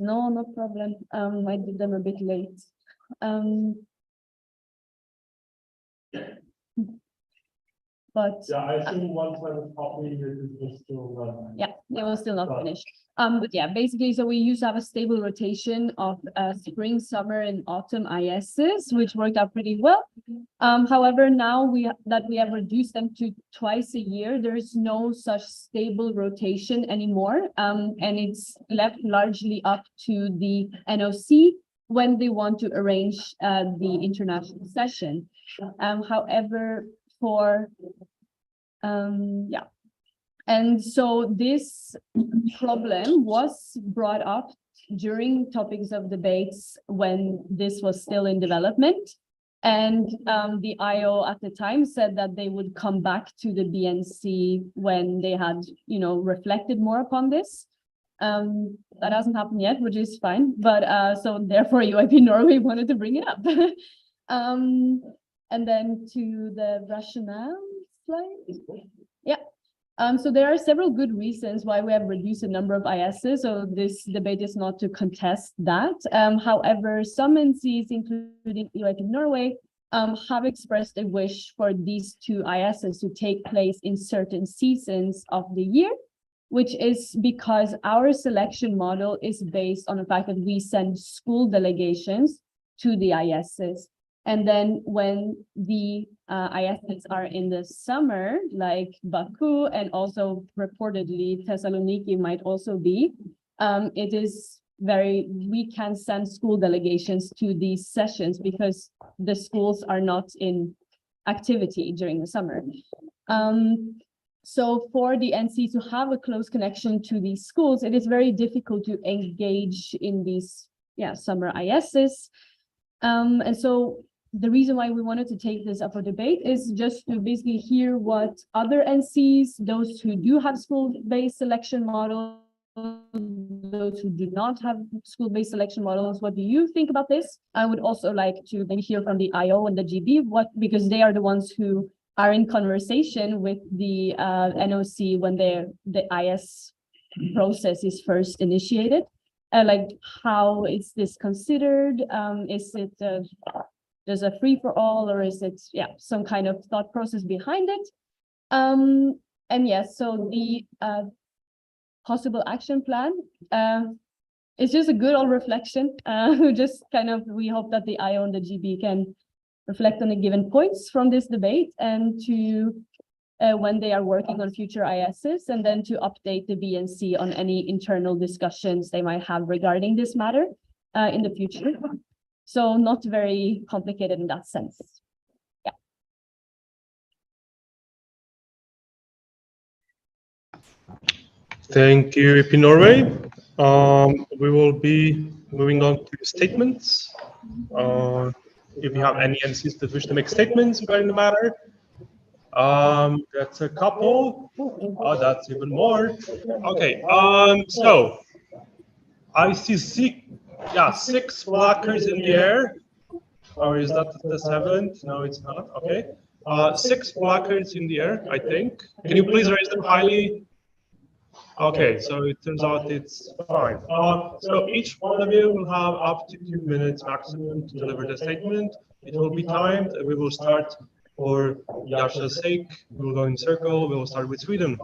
No, no problem. I did them a bit late. But yeah, I assume once I was copying it was still running. yeah, it was still not finished. But yeah, basically, so we used to have a stable rotation of spring, summer, and autumn ISs, which worked out pretty well. However, now we have reduced them to twice a year, there is no such stable rotation anymore. And it's left largely up to the NOC when they want to arrange the international session. However, for yeah. And so this problem was brought up during topics of debates when this was still in development. And the IO at the time said that they would come back to the BNC when they had, reflected more upon this. That hasn't happened yet, which is fine. But so therefore UIP Norway wanted to bring it up. And then to the rationale slide. Yeah. So there are several good reasons why we have reduced the number of ISs. So this debate is not to contest that. However, some NCs, including UIP Norway, have expressed a wish for these two ISs to take place in certain seasons of the year, which is because our selection model is based on the fact that we send school delegations to the ISs. And then when the ISs are in the summer, like Baku and also reportedly Thessaloniki might also be, we can send school delegations to these sessions because the schools are not in activity during the summer. So for the NC to have a close connection to these schools, it is very difficult to engage in these summer ISs. And so the reason why we wanted to take this up for debate is just to basically hear what other NCs, those who do have school-based selection models, those who do not have school-based selection models, what do you think about this? I would also like to maybe hear from the IO and the GB, because they are the ones who are in conversation with the NOC when the IS process is first initiated. Like, how is this considered? Is it just a free-for-all, or is it some kind of thought process behind it? And yes, so the possible action plan is just a good old reflection. We hope that the IO and the GB can reflect on the given points from this debate, and to when they are working on future ISs, and then to update the BNC on any internal discussions they might have regarding this matter in the future. So not very complicated in that sense. Yeah. Thank you, UIP Norway. We will be moving on to statements. If you have any NCs that wish to make statements regarding the matter. That's a couple. Oh, that's even more. Okay. So I see six placards in the air. Or is that the seventh? No, it's not. Okay. 6 placards in the air, I think. Can you please raise them highly? Okay, so it turns out it's fine. So each one of you will have up to 2 minutes maximum to deliver the statement. It will be timed. We will start for Yasha's sake. We will go in circle. We will start with Sweden.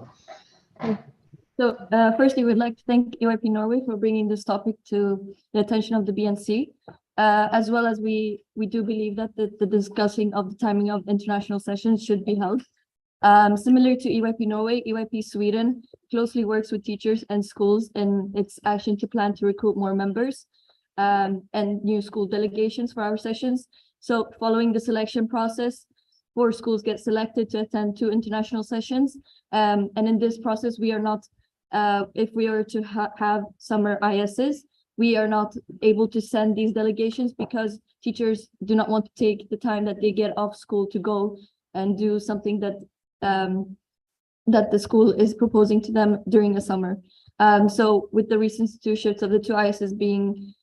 So firstly, we'd like to thank UIP Norway for bringing this topic to the attention of the BNC, as well as we do believe that the discussing of the timing of international sessions should be held. Similar to UIP Norway, UIP Sweden closely works with teachers and schools in its action to plan to recruit more members and new school delegations for our sessions. So following the selection process, 4 schools get selected to attend 2 international sessions. And in this process, we are not, if we are to have summer ISs, we are not able to send these delegations because teachers do not want to take the time that they get off school to go and do something that that the school is proposing to them during the summer. So with the recent shifts of the 2 ISs being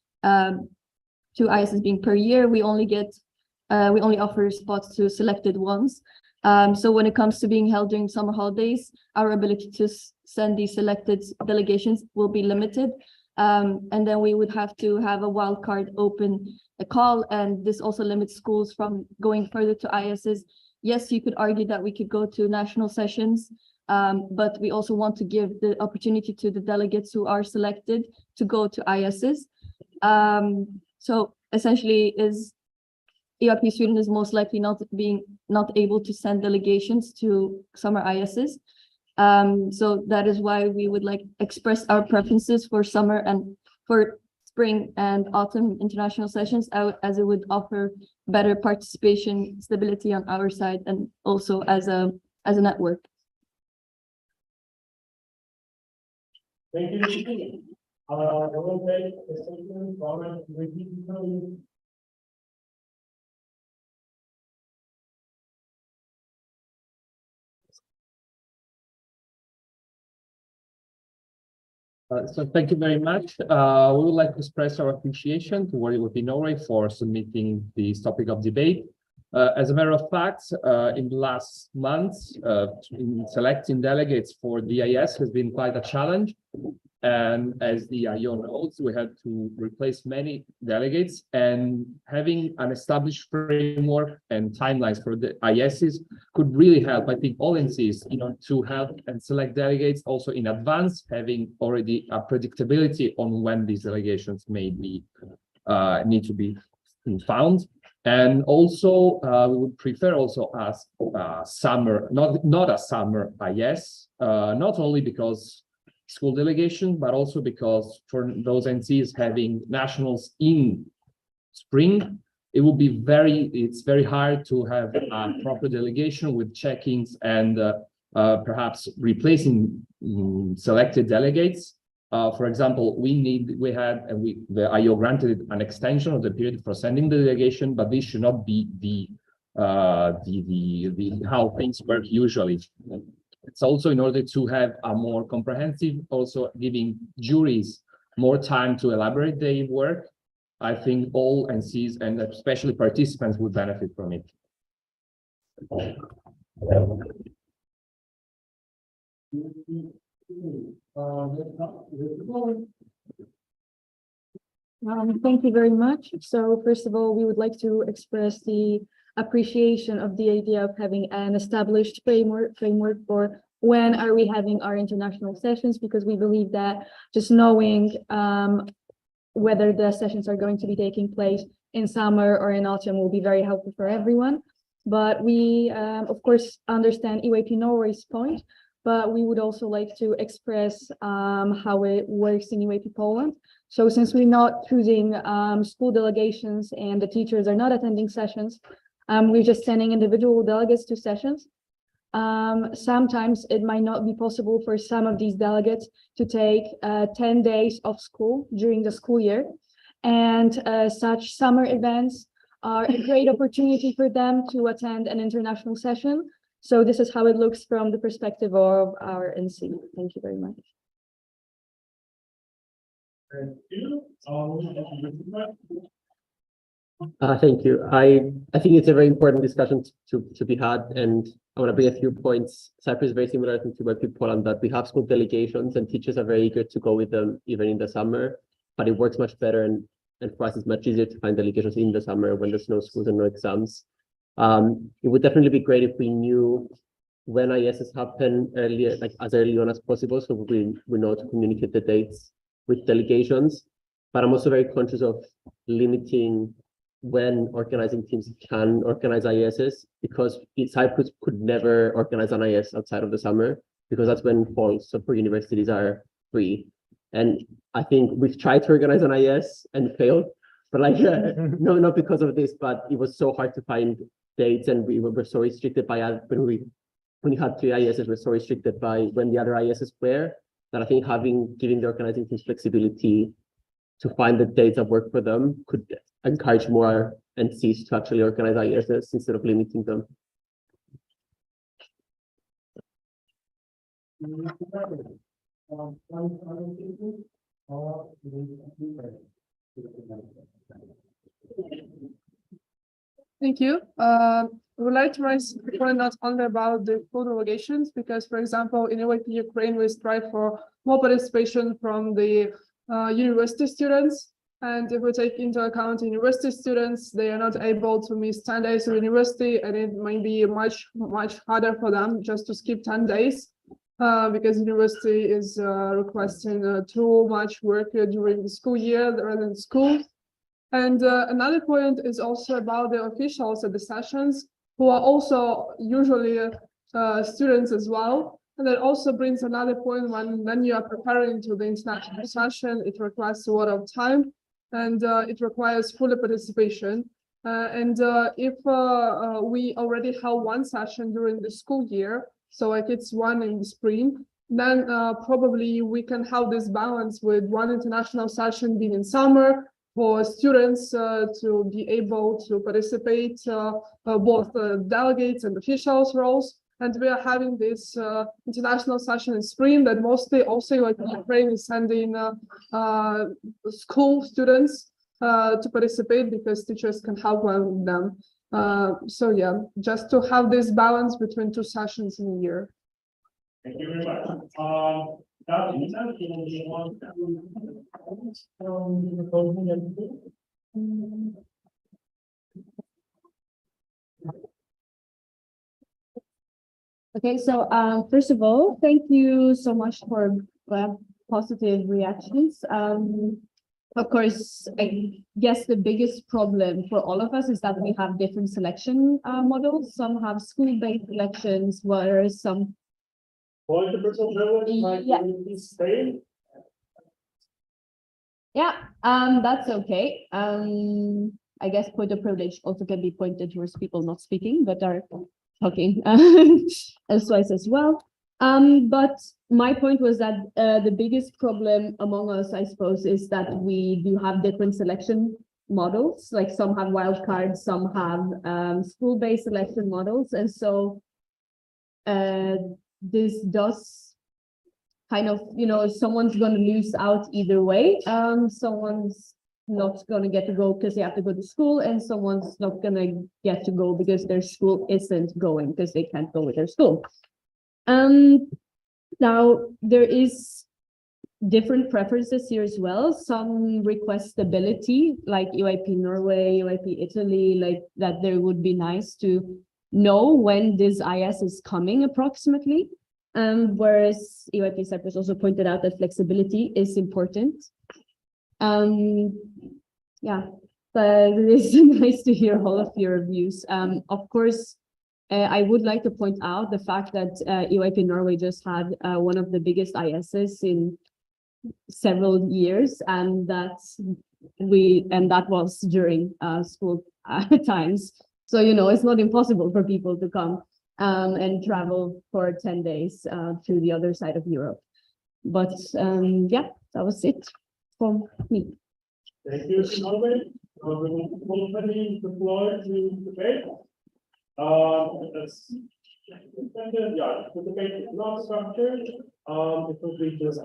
per year, we only offer spots to selected ones. So when it comes to being held during summer holidays, our ability to send these selected delegations will be limited. And then we would have to have a wildcard open a call, and this also limits schools from going further to ISs. Yes, you could argue that we could go to national sessions, but we also want to give the opportunity to the delegates who are selected to go to ISs. So essentially, EIP Sweden is most likely not able to send delegations to summer ISs. So that is why we would like express our preferences for summer and for spring and autumn international sessions, as it would offer better participation, stability on our side, and also as a network. Thank you. I will take a second comment. So thank you very much. We would like to express our appreciation to EIP Norway for submitting this topic of debate. As a matter of fact, in the last months, in selecting delegates for the IS has been quite a challenge. And as the IO knows, we had to replace many delegates, and having an established framework and timelines for the ISs could really help, I think, all NCs, to help and select delegates also in advance, having already a predictability on when these delegations may be need to be found. And also, we would prefer also as summer, not a summer IS, not only because school delegation, but also because for those NCs having nationals in spring, it's very hard to have a proper delegation with check-ins and perhaps replacing selected delegates. For example, the IO granted an extension of the period for sending the delegation, but this should not be how things work usually. It's also in order to have a more comprehensive, also giving juries more time to elaborate their work. I think all NCs and especially participants would benefit from it. Thank you very much. So first of all, we would like to express the appreciation of the idea of having an established framework for when are we having our international sessions, because we believe that just knowing whether the sessions are going to be taking place in summer or in autumn will be very helpful for everyone. But we, of course, understand EIP Norway's point, but we would also like to express how it works in EIP Poland. So since we're not choosing school delegations and the teachers are not attending sessions, we're just sending individual delegates to sessions. Sometimes it might not be possible for some of these delegates to take 10 days of school during the school year. And such summer events are a great opportunity for them to attend an international session. So this is how it looks from the perspective of our NC. Thank you very much. Thank you. Thank you. I think it's a very important discussion to be had, and I want to bring a few points. Cyprus is very similar to EIP Poland, that we have school delegations and teachers are very eager to go with them even in the summer, but it works much better and for us it's much easier to find delegations in the summer when there's no schools and no exams. It would definitely be great if we knew when ISs happen earlier, like as early on as possible, so we know to communicate the dates with delegations. But I'm also very conscious of limiting when organizing teams can organize ISs, because Cyprus could never organize an IS outside of the summer, because that's when fall support universities are free. And I think we've tried to organize an IS and failed, but like, no, not because of this, but it was so hard to find dates, and we were so restricted by when we had 3 ISs, we're so restricted by when the other ISs were, that I think giving the organizing teams flexibility to find the dates that work for them could encourage more NCs to actually organize ISs instead of limiting them. Thank you. We would like to raise the point not only about the full delegations, because, for example, in EIP Ukraine, we strive for more participation from the university students. And if we take into account university students, they are not able to miss 10 days of university, and it might be much harder for them just to skip 10 days because university is requesting too much work during the school year rather than school. And another point is also about the officials at the sessions, who are also usually students as well. And that also brings another point when you are preparing to the international session, it requires a lot of time. And it requires full participation. If we already have one session during the school year, so like it's one in the spring, then probably we can have this balance with one international session being in summer for students to be able to participate both delegates and officials roles. And we are having this international session in spring that mostly also like Ukraine is sending school students to participate because teachers can help them. So yeah, just to have this balance between two sessions in a year. Thank you very much. That means that we want to Okay, so first of all, thank you so much for positive reactions. Of course, I guess the biggest problem for all of us is that we have different selection models. Some have school-based selections, whereas some. Yeah, that's okay. I guess point of privilege also can be pointed towards people not speaking, but are talking elsewise as well. But my point was that the biggest problem among us, I suppose, is that we do have different selection models. Like some have wildcards, some have school-based selection models. And so this does kind of, someone's going to lose out either way. Someone's not going to get to go because they have to go to school, and someone's not going to get to go because their school isn't going because they can't go with their school. Now there is different preferences here as well. Some request stability, like UIP Norway, UIP Italy, like that there would be nice to know when this IS is coming approximately. Whereas UIP Cyprus also pointed out that flexibility is important. Yeah, but it is nice to hear all of your views. Of course, I would like to point out the fact that UIP Norway just had one of the biggest ISs in several years, and that was during school times. So it's not impossible for people to come and travel for 10 days to the other side of Europe. But yeah, that was it from me. Thank you, Norway. Opening the floor to debate. The debate is not structured. It will be just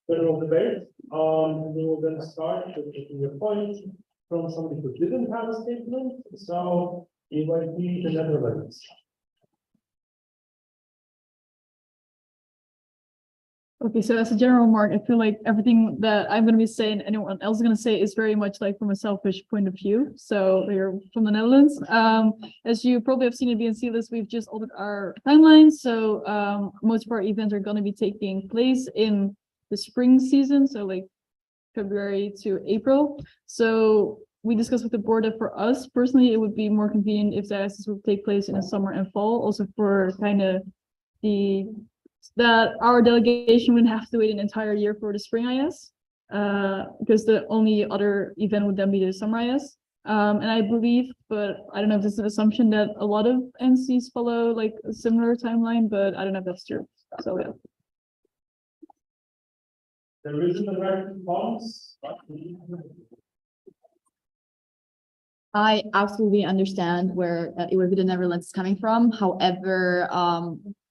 general debate. We will then start with taking your points from somebody who didn't have a statement. So it might be the Netherlands. Okay, so as a general remark, I feel like everything that I'm going to be saying, anyone else is going to say, is very much like from a selfish point of view. So they're from the Netherlands. As you probably have seen in BNC list, we've just altered our timeline. So most of our events are going to be taking place in the spring season, so like February to April. So we discussed with the board that for us personally, it would be more convenient if the ISs would take place in the summer and fall, also for kind of that our delegation wouldn't have to wait an entire year for the spring IS, because the only other event would then be the summer IS. And I believe, but I don't know if this is an assumption, that a lot of NCs follow like a similar timeline, but I don't know if that's true. So yeah. There isn't a right response. I absolutely understand where the Netherlands is coming from. However,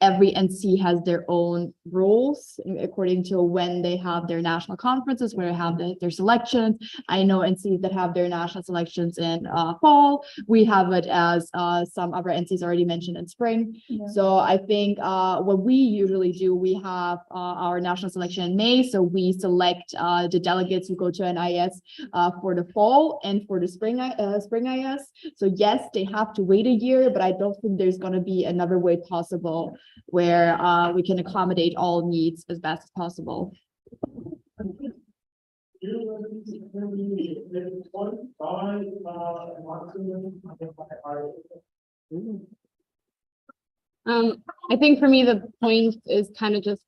every NC has their own rules according to when they have their national conferences, where they have their selections. I know NCs that have their national selections in fall. We have it as some of our NCs already mentioned in spring. Yeah. So I think what we usually do, we have our national selection in May. So we select the delegates who go to NIS for the fall and for the spring IS. So yes, they have to wait a year, but I don't think there's going to be another way possible where we can accommodate all needs as best as possible. I think for me, the point is kind of just,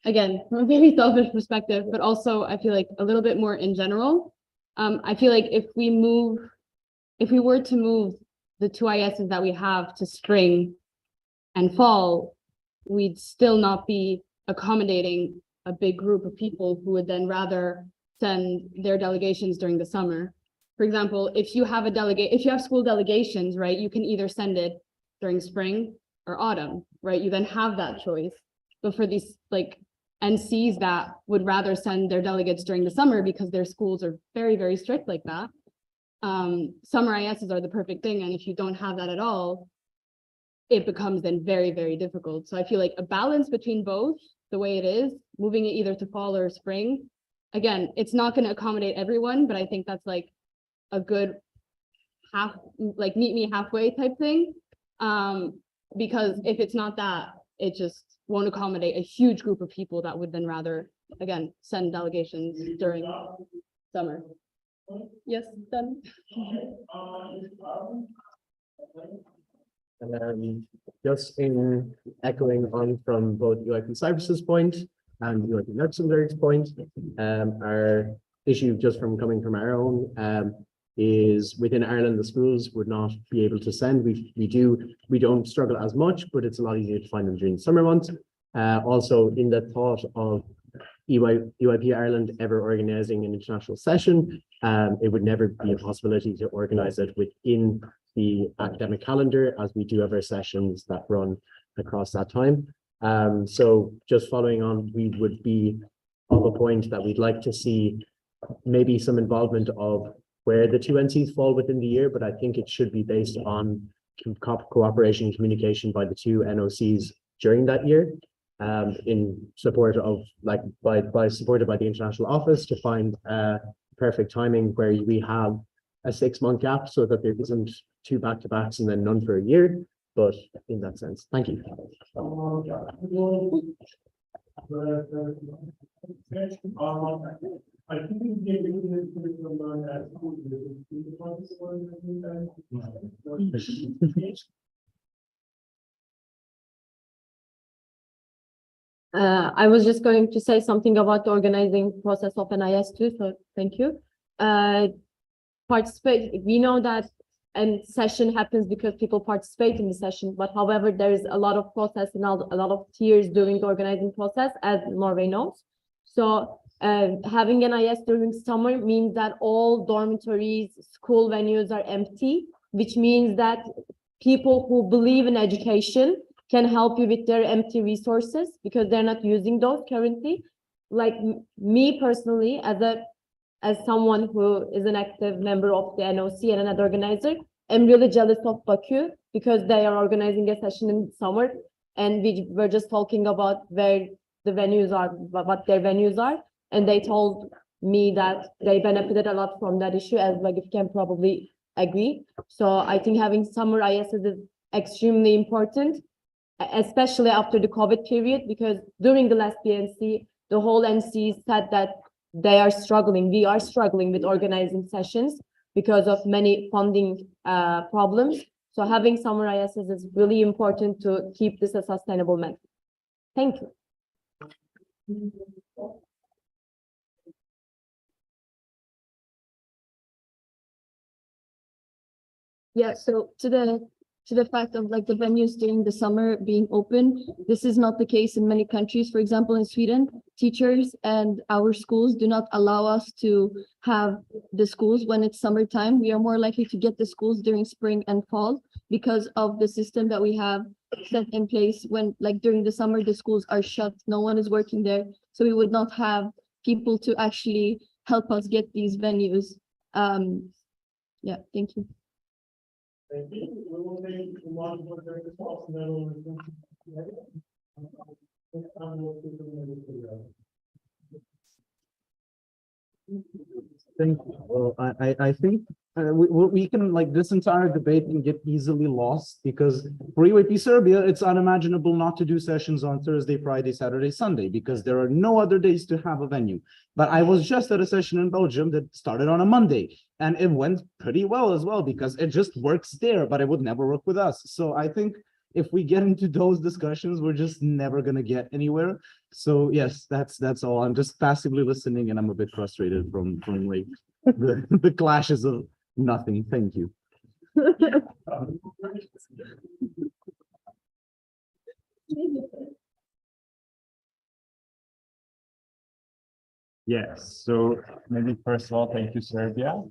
again, from a very selfish perspective, but also I feel like a little bit more in general. I feel like if we were to move the two ISs that we have to spring and fall, we'd still not be accommodating a big group of people who would then rather send their delegations during the summer. For example, if you have school delegations, right, you can either send it during spring or autumn, right? You then have that choice. But for these like NCs that would rather send their delegates during the summer because their schools are very, very strict like that, summer ISs are the perfect thing. And if you don't have that at all, it becomes then very, very difficult. So I feel like a balance between both, the way it is, moving it either to fall or spring, again, it's not going to accommodate everyone, but I think that's like a good meet me halfway type thing. Because if it's not that, it just won't accommodate a huge group of people that would then rather, again, send delegations during summer. Yes, done. Just in echoing on from both UIP Cyprus's point and UIP Luxembourg's point, our issue just from coming from our own is within Ireland, the schools would not be able to send. We don't struggle as much, but it's a lot easier to find them during the summer months. Also in the thought of UIP Ireland ever organizing an international session, it would never be a possibility to organize it within the academic calendar, as we do have our sessions that run across that time. So just following on, we would be of a point that we'd like to see maybe some involvement of where the two NCs fall within the year, but I think it should be based on cooperation and communication by the two NOCs during that year, in support of supported by the international office to find perfect timing where we have a 6-month gap so that there isn't 2 back-to-backs and then none for a year. But in that sense, thank you. I think I was just going to say something about the organizing process of NIS too, so thank you. We know that a session happens because people participate in the session, but however, there is a lot of process and a lot of tiers during the organizing process, as Norway knows. So having NIS during summer means that all dormitories, school venues are empty, which means that people who believe in education can help you with their empty resources because they're not using those currently. Like me personally, as someone who is an active member of the NOC and an organizer, I'm really jealous of Baku because they are organizing a session in summer, and we were just talking about where the venues are, what their venues are, and they told me that they benefited a lot from that issue, as like if can probably agree. So I think having summer ISs is extremely important, especially after the COVID period, because during the last BNC, the whole NC said that we are struggling with organizing sessions because of many funding problems. So having summer ISs is really important to keep this a sustainable method. Thank you. Yeah, so to the fact of like the venues during the summer being open, this is not the case in many countries. For example, in Sweden, teachers and our schools do not allow us to have the schools when it's summertime. We are more likely to get the schools during spring and fall because of the system that we have set in place when, like, during the summer, the schools are shut, no one is working there. So we would not have people to actually help us get these venues. Yeah, thank you. Thank you. We will take one more response and then we'll return to Thank you. Well, I think we can, like, this entire debate can get easily lost because for UAP Serbia, it's unimaginable not to do sessions on Thursday, Friday, Saturday, Sunday, because there are no other days to have a venue. But I was just at a session in Belgium that started on a Monday, and it went pretty well as well because it just works there, but it would never work with us. So I think if we get into those discussions, we're just never gonna get anywhere. So yes, that's all. I'm just passively listening, and I'm a bit frustrated from like the clashes of nothing. Thank you. Yes, so maybe first of all, thank you, Serbia.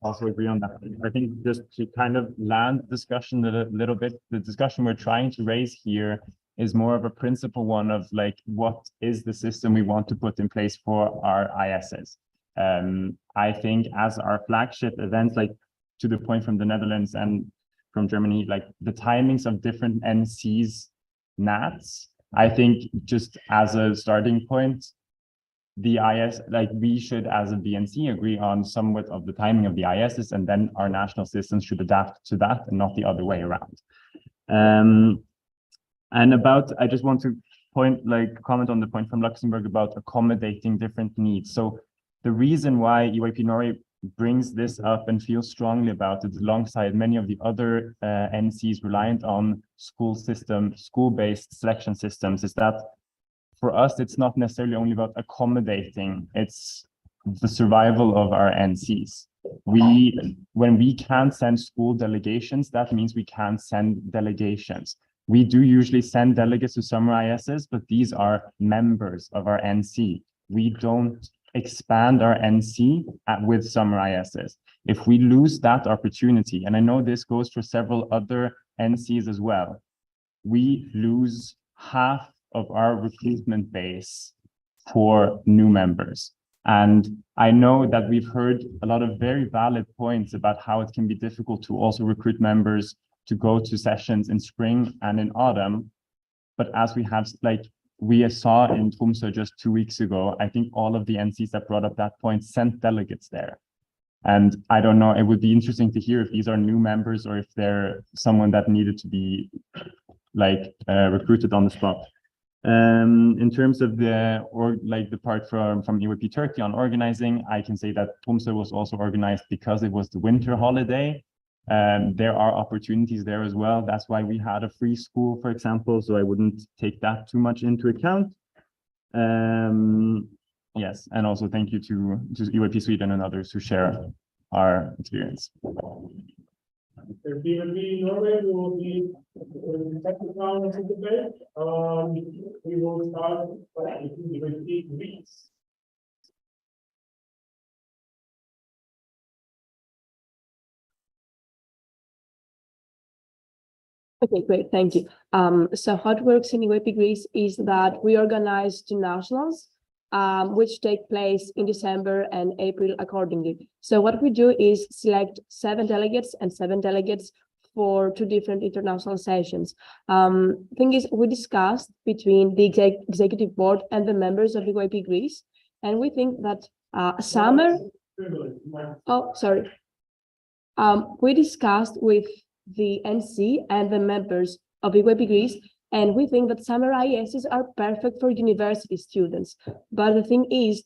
Also agree on that. I think just to kind of land discussion a little bit, the discussion we're trying to raise here is more of a principle one of like, what is the system we want to put in place for our ISs? I think as our flagship events, like to the point from the Netherlands and from Germany, like the timings of different NCs, NATs, I think just as a starting point, the IS, like we should as a BNC agree on somewhat of the timing of the ISs, and then our national systems should adapt to that and not the other way around. And about, I just want to comment on the point from Luxembourg about accommodating different needs. So the reason why UAP Norway brings this up and feels strongly about it alongside many of the other NCs reliant on school-based selection systems is that for us, it's not necessarily only about accommodating, it's the survival of our NCs. When we can't send school delegations, that means we can't send delegations. We do usually send delegates to summer ISs, but these are members of our NC. We don't expand our NC with summer ISs. If we lose that opportunity, and I know this goes for several other NCs as well, we lose half of our recruitment base for new members. And I know that we've heard a lot of very valid points about how it can be difficult to also recruit members to go to sessions in spring and in autumn. But as we have, like we saw in Tromsø just 2 weeks ago, I think all of the NCs that brought up that point sent delegates there. And I don't know, it would be interesting to hear if these are new members or if they're someone that needed to be recruited on the spot. In terms of the part from UAP Turkey on organizing, I can say that Tromsø was also organized because it was the winter holiday. There are opportunities there as well. That's why we had a free school, for example, so I wouldn't take that too much into account. Yes, and also thank you to UAP Sweden and others who share our experience. If BNC Norway, we will be in the second round of the debate. We will start by BNC Greece. Okay, great, thank you. So how it works in UAP Greece is that we organize two nationals, which take place in December and April accordingly. So what we do is select 7 delegates and 7 delegates for 2 different international sessions. Thing is, we discussed between the executive board and the members of UAP Greece, and we think that summer. Oh, sorry. We discussed with the NC and the members of UAP Greece, and we think that summer ISs are perfect for university students. But the thing is,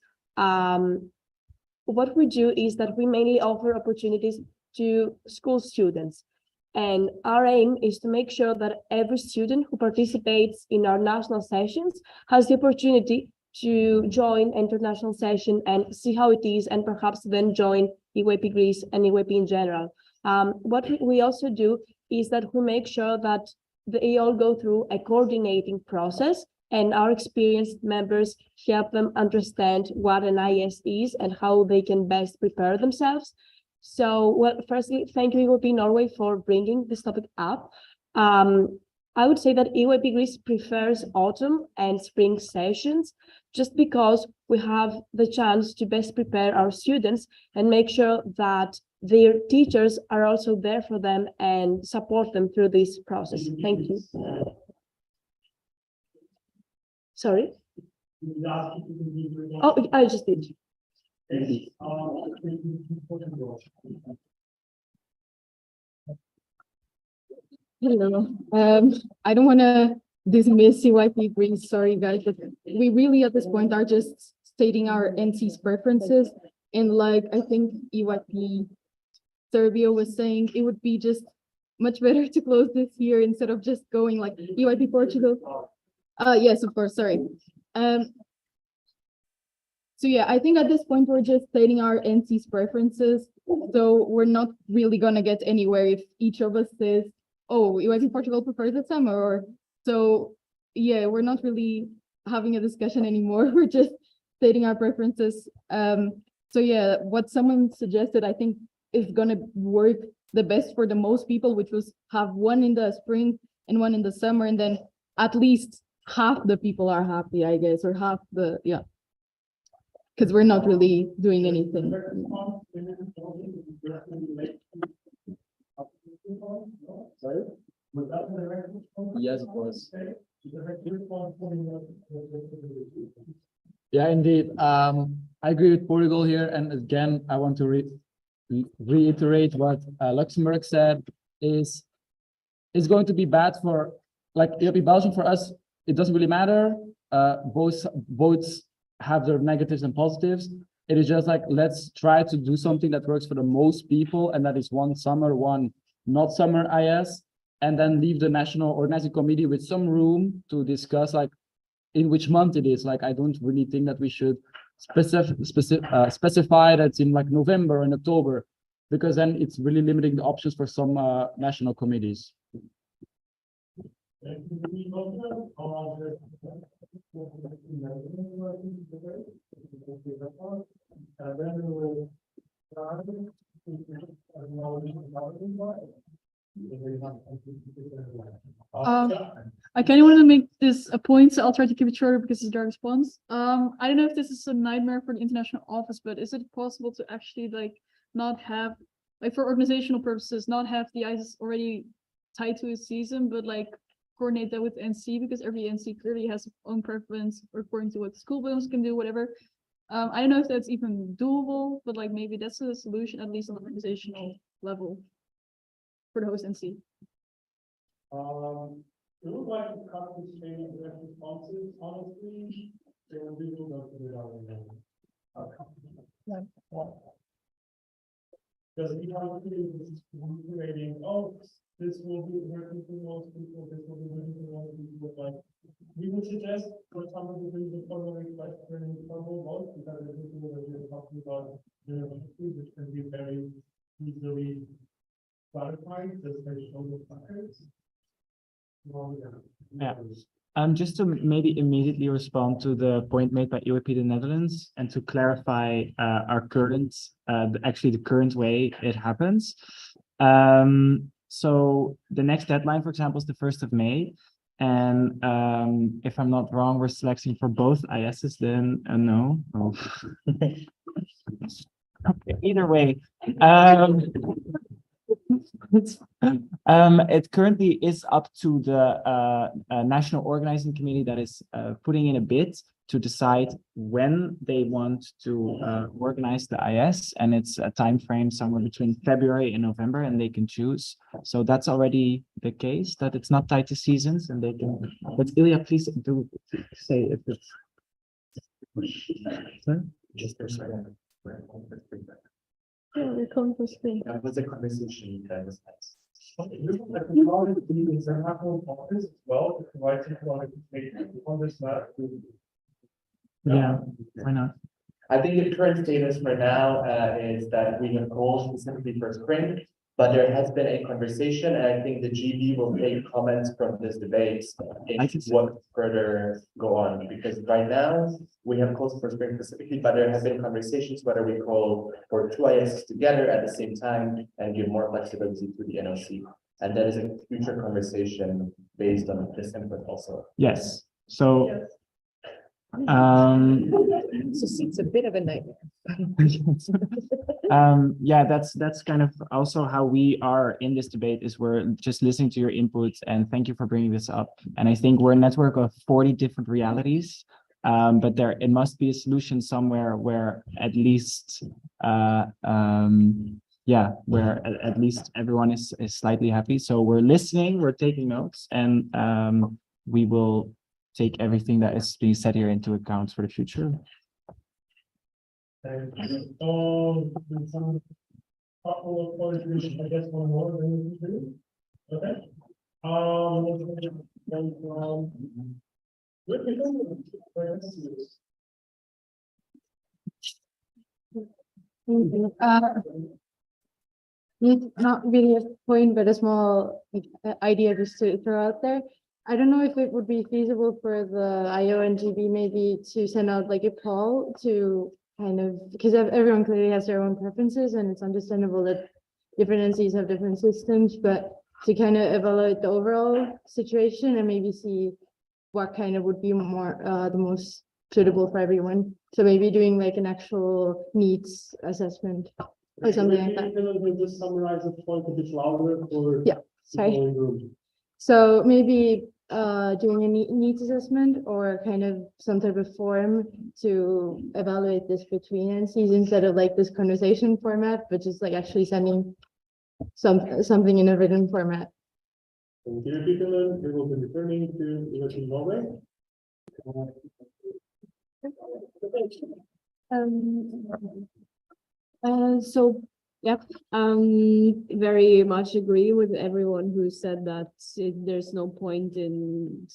what we do is that we mainly offer opportunities to school students. And our aim is to make sure that every student who participates in our national sessions has the opportunity to join international session and see how it is, and perhaps then join UAP Greece and UAP in general. What we also do is that we make sure that they all go through a coordinating process, and our experienced members help them understand what an IS is and how they can best prepare themselves. So, well, firstly, thank you, UAP Norway, for bringing this topic up. I would say that EYP Greece prefers autumn and spring sessions just because we have the chance to best prepare our students and make sure that their teachers are also there for them and support them through this process. Thank you. Sorry? Oh, I just did. Hello. I don't want to dismiss CYP Greece, sorry guys, but we really at this point are just stating our NC's preferences. And like I think EYP Serbia was saying, it would be just much better to close this year instead of just going like EYP Portugal. Yes, of course, sorry. So yeah, I think at this point we're just stating our NC's preferences. So we're not really gonna get anywhere if each of us says, oh, EYP Portugal prefers the summer, or so yeah, we're not really having a discussion anymore. We're just stating our preferences. So yeah, what someone suggested, I think is gonna work the best for the most people, which was have one in the spring and one in the summer, and then at least half the people are happy, I guess, or half the, yeah. Because we're not really doing anything. Yes, it was. Yeah, indeed. I agree with Portugal here. And again, I want to reiterate what Luxembourg said is it's going to be bad for like EYP Belgium. For us, it doesn't really matter. Both have their negatives and positives. It is just like, let's try to do something that works for the most people, and that is one summer, one not summer IS, and then leave the national organizing committee with some room to discuss like in which month it is. Like, I don't really think that we should specify that it's in like November and October, because then it's really limiting the options for some national committees. I kind of want to make this a point, so I'll try to keep it shorter because it's a direct response. I don't know if this is a nightmare for the international office, but is it possible to actually like not have, like for organizational purposes, not have the ISIS already tied to a season, but like coordinate that with NC, because every NC clearly has its own preference according to what school buildings can do, whatever. I don't know if that's even doable, but like maybe that's a solution, at least on the organizational level for the host NC. We would like to cut this chain of direct responses, honestly, so we will not put it out again. Because we have to do this rating, oh, this will be working for most people, this will be working for most people, like, we would suggest, for example, to do the formal request for an informal vote, because the people that we're talking about, which can be very easily clarified, just by showing the factors. Yeah. Just to maybe immediately respond to the point made by EYP the Netherlands and to clarify our current, actually the current way it happens. So the next deadline, for example, is the 1st of May. And if I'm not wrong, we're selecting for both ISs then, no. Oh. Okay, either way. It currently is up to the National Organizing Committee that is putting in a bid to decide when they want to organize the IS, and it's a time frame somewhere between February and November, and they can choose. So that's already the case, that it's not tied to seasons, and they can. But Ilya, please do say if it's. Just a second. Yeah, we're calling for screen. That was a conversation that was nice. Yeah, why not? I think the current status for now is that we have called specifically for spring, but there has been a conversation, and I think the GB will take comments from this debate in what further go on, because right now we have called for spring specifically, but there have been conversations whether we call for two ISs together at the same time and give more flexibility to the NOC. And that is a future conversation based on this input also. Yes, so It's a bit of a nightmare. yeah, that's kind of also how we are in this debate, is we're just listening to your inputs, and thank you for bringing this up. And I think we're a network of 40 different realities, but it must be a solution somewhere where at least yeah, where at least everyone is slightly happy. So we're listening, we're taking notes, and we will take everything that is being said here into account for the future. Thank you. Some couple of points, I guess one more than we do. Okay. Not really a point, but a small idea just to throw out there. I don't know if it would be feasible for the IO and GB maybe to send out like a poll to kind of, because everyone clearly has their own preferences, and it's understandable that different NCs have different systems, but to kind of evaluate the overall situation and maybe see what kind of would be more the most suitable for everyone. So maybe doing like an actual needs assessment or something like that. We'll just summarize the point a bit louder for. Yeah, sorry. So maybe doing a needs assessment or kind of some type of form to evaluate this between NCs instead of like this conversation format, but just like actually sending something in a written format. Thank you, Peter. We will be returning to Norway. So, yep, very much agree with everyone who said that there's no point in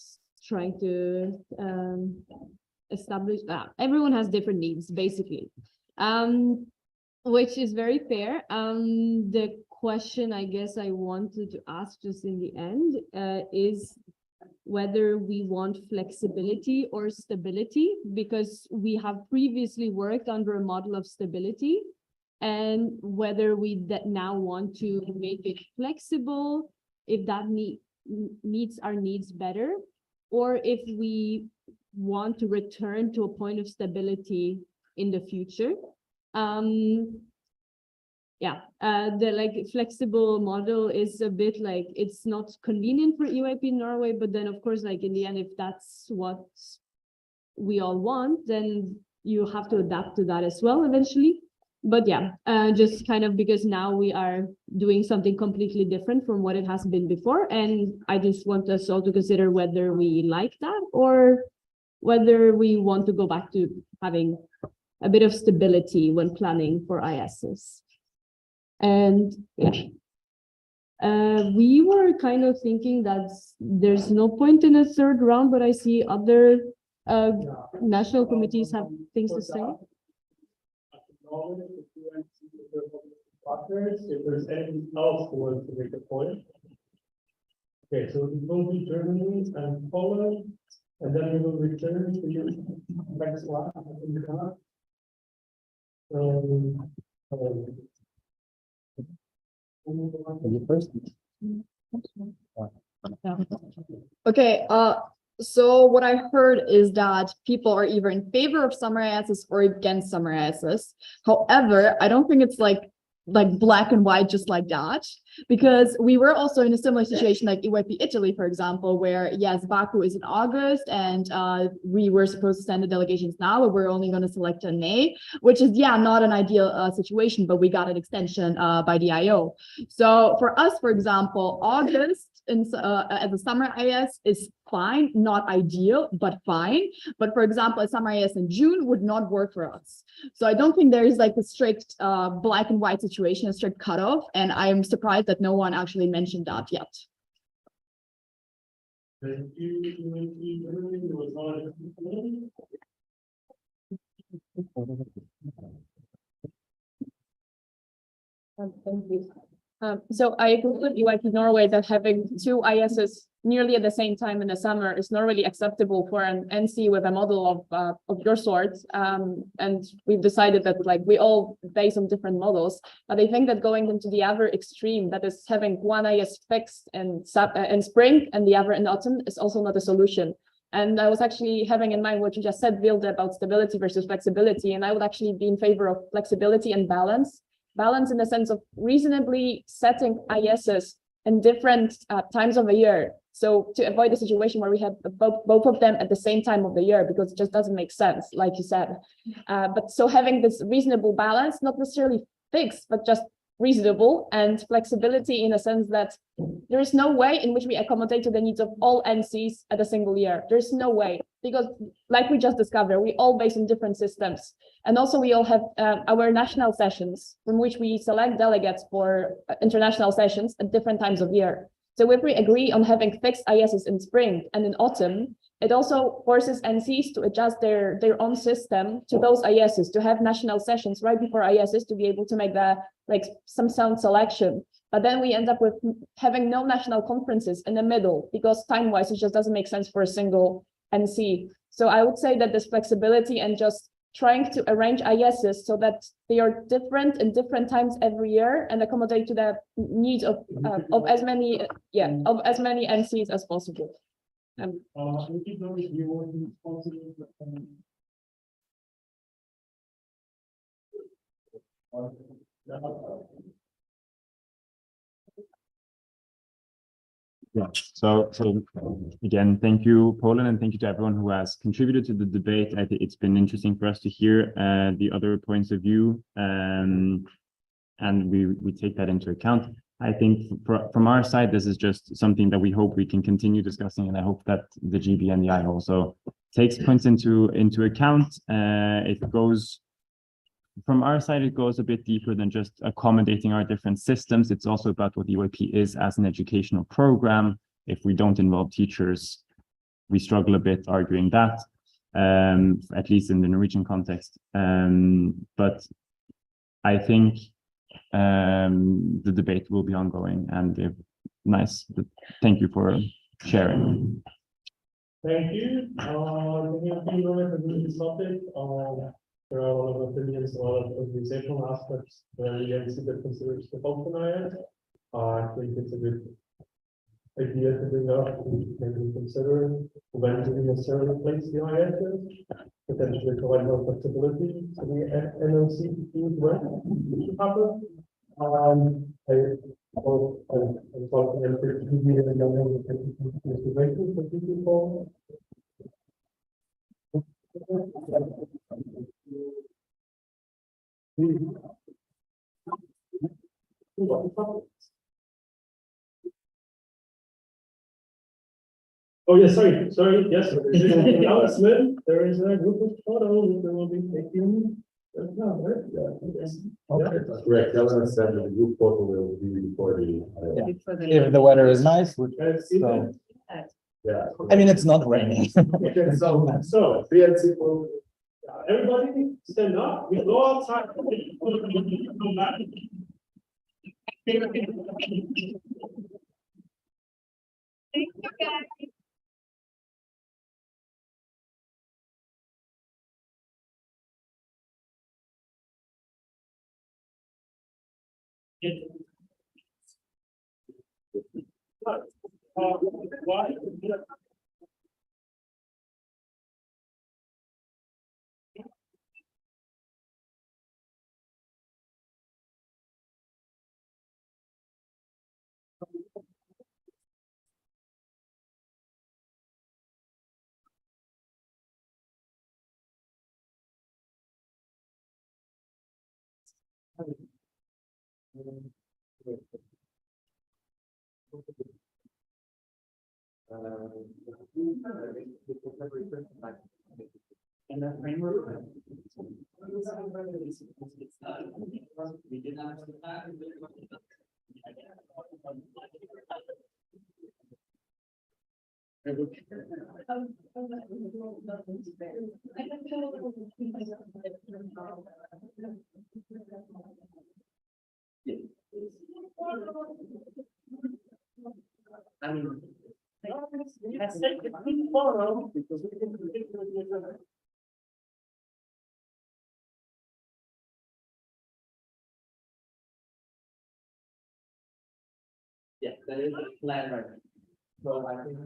trying to establish everyone has different needs, basically, which is very fair. The question I guess I wanted to ask just in the end is whether we want flexibility or stability, because we have previously worked under a model of stability, and whether we now want to make it flexible, if that meets our needs better, or if we want to return to a point of stability in the future. The like flexible model is a bit like, it's not convenient for EYP Norway, but then of course, like in the end, if that's what we all want, then you have to adapt to that as well eventually. But yeah, just kind of because now we are doing something completely different from what it has been before. And I just want us all to consider whether we like that or whether we want to go back to having a bit of stability when planning for ISs. And yeah, we were kind of thinking that there's no point in a third round, but I see other national committees have things to say. If there's anything else who wants to make a point. Okay, so it will be Germany and Poland, and then we will return to you next slide. Okay, so what I heard is that people are either in favor of summer ISs or against summer ISs. However, I don't think it's like black and white just like that, because we were also in a similar situation like EYP Italy, for example, where yes, Baku is in August and we were supposed to send the delegations now, but we're only going to select in May, which is not an ideal situation, but we got an extension by the IO. So for us, for example, August as a summer IS is fine, not ideal, but fine. But for example, a summer IS in June would not work for us. So I don't think there is like a strict black and white situation, a strict cutoff. And I'm surprised that no one actually mentioned that yet. Thank you. Thank you. So I agree with you, like in Norway, that having two ISs nearly at the same time in the summer is not really acceptable for an NC with a model of your sort. And we've decided that like we all base on different models, but I think that going into the other extreme, that is having one IS fixed in spring and the other in autumn, is also not a solution. And I was actually having in mind what you just said, Vilde, about stability versus flexibility, and I would actually be in favor of flexibility and balance. Balance in the sense of reasonably setting ISs in different times of the year. So to avoid the situation where we have both of them at the same time of the year, because it just doesn't make sense, like you said. But so having this reasonable balance, not necessarily fixed, but just reasonable, and flexibility in a sense that there is no way in which we accommodate to the needs of all NCs at a single year. There's no way, because like we just discovered, we all based on different systems. And also we all have our national sessions from which we select delegates for international sessions at different times of year. So if we agree on having fixed ISs in spring and in autumn, it also forces NCs to adjust their own system to those ISs, to have national sessions right before ISs to be able to make some sound selection. But then we end up with having no national conferences in the middle, because time-wise, it just doesn't make sense for a single NC. So I would say that this flexibility and just trying to arrange ISs so that they are different in different times every year and accommodate to the needs of as many NCs as possible. Yeah, so again, thank you, Poland, and thank you to everyone who has contributed to the debate. I think it's been interesting for us to hear the other points of view, and we take that into account. I think from our side, this is just something that we hope we can continue discussing, and I hope that the GB and the I also takes points into account. It goes from our side, it goes a bit deeper than just accommodating our different systems. It's also about what the UIP is as an educational program. If we don't involve teachers, we struggle a bit arguing that, at least in the Norwegian context. But I think the debate will be ongoing, and nice. Thank you for sharing. Thank you. This topic. There are a lot of opinions, a lot of organizational aspects where the BNC that considers the open IS. I think it's a good idea to bring up and maybe consider when do we necessarily place the ISs, potentially provide more flexibility to the NOC teams when it should happen. Oh, yes, sorry, yes, there's an announcement. There is a group of photos that will be taken. Right? Yeah, yes. Okay, that's correct. Governor said that the group photo will be before the. If the weather is nice, so, Yeah. I mean, it's not raining. Okay, so BNC will, everybody stand up. We go outside. Come back. Why? And that framework. Yeah, that is the plan right now. So I think.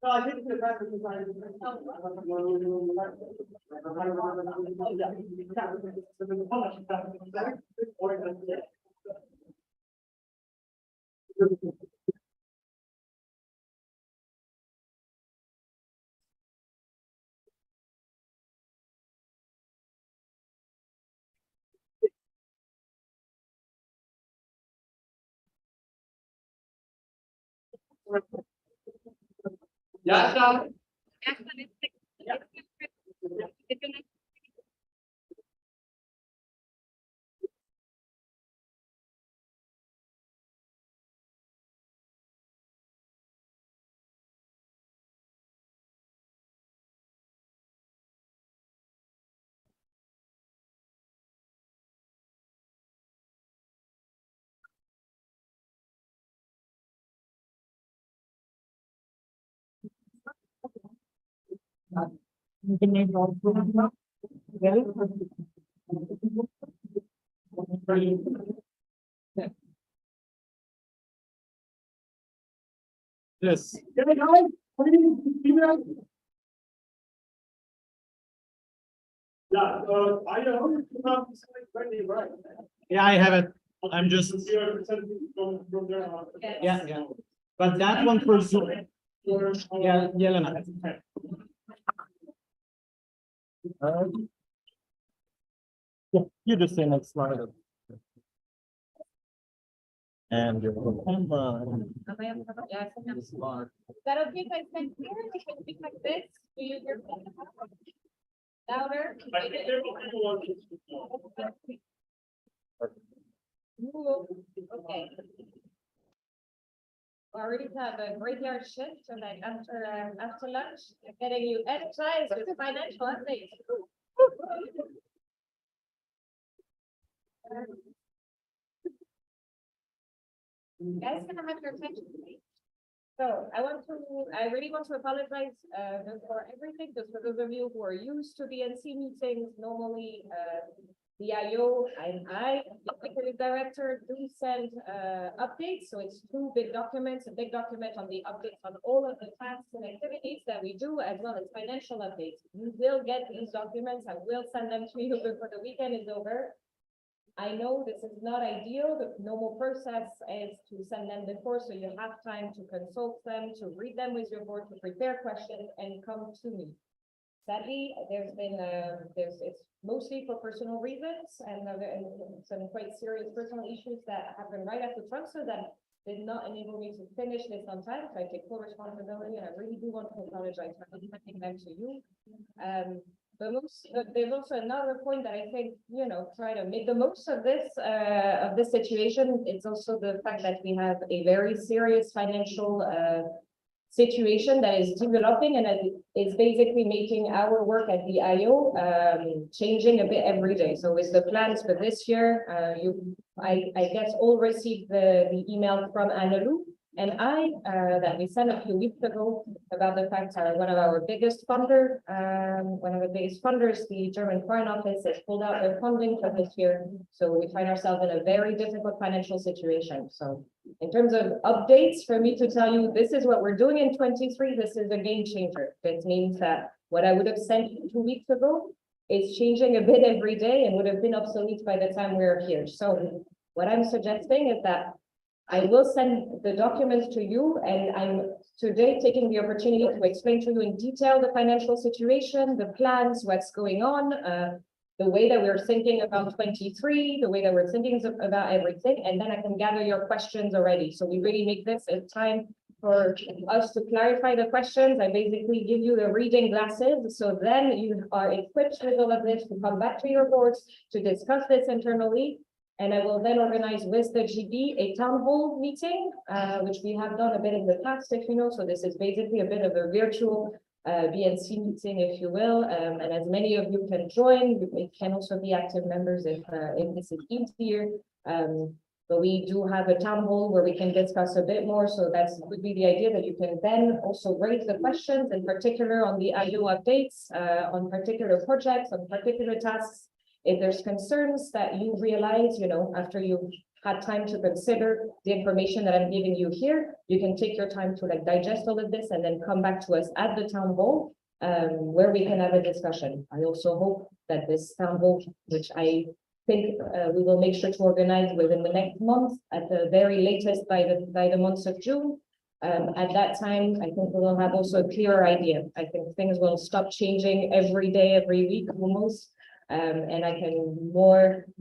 No, I think yeah. Yes. Yeah, I don't have this ready, right? Yeah, I have it. I'm just, yeah, yeah. But that one for Zoom. Yeah, Yelena. Yeah, you just say next slide. And your camera. Is that okay if I stand here? We can speak like this. Do you hear me? Louder? Okay. We already have a graveyard shift, so like after lunch, getting you energized with financial updates. You guys gonna have your attention, please. So I really want to apologize just for everything, just for those of you who are used to BNC meetings. Normally, the IO and I, the executive director, do send updates. So it's two big documents, a big document on the updates on all of the tasks and activities that we do, as well as financial updates. You will get these documents. I will send them to you before the weekend is over. I know this is not ideal. The normal process is to send them before, so you have time to consult them, to read them with your board, to prepare questions and come to me. Sadly, there's been, it's mostly for personal reasons and some quite serious personal issues that happened right after Trump, so that did not enable me to finish this on time. So I take full responsibility, and I really do want to apologize for not handing them to you. But there's also another point that I think, try to make the most of this situation. It's also the fact that we have a very serious financial situation that is developing, and that is basically making our work at the IO changing a bit every day. So with the plans for this year, I guess all received the email from Annalou and I that we sent a few weeks ago about the fact one of the biggest funders, the German Foreign Office, has pulled out their funding for this year. So we find ourselves in a very difficult financial situation. So in terms of updates, for me to tell you, this is what we're doing in 23, this is a game changer. This means that what I would have sent 2 weeks ago is changing a bit every day and would have been obsolete by the time we're here. So what I'm suggesting is that I will send the documents to you, and I'm today taking the opportunity to explain to you in detail the financial situation, the plans, what's going on, the way that we're thinking about 23, the way that we're thinking about everything, and then I can gather your questions already. So we really make this a time for us to clarify the questions. I basically give you the reading glasses, so then you are equipped with all of this to come back to your boards to discuss this internally. And I will then organize with the GB a town hall meeting, which we have done a bit in the past, if you know. So this is basically a bit of a virtual BNC meeting, if you will. And as many of you can join, you can also be active members if this is easier. But we do have a town hall where we can discuss a bit more. So that would be the idea, that you can then also raise the questions, in particular on the IO updates, on particular projects, on particular tasks. If there's concerns that you realize, after you've had time to consider the information that I'm giving you here, you can take your time to digest all of this and then come back to us at the town hall, where we can have a discussion. I also hope that this town hall, which I think we will make sure to organize within the next month, at the very latest by the month of June. At that time, I think we will have also a clearer idea. I think things will stop changing every day, every week almost. And I can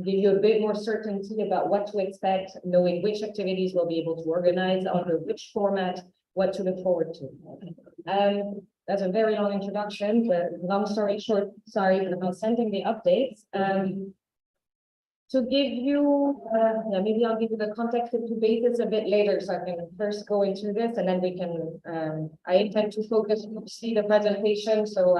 give you a bit more certainty about what to expect, knowing which activities we'll be able to organize, under which format, what to look forward to. That's a very long introduction, but long story short, sorry for not sending the updates. To give you, maybe I'll give you the context of the basis a bit later, so I can first go into this, and then we can, I intend to focus mostly the presentation, so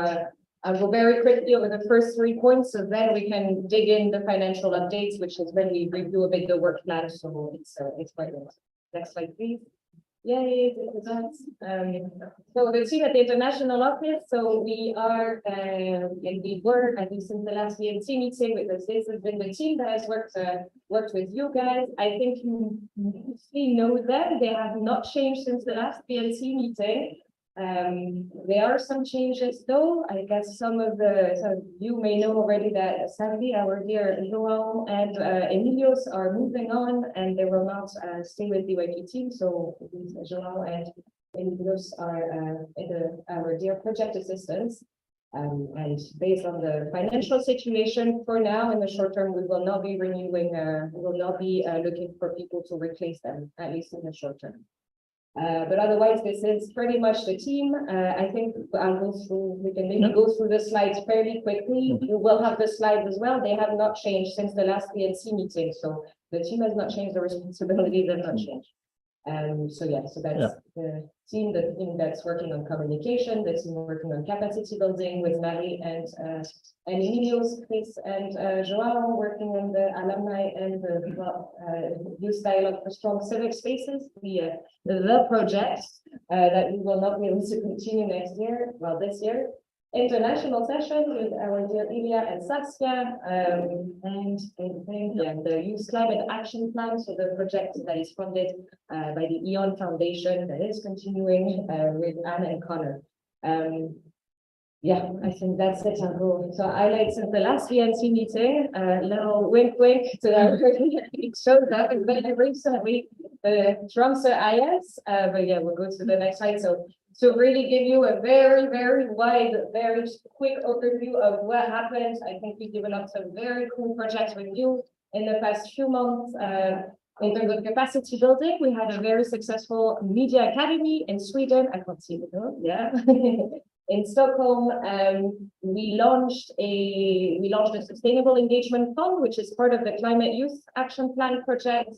I'll go very quickly over the first 3 points, so then we can dig in the financial updates, which is when we review a bit the work plan, so it's quite nice. Next slide, please. Yay, so the team at the international office, so we are, and we were, at least since the last BNC meeting, because this has been the team that has worked with you guys. I think you mostly know them. They have not changed since the last BNC meeting. There are some changes though. I guess some of you may know already that sadly our dear João and Emilios are moving on, and they will not stay with the YP team. So João and Emilios are our dear project assistants. And based on the financial situation for now, in the short term, we will not be renewing, we will not be looking for people to replace them, at least in the short term. But otherwise, this is pretty much the team. I think we can maybe go through the slides fairly quickly. You will have the slides as well. They have not changed since the last BNC meeting. So the team has not changed, the responsibilities have not changed. So that's the team that's working on communication, the team working on capacity building with Marie and Emilios, Chris and João, working on the alumni and the youth dialogue for strong civic spaces, the project that we will not be able to continue next year, this year. International session with our dear Ilya and Saskia, and the Youth Climate Action Plan, so the project that is funded by the EON Foundation that is continuing with Anne and Connor. Yeah, I think that's it. So highlights of the last BNC meeting, little wink wink to our it shows up very recently, the Tromsø IS, but yeah, we'll go to the next slide. So to really give you a very, very wide, very quick overview of what happened, I think we've developed some very cool projects with you in the past few months. In terms of capacity building, we had a very successful media academy in Sweden. I can't see the door, yeah. In Stockholm, we launched a sustainable engagement fund, which is part of the Climate Youth Action Plan project.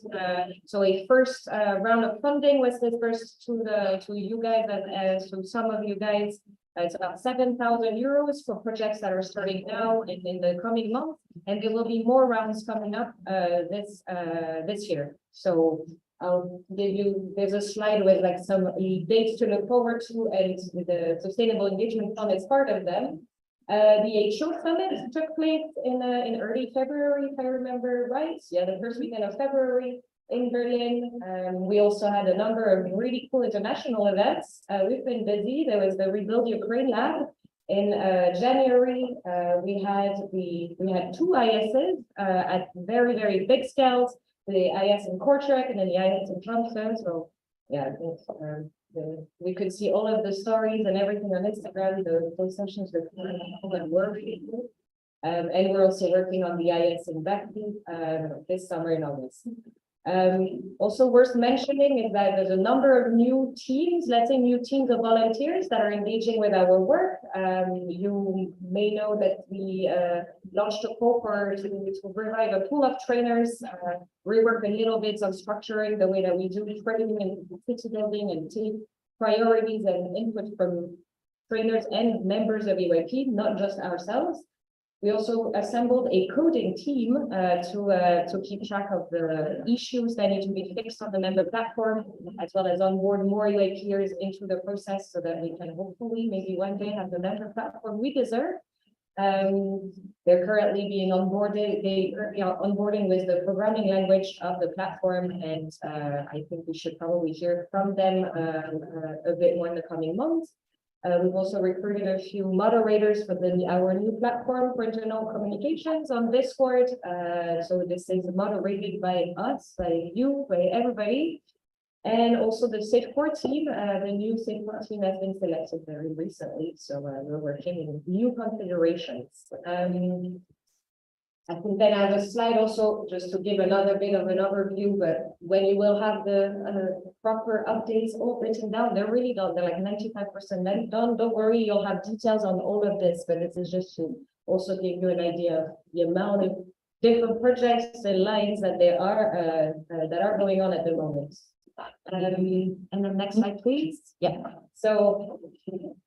So a first round of funding was dispersed to you guys and to some of you guys. It's about 7,000 euros for projects that are starting now and in the coming months, and there will be more rounds coming up this year. So I'll give you, there's a slide with like some dates to look forward to, and the Sustainable Engagement Fund is part of them. The HO Summit took place in early February, if I remember right. Yeah, the first weekend of February in Berlin. We also had a number of really cool international events. We've been busy. There was the Rebuild Ukraine Lab in January. We had two ISs at very, very big scales. The IS in Kortrijk and then the IS in Tromsø. So yeah, we could see all of the stories and everything on Instagram. Those sessions were cool and working. And we're also working on the IS in Backley this summer in August. Also worth mentioning is that there's a number of new teams, let's say new teams of volunteers that are engaging with our work. You may know that we launched a call to provide a pool of trainers, rework a little bit on structuring the way that we do training and city building and team priorities and input from trainers and members of EYP, not just ourselves. We also assembled a coding team to keep track of the issues that need to be fixed on the member platform, as well as onboard more UAPers into the process so that we can hopefully maybe one day have the member platform we deserve. They're currently being onboarded. They are onboarding with the programming language of the platform, and I think we should probably hear from them a bit more in the coming months. We've also recruited a few moderators for our new platform for internal communications on Discord. So this is moderated by us, by you, by everybody. And also the Safecore team, the new Safecore team has been selected very recently. So we're working in new configurations. I think then I have a slide also just to give another bit of an overview, but when you will have the proper updates all written down, they're really done. They're like 95% done. Don't worry, you'll have details on all of this, but this is just to also give you an idea of the amount of different projects and lines that there are that are going on at the moment. And the next slide, please. Yeah. So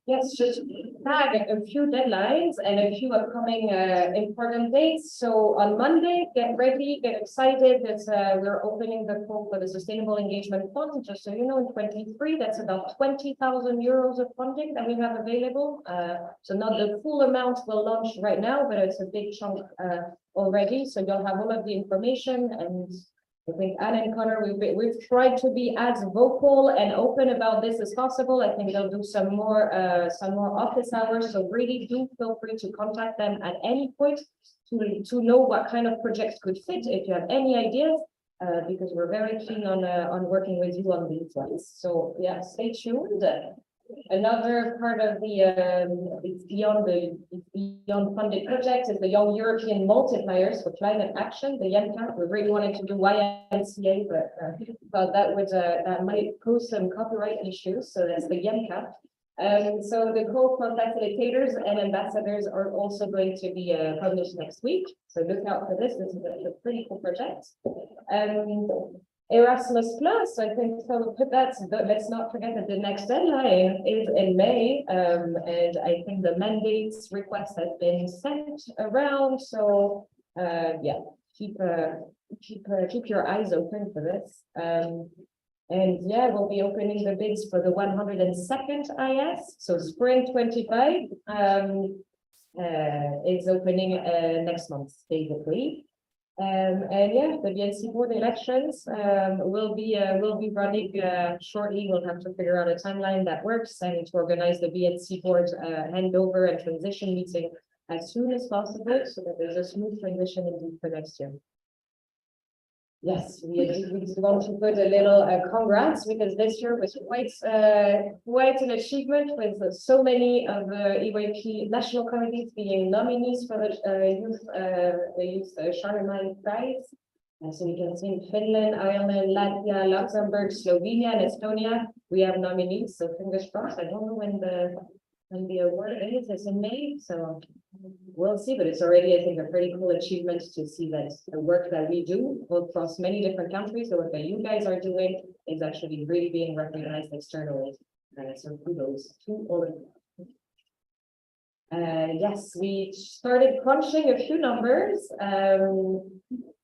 yes, just tag a few deadlines and a few upcoming important dates. So on Monday, get ready, get excited that we're opening the call for the Sustainable Engagement Fund. Just so you know, in 23, that's about 20,000 euros of funding that we have available. So not the full amount we'll launch right now, but it's a big chunk already. So you'll have all of the information, and I think Anne and Connor, we've tried to be as vocal and open about this as possible. I think they'll do some more office hours. So really do feel free to contact them at any point to know what kind of projects could fit if you have any ideas, because we're very keen on working with you on these ones. So yeah, stay tuned. Another part of the beyond funded project is the Young European Multipliers for Climate Action, the YEMCAP. We really wanted to do YMCA, but thought that might pose some copyright issues. So that's the YEMCAP. So the call for facilitators and ambassadors are also going to be published next week. So look out for this. This is a pretty cool project. Erasmus Plus, I think so put that, let's not forget that the next deadline is in May, and I think the mandates request has been sent around, so yeah, keep your eyes open for this. And yeah, we'll be opening the bids for the 102nd IS, so spring 25 is opening next month, basically. And yeah, the BNC board elections will be running shortly. We'll have to figure out a timeline that works and to organize the BNC board handover and transition meeting as soon as possible so that there's a smooth transition indeed for next year. Yes, we want to put a little congrats because this year was quite an achievement with so many of the EYP national committees being nominees for the youth Charlemagne Prize. So we can see in Finland, Ireland, Latvia, Luxembourg, Slovenia, and Estonia, we have nominees. So fingers crossed. I don't know when the award is. It's in May, so we'll see. But it's already, I think, a pretty cool achievement to see that the work that we do across many different countries, the work that you guys are doing, is actually really being recognized externally. So kudos to all of you. Yes, we started crunching a few numbers.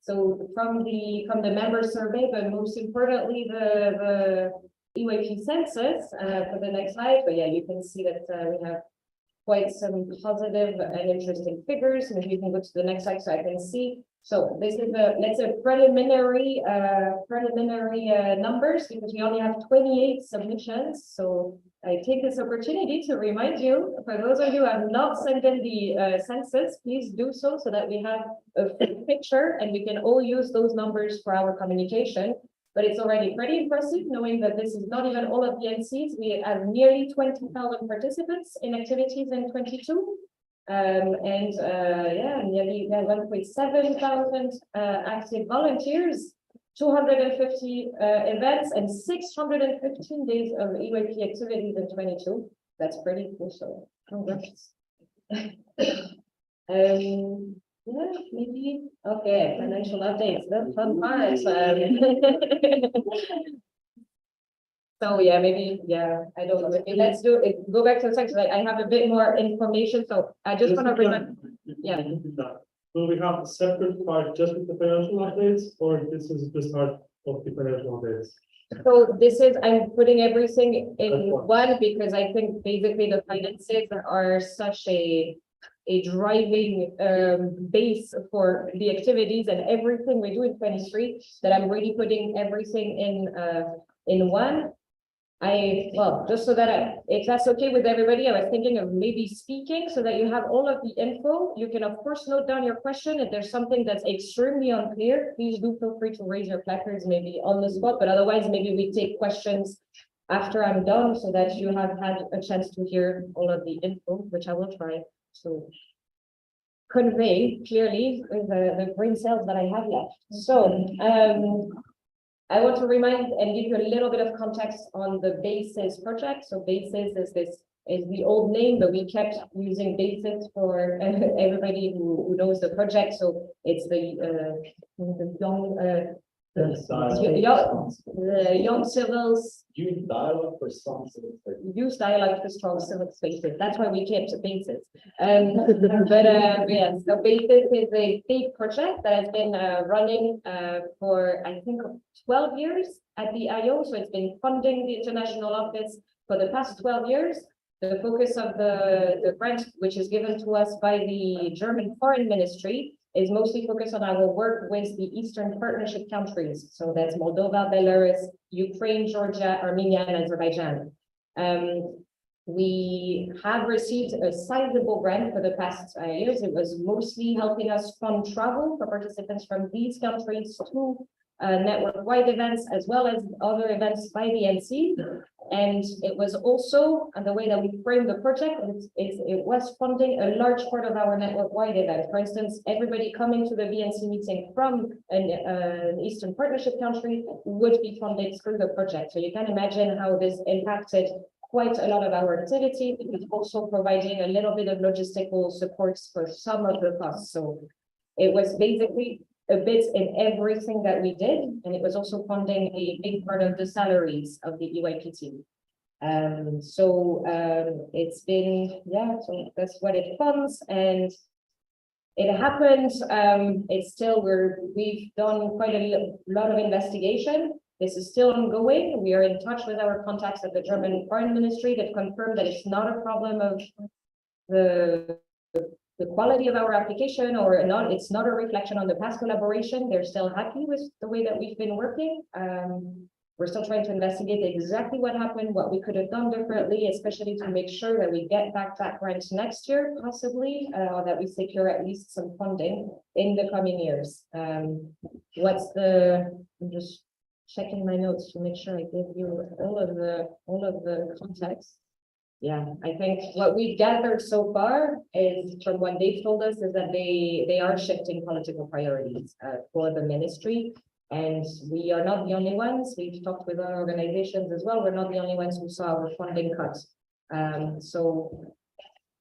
So from the member survey, but most importantly, the EYP census for the next slide. But yeah, you can see that we have quite some positive and interesting figures. Maybe you can go to the next slide so I can see. So this is a preliminary numbers because we only have 28 submissions. So I take this opportunity to remind you, for those of you who have not sent in the census, please do so that we have a full picture and we can all use those numbers for our communication. But it's already pretty impressive knowing that this is not even all of the NCs. We have nearly 20,000 participants in activities in 22. Nearly 1.7 thousand active volunteers, 250 events, and 615 days of EYP activities in 22. That's pretty cool. So congrats. Yeah, maybe. Okay, financial updates, the fun part. So yeah, maybe, yeah, I don't know. Maybe let's do it. Go back to the section. I have a bit more information, so I just want to remember. Yeah. Will we have a separate part just with the financial updates, or this is the start of the financial updates? So this is, I'm putting everything in one because I think basically the finances are such a driving base for the activities and everything we do in 23 that I'm really putting everything in one. Well, just so that if that's okay with everybody, I was thinking of maybe speaking so that you have all of the info. You can of course note down your question. If there's something that's extremely unclear, please do feel free to raise your placards maybe on the spot, but otherwise maybe we take questions after I'm done so that you have had a chance to hear all of the info, which I will try to convey clearly with the brain cells that I have left. So I want to remind and give you a little bit of context on the BASIS project. So BASIS is the old name, but we kept using BASIS for everybody who knows the project. So it's the young civils. Youth dialogue for strong civil spaces. Youth dialogue for strong civil spaces. That's why we kept BASIS. Yeah, so BASIS is a big project that has been running for I think 12 years at the IO. So it's been funding the international office for the past 12 years. The focus of the grant, which is given to us by the German Foreign Ministry, is mostly focused on our work with the Eastern Partnership countries. So that's Moldova, Belarus, Ukraine, Georgia, Armenia, and Azerbaijan. We have received a sizable grant for the past years. It was mostly helping us fund travel for participants from these countries to network-wide events, as well as other events by the NC. And it was also, and the way that we framed the project is it was funding a large part of our network-wide event. For instance, everybody coming to the BNC meeting from an Eastern Partnership country would be funded through the project. So you can imagine how this impacted quite a lot of our activity. It was also providing a little bit of logistical supports for some of the costs. So it was basically a bit in everything that we did, and it was also funding a big part of the salaries of the EYP team. It's been, yeah, so that's what it funds, and it happened. It's still, we've done quite a lot of investigation. This is still ongoing. We are in touch with our contacts at the German Foreign Ministry that confirmed that it's not a problem of the the quality of our application or not, it's not a reflection on the past collaboration. They're still happy with the way that we've been working. We're still trying to investigate exactly what happened, what we could have done differently, especially to make sure that we get back that grant next year, possibly, or that we secure at least some funding in the coming years. I'm just checking my notes to make sure I give you all of the context. Yeah, I think what we've gathered so far is from what they've told us is that they are shifting political priorities for the ministry. And we are not the only ones. We've talked with other organizations as well. We're not the only ones who saw our funding cut. So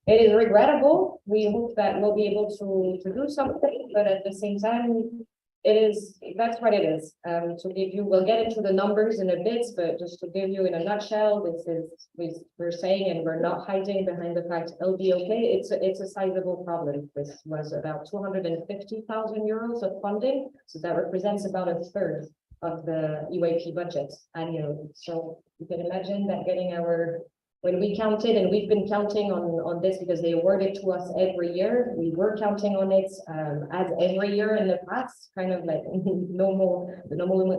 it is regrettable. We hope that we'll be able to do something, but at the same time, that's what it is. To give you, we'll get into the numbers in a bit, but just to give you in a nutshell, we're saying, and we're not hiding behind the fact it'll be okay. It's a sizable problem. This was about 250,000 euros of funding, so that represents about a third of the UAP budget annually. So you can imagine that when we counted, and we've been counting on this because they award it to us every year. We were counting on it as every year in the past, kind of like the normal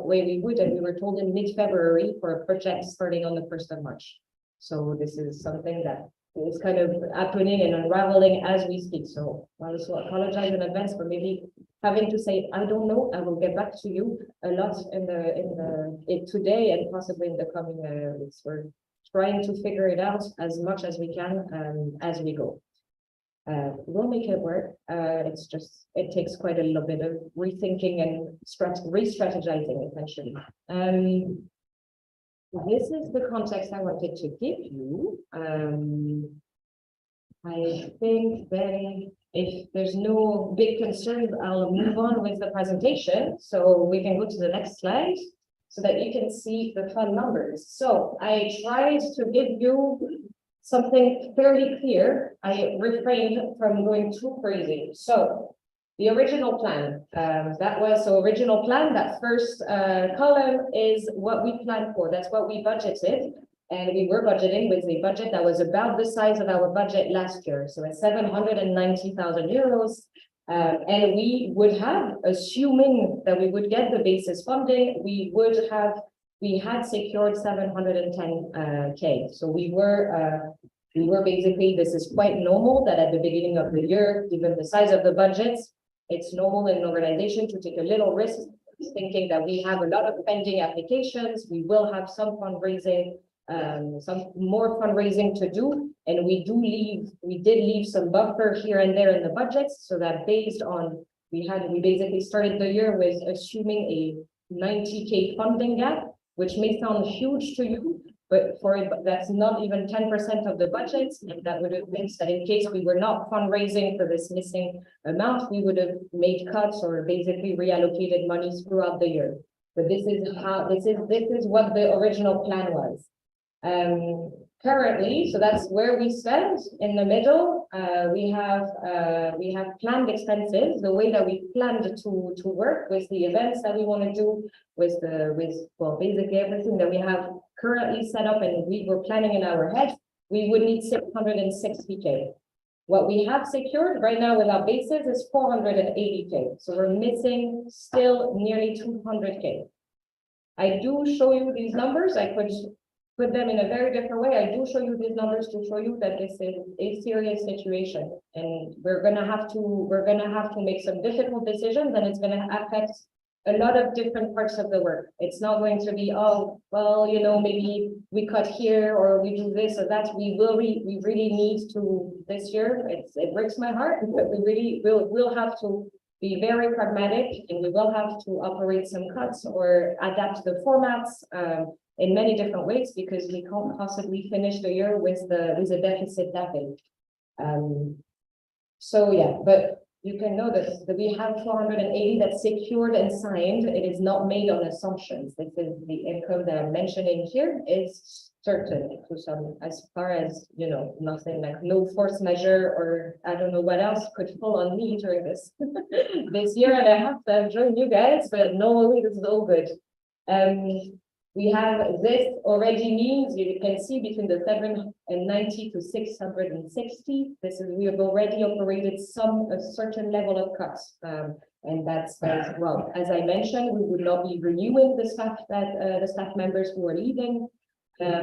way we would, and we were told in mid-February for a project starting on the 1st of March. So this is something that is kind of happening and unraveling as we speak. So I also apologize in advance for maybe having to say, I don't know, I will get back to you a lot in today and possibly in the coming weeks. We're trying to figure it out as much as we can as we go. We'll make it work. It takes quite a little bit of rethinking and re-strategizing essentially. This is the context I wanted to give you. I think then if there's no big concerns, I'll move on with the presentation. So we can go to the next slide, so that you can see the fun numbers. So I tried to give you something fairly clear. I refrained from going too crazy. So the original plan, original plan, that first column is what we planned for. That's what we budgeted. And we were budgeting with a budget that was about the size of our budget last year. So it's 790,000 euros. And we would have, assuming that we would get the basis funding, we had secured 710K. So we were basically, this is quite normal that at the beginning of the year, given the size of the budgets, it's normal in an organization to take a little risk, thinking that we have a lot of pending applications, we will have some fundraising, some more fundraising to do, and we did leave some buffer here and there in the budgets, so that based on we basically started the year with assuming a 90K funding gap, which may sound huge to you, but that's not even 10% of the budget, and that would have meant that in case we were not fundraising for this missing amount, we would have made cuts or basically reallocated monies throughout the year. But this is what the original plan was. Currently, so that's where we stand in the middle. We have planned expenses, the way that we planned to work with the events that we want to do, with basically everything that we have currently set up and we were planning in our head. We would need 660K. What we have secured right now with our bases is 480K. So we're missing still nearly 200K. I do show you these numbers. I could put them in a very different way. I do show you these numbers to show you that this is a serious situation, and we're gonna have to make some difficult decisions, and it's gonna affect a lot of different parts of the work. It's not going to be, oh, well, maybe we cut here or we do this or that. We really need to this year. It breaks my heart, but we'll have to be very pragmatic, and we will have to operate some cuts or adapt the formats in many different ways, because we can't possibly finish the year with a deficit that big. So yeah, but you can know that we have 480 that's secured and signed. It is not made on assumptions. This is the income that I'm mentioning here is certain to some, as far as, nothing like no force measure or I don't know what else could fall on me during this this year and a half that I've joined you guys, but normally this is all good. We have this already means you can see between the 790 to 660. This is we have already operated a certain level of cuts. And that's well, as I mentioned, we would not be renewing the staff members who are leaving.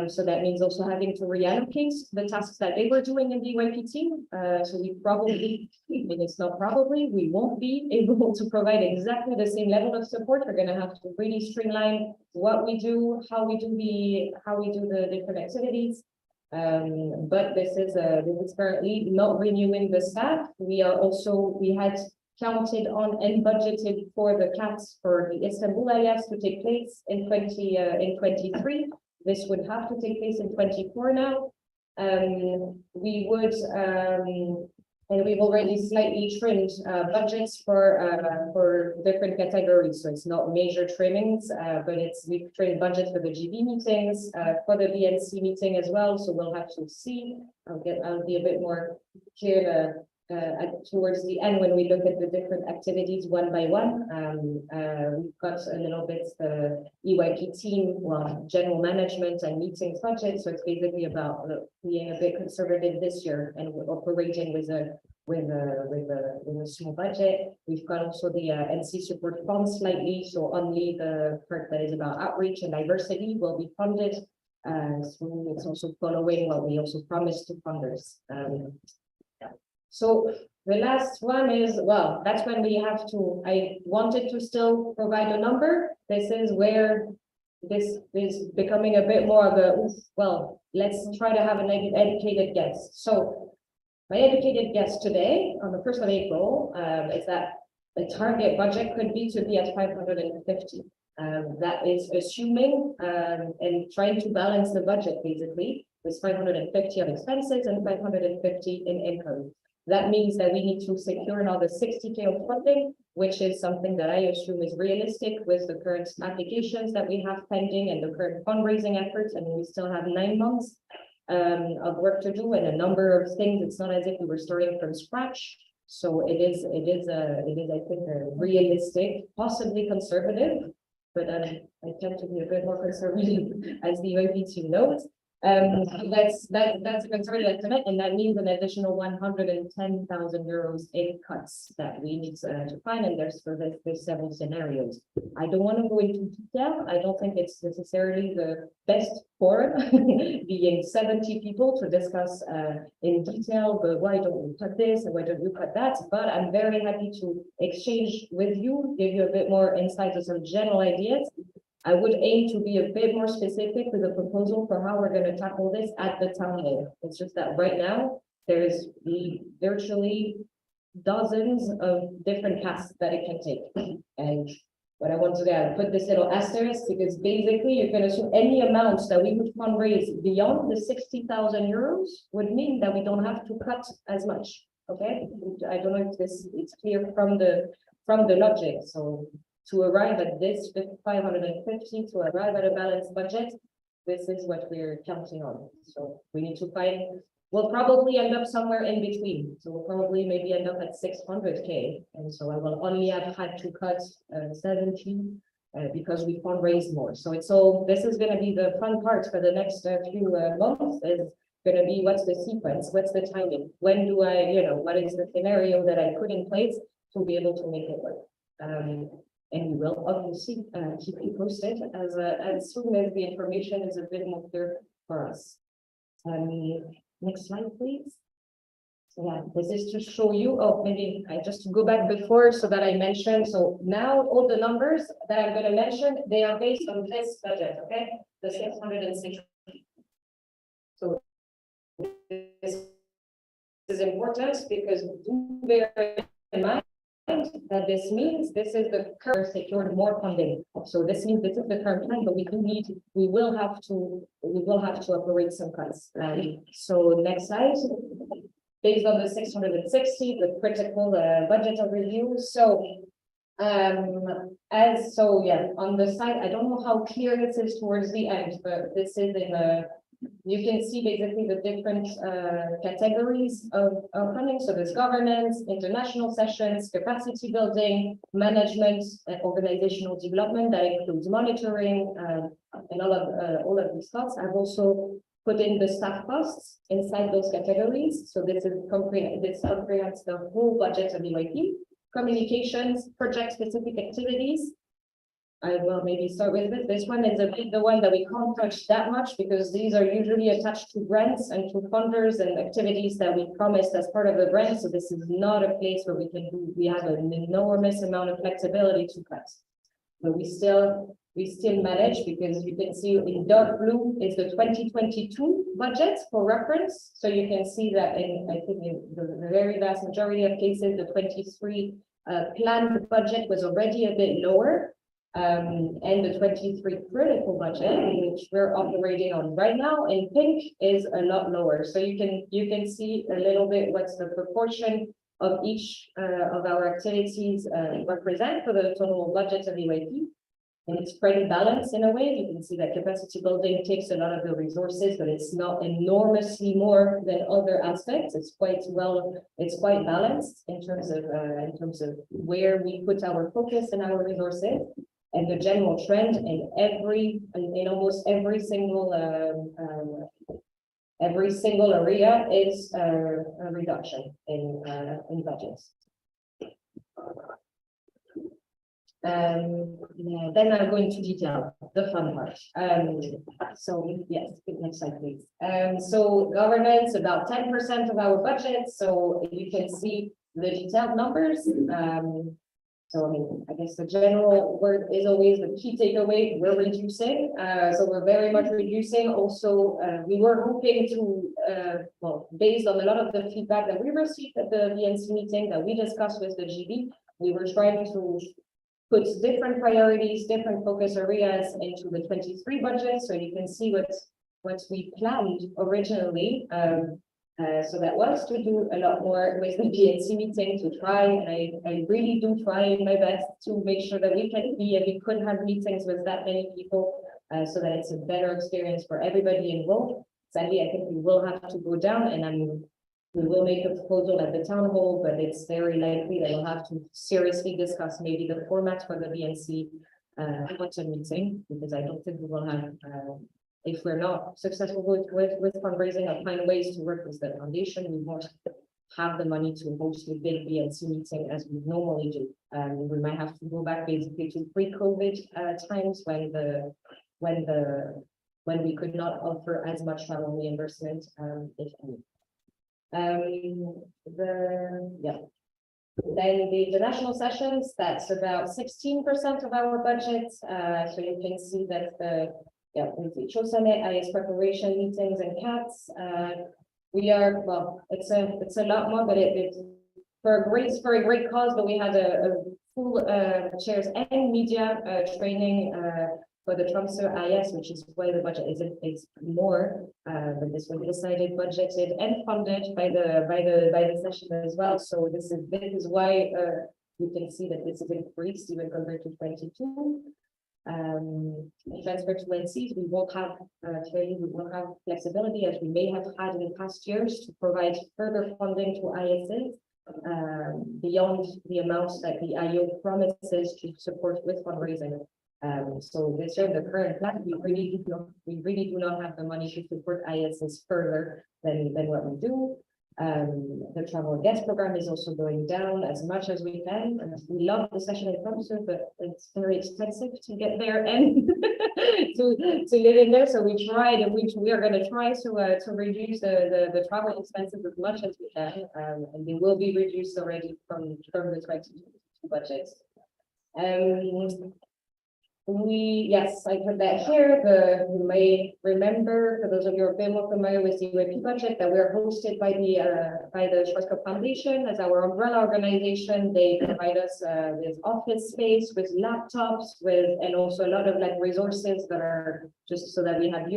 So that means also having to reallocate the tasks that they were doing in the EYP team. So we probably, I mean, it's not probably, we won't be able to provide exactly the same level of support. We're going to have to really streamline what we do, how we do the different activities. But this is currently not renewing the staff. We had counted on and budgeted for the CATs for the Istanbul IS to take place in 23. This would have to take place in 24 now. We would, and we've already slightly trimmed budgets for different categories. So it's not major trimmings, but we've trimmed budget for the GB meetings, for the BNC meeting as well. So we'll have to see. I'll be a bit more clear towards the end when we look at the different activities one by one. We've got a little bit the EYP team, well, general management and meetings budget. So it's basically about being a bit conservative this year and operating with a small budget. We've got also the NC support fund slightly, so only the part that is about outreach and diversity will be funded. So it's also following what we also promised to funders. So the last one is, well, that's when we have to, I wanted to still provide a number. This is where this is becoming a bit more of a, well, let's try to have an educated guess. So my educated guess today on the 1st of April is that the target budget could be at 550. That is assuming and trying to balance the budget basically with 550 on expenses and 550 in income. That means that we need to secure another 60K of funding, which is something that I assume is realistic with the current applications that we have pending and the current fundraising efforts. And we still have 9 months of work to do and a number of things. It's not as if we were starting from scratch. So it is, I think, a realistic, possibly conservative, but I tend to be a bit more conservative as the EYP team knows. That's a conservative estimate, and that means an additional 110,000 euros in cuts that we need to find, and there's several scenarios. I don't want to go into detail. I don't think it's necessarily the best forum, being 70 people to discuss in detail, but why don't we cut this and why don't you cut that? But I'm very happy to exchange with you, give you a bit more insight to some general ideas. I would aim to be a bit more specific with a proposal for how we're going to tackle this at the town hall. It's just that right now, there's virtually dozens of different paths that it can take. And what I want to do, I put this little asterisk because basically you can assume any amounts that we would fundraise beyond the 60,000 euros would mean that we don't have to cut as much. Okay, I don't know if it's clear from the logic. So to arrive at this 550, to arrive at a balanced budget, this is what we're counting on. So we need to find, we'll probably end up somewhere in between. So we'll probably maybe end up at 600K. And so I will only have had to cut 70 because we fundraise more. So this is going to be the fun part for the next few months is going to be what's the sequence, what's the timing, when do I, what is the scenario that I put in place to be able to make it work. And we will obviously keep you posted as soon as the information is a bit more clear for us. Next slide, please. So yeah, this is to show you, maybe I just go back before so that I mentioned. So now all the numbers that I'm going to mention, they are based on this budget, okay? The 660. So this is important because do bear in mind that this means this is the current secured more funding. So this means this is the current plan, but we will have to operate some cuts. So next slide, based on the 660, the critical budget review. So on the side, I don't know how clear this is towards the end, but this is in you can see basically the different categories of funding. So there's governance, international sessions, capacity building, management, and organizational development that includes monitoring, and all of these costs. I've also put in the staff costs inside those categories. So this comprehends the whole budget of EYP, communications, project-specific activities. I will maybe start with this. This one is a bit the one that we can't touch that much because these are usually attached to grants and to funders and activities that we promised as part of the grant. So this is not a place where we have an enormous amount of flexibility to cut. But we still manage, because you can see in dark blue is the 2022 budget for reference. So you can see that I think in the very vast majority of cases, the 23 planned budget was already a bit lower. And the 23 critical budget, which we're operating on right now in pink, is a lot lower. So you can see a little bit what's the proportion of each of our activities represent for the total budget of EYP. And it's pretty balanced in a way. You can see that capacity building takes a lot of the resources, but it's not enormously more than other aspects. It's quite balanced in terms of where we put our focus and our resources. And the general trend in almost every single area is a reduction in budgets. Then I'll go into detail, the fun part. So yes, next slide, please. So governance, about 10% of our budget. So you can see the detailed numbers. So I mean, I guess the general word is always the key takeaway. We're reducing. So we're very much reducing. Also, we were hoping to, well, based on a lot of the feedback that we received at the BNC meeting that we discussed with the GB, we were trying to put different priorities, different focus areas into the 23 budget. So you can see what we planned originally. So that was to do a lot more with the BNC meeting, to try, and I really do try my best to make sure that we could have meetings with that many people, so that it's a better experience for everybody involved. Sadly, I think we will have to go down, and we will make a proposal at the town hall, but it's very likely that we'll have to seriously discuss maybe the format for the BNC autumn meeting, because I don't think we will have, if we're not successful with fundraising or find ways to work with the foundation, we won't have the money to host a big BNC meeting as we normally do. We might have to go back basically to pre-COVID times when we could not offer as much travel reimbursement, if any. Then the national sessions, that's about 16% of our budget. So you can see that with the CHO Summit, IS preparation meetings and CATs, we are, well, it's a lot more, but it's for a great cause, but we had a full chairs and media training for the Tromsø IS, which is why the budget is more, but this was decided, budgeted, and funded by the session as well. So this is why you can see that this is increased even compared to 22. Transfer to NCs, we won't have flexibility as we may have had in past years to provide further funding to ISs beyond the amounts that the IO promises to support with fundraising. So this year, the current plan, we really do not have the money to support ISs further than what we do. The travel and guest program is also going down as much as we can. And we love the session in Tromsø, but it's very expensive to get there and to live in there. So we tried, and we are going to try to reduce the travel expenses as much as we can, and they will be reduced already from the 2022 budget. Yes, I put that here. You may remember, for those of you who are a bit more familiar with the UAP budget, that we're hosted by the Schwarzkopf Foundation as our umbrella organization. They provide us with office space, with laptops, and also a lot of resources that are just so that we have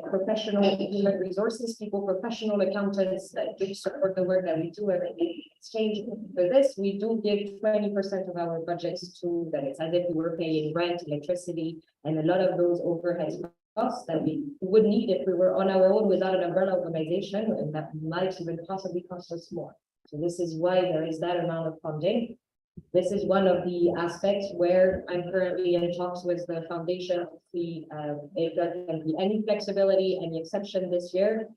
professional human resources, professional accountants that do support the work that we do every day. Exchange for this, we do give 20% of our budgets to that. It's as if we were paying rent, electricity, and a lot of those overhead costs that we would need if we were on our own without an umbrella organization, and that might even possibly cost us more. So this is why there is that amount of funding. This is one of the aspects where I'm currently in talks with the foundation to see if there can be any flexibility, any exception this year.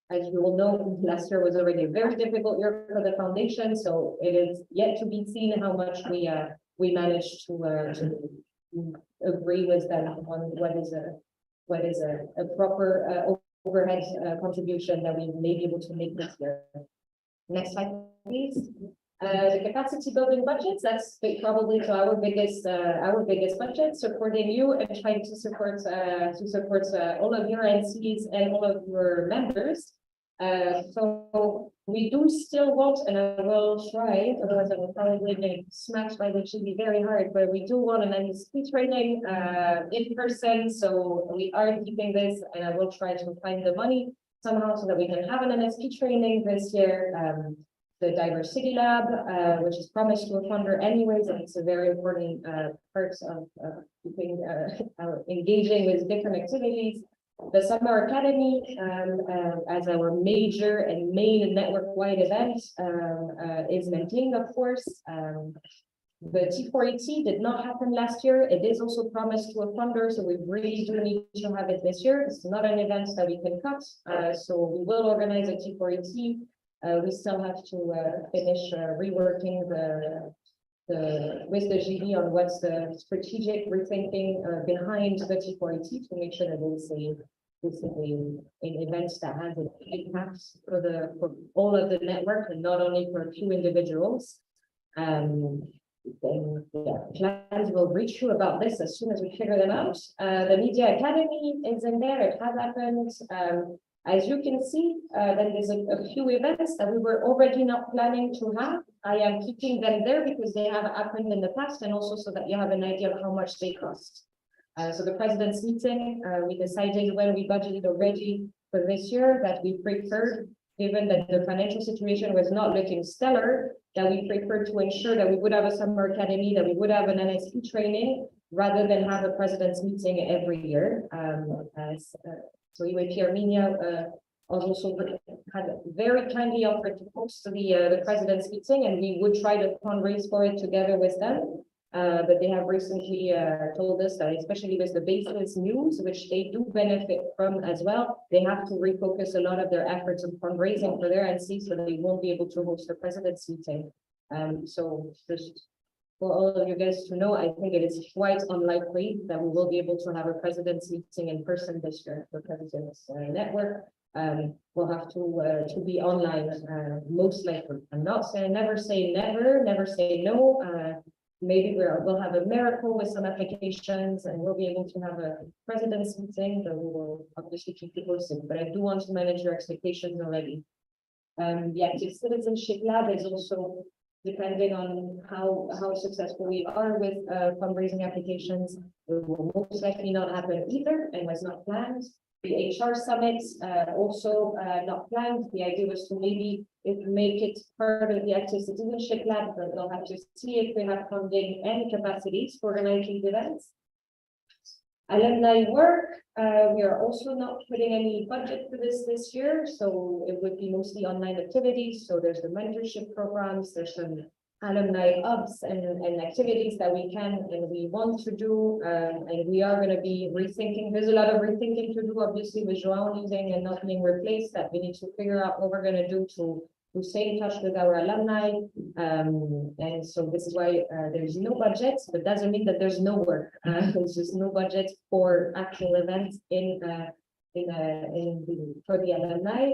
As you will know, last year was already a very difficult year for the foundation, so it is yet to be seen how much we managed to agree with them on what is a proper overhead contribution that we may be able to make this year. Next slide, please. The capacity building budgets, that's probably to our biggest budget, supporting you and trying to support all of your NCs and all of your members. So we do still want, and I will try, otherwise I will probably get smacked by the GB very hard, but we do want an NSP training in person. So we are keeping this, and I will try to find the money somehow so that we can have an NSP training this year. The diversity lab, which is promised to a funder anyways, and it's a very important part of keeping engaging with different activities. The Summer Academy, as our major and main network-wide event, is maintained, of course. The T4AT did not happen last year. It is also promised to a funder, so we really do need to have it this year. It's not an event that we can cut, so we will organize a T4AT. We still have to finish reworking with the GB on what's the strategic rethinking behind the T4AT to make sure that it's basically an event that has an impact for all of the network and not only for a few individuals. Then plans will reach you about this as soon as we figure them out. The Media Academy is in there. It has happened. As you can see, then there's a few events that we were already not planning to have. I am keeping them there because they have happened in the past, and also so that you have an idea of how much they cost. So the president's meeting, we decided when we budgeted already for this year that we preferred, given that the financial situation was not looking stellar, that we preferred to ensure that we would have a summer academy, that we would have an NSP training, rather than have a president's meeting every year. So UAP Armenia also had very kindly offered to host the president's meeting, and we would try to fundraise for it together with them. But they have recently told us that, especially with the baseless news, which they do benefit from as well, they have to refocus a lot of their efforts on fundraising for their NC, so they won't be able to host the president's meeting. So just for all of you guys to know, I think it is quite unlikely that we will be able to have a president's meeting in person this year for President's Network. We'll have to be online, most likely. I'm not saying never say never, never say no. Maybe we'll have a miracle with some applications and we'll be able to have a president's meeting, but we will obviously keep you posted. But I do want to manage your expectations already. The Active Citizenship Lab is also depending on how successful we are with fundraising applications. It will most likely not happen either and was not planned. The HR Summit also not planned. The idea was to maybe make it part of the Active Citizenship Lab, but we'll have to see if we have funding and capacities for organizing events. Alumni work, we are also not putting any budget for this year, so it would be mostly online activities. So there's the mentorship programs, there's some alumni hubs and activities that we can and we want to do, and we are going to be rethinking. There's a lot of rethinking to do, obviously, with João leaving and not being replaced, that we need to figure out what we're going to do to stay in touch with our alumni. And so this is why there's no budget, but doesn't mean that there's no work. There's just no budget for actual events for the alumni.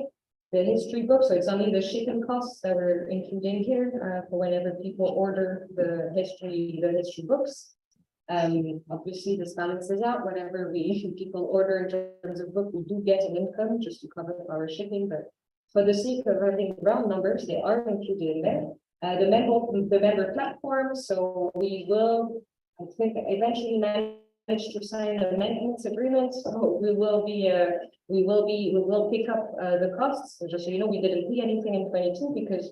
The history book, so it's only the shipping costs that we're including here for whenever people order the history books. Obviously this balances out whenever people order in terms of book, we do get an income just to cover our shipping, but for the sake of having round numbers, they are included in there. The member platform, so we will, I think, eventually manage to sign a maintenance agreement. So we will pick up the costs. So just so you know, we didn't pay anything in 22 because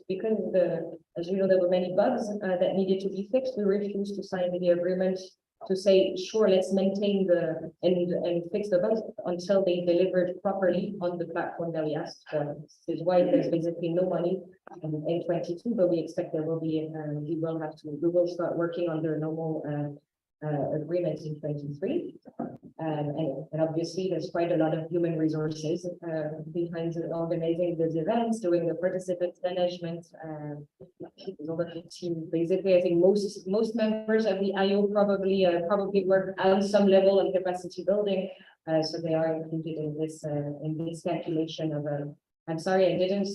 as you know, there were many bugs that needed to be fixed. We refused to sign the agreement to say, sure, let's maintain and fix the bugs until they delivered properly on the platform that we asked for. This is why there's basically no money in 22, but we expect there will be, we will start working on their normal agreements in 23. And obviously there's quite a lot of human resources behind organizing these events, doing the participant management, all of the team. Basically, I think most members of the IO probably work on some level of capacity building, so they are included in this calculation of I'm sorry, I didn't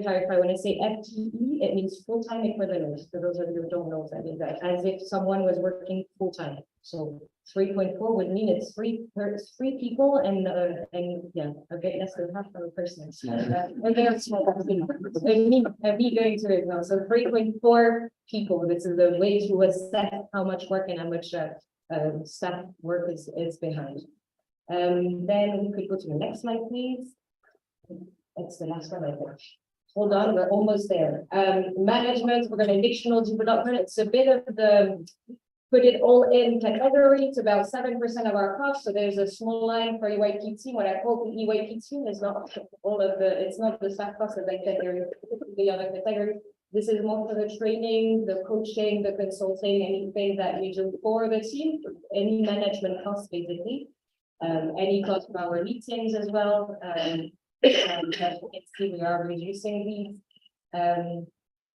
clarify. When I say FTE, it means full-time equivalent. For those of you who don't know, that means that as if someone was working full-time. So 3.4 would mean it's three people and yeah, a bit less than half of a person. And they're small. I'm going to it now. So 3.4 people. This is the way to assess how much work and how much staff work is behind. Then we could go to the next slide, please. It's the last one, I think. Hold on, we're almost there. Management, organizational development. It's a bit of the put it all in category. It's about 7% of our costs. So there's a small line for EYP team. What I call the EYP team is not all of the, it's not the staff costs that I said there, the other category. This is more for the training, the coaching, the consulting, anything that we do for the team, any management costs basically. Any cost for our meetings as well. As you can see, we are reducing these.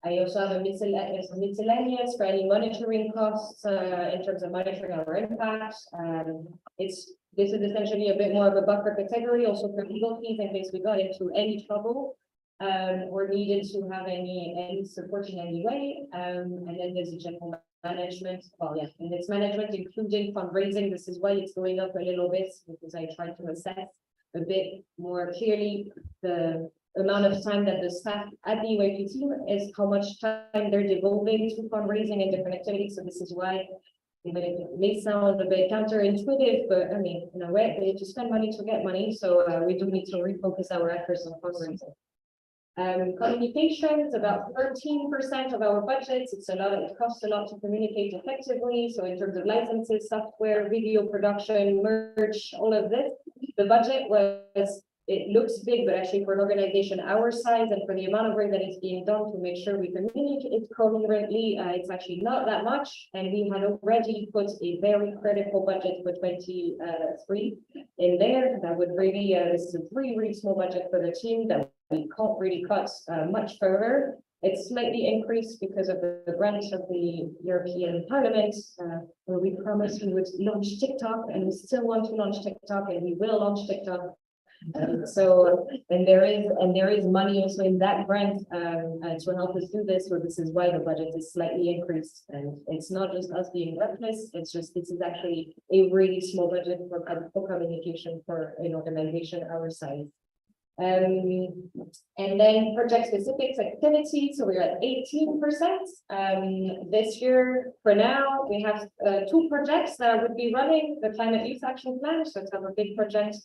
I also have a miscellaneous for any monitoring costs in terms of monitoring our impact. This is essentially a bit more of a buffer category, also for legal fees in case we got into any trouble or needed to have any support in any way. And then there's a general management. Well, yeah, and it's management including fundraising. This is why it's going up a little bit because I tried to assess a bit more clearly the amount of time that the staff at the EYP team is how much time they're devoting to fundraising and different activities. So this is why, even if it may sound a bit counterintuitive, but I mean, in a way, they just spend money to get money. So we do need to refocus our efforts on fundraising. Communications, about 13% of our budgets. It's a lot, it costs a lot to communicate effectively. So in terms of licenses, software, video production, merch, all of this, the budget was, it looks big, but actually for an organization our size and for the amount of work that is being done to make sure we communicate coherently, it's actually not that much. And we had already put a very critical budget for 23 in there. That would really, this is a really small budget for the team that we can't really cut much further. It's slightly increased because of the grant of the European Parliament, where we promised we would launch TikTok, and we still want to launch TikTok, and we will launch TikTok. And there is money also in that grant to help us do this. So this is why the budget is slightly increased, and it's not just us being reckless. It's just this is actually a really small budget for communication for an organization our size. And then project specific activities, so we're at 18%. This year, for now, we have 2 projects that would be running the Climate Youth Action Plan. So it's a big project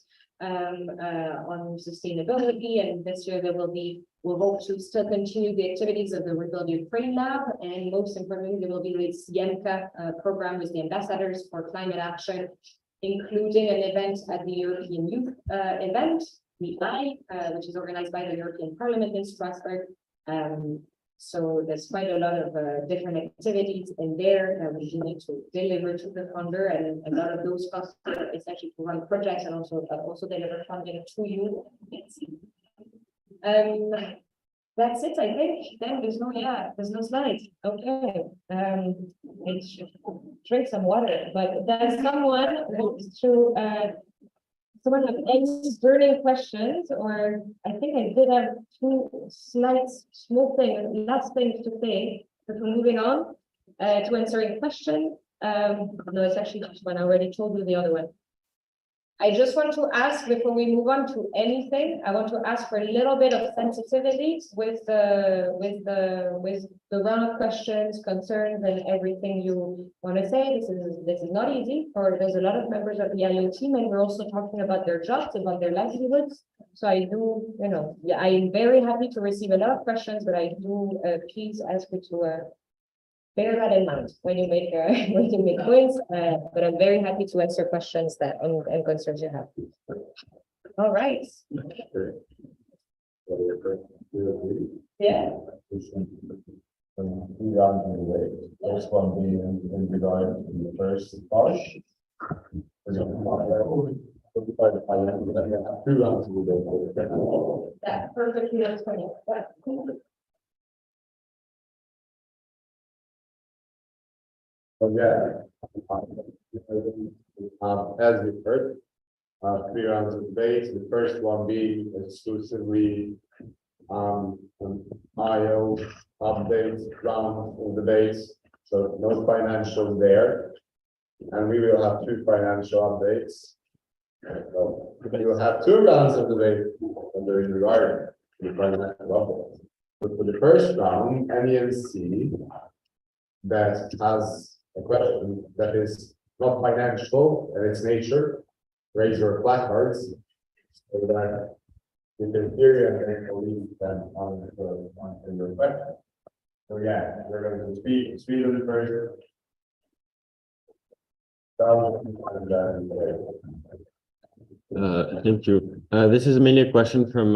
on sustainability, and this year we'll hope to still continue the activities of the Rebuild Ukraine Lab, and most importantly, there will be this YEMCA program with the ambassadors for climate action, including an event at the European Youth event. Which is organized by the European Parliament in Strasbourg. So there's quite a lot of different activities in there that we need to deliver to the funder, and a lot of those costs are essentially to run projects and also deliver funding to you. That's it, I think. Then there's no slides. Okay. I should drink some water, but there's someone who someone have any burning questions, or I think I did have 2 slides, small thing, last things to say before moving on to answering questions. No, it's actually just one. I already told you the other one. I just want to ask before we move on to anything, I want to ask for a little bit of sensitivity with the round of questions, concerns, and everything you want to say. This is not easy. There's a lot of members of the IO team, and we're also talking about their jobs, about their livelihoods. So I do, I'm very happy to receive a lot of questions, but I do please ask you to bear that in mind when you make when you make points, but I'm very happy to answer questions that and concerns you have. All right. Yeah. Two rounds in the way. First one being in regard to the first part. Two rounds in the way. That perfectly works for me. So yeah, as you heard, 3 rounds of debate. The first one being exclusively an IO update round of debates. So no financial there, and we will have 2 financial updates. So we will have 2 rounds of debate under in regard to the financial updates. But for the first round, any MC that has a question that is not financial in its nature, raise your placards so that you can hear and believe them on your question. So yeah, we're going to speed of the first. Thank you. This is mainly a question from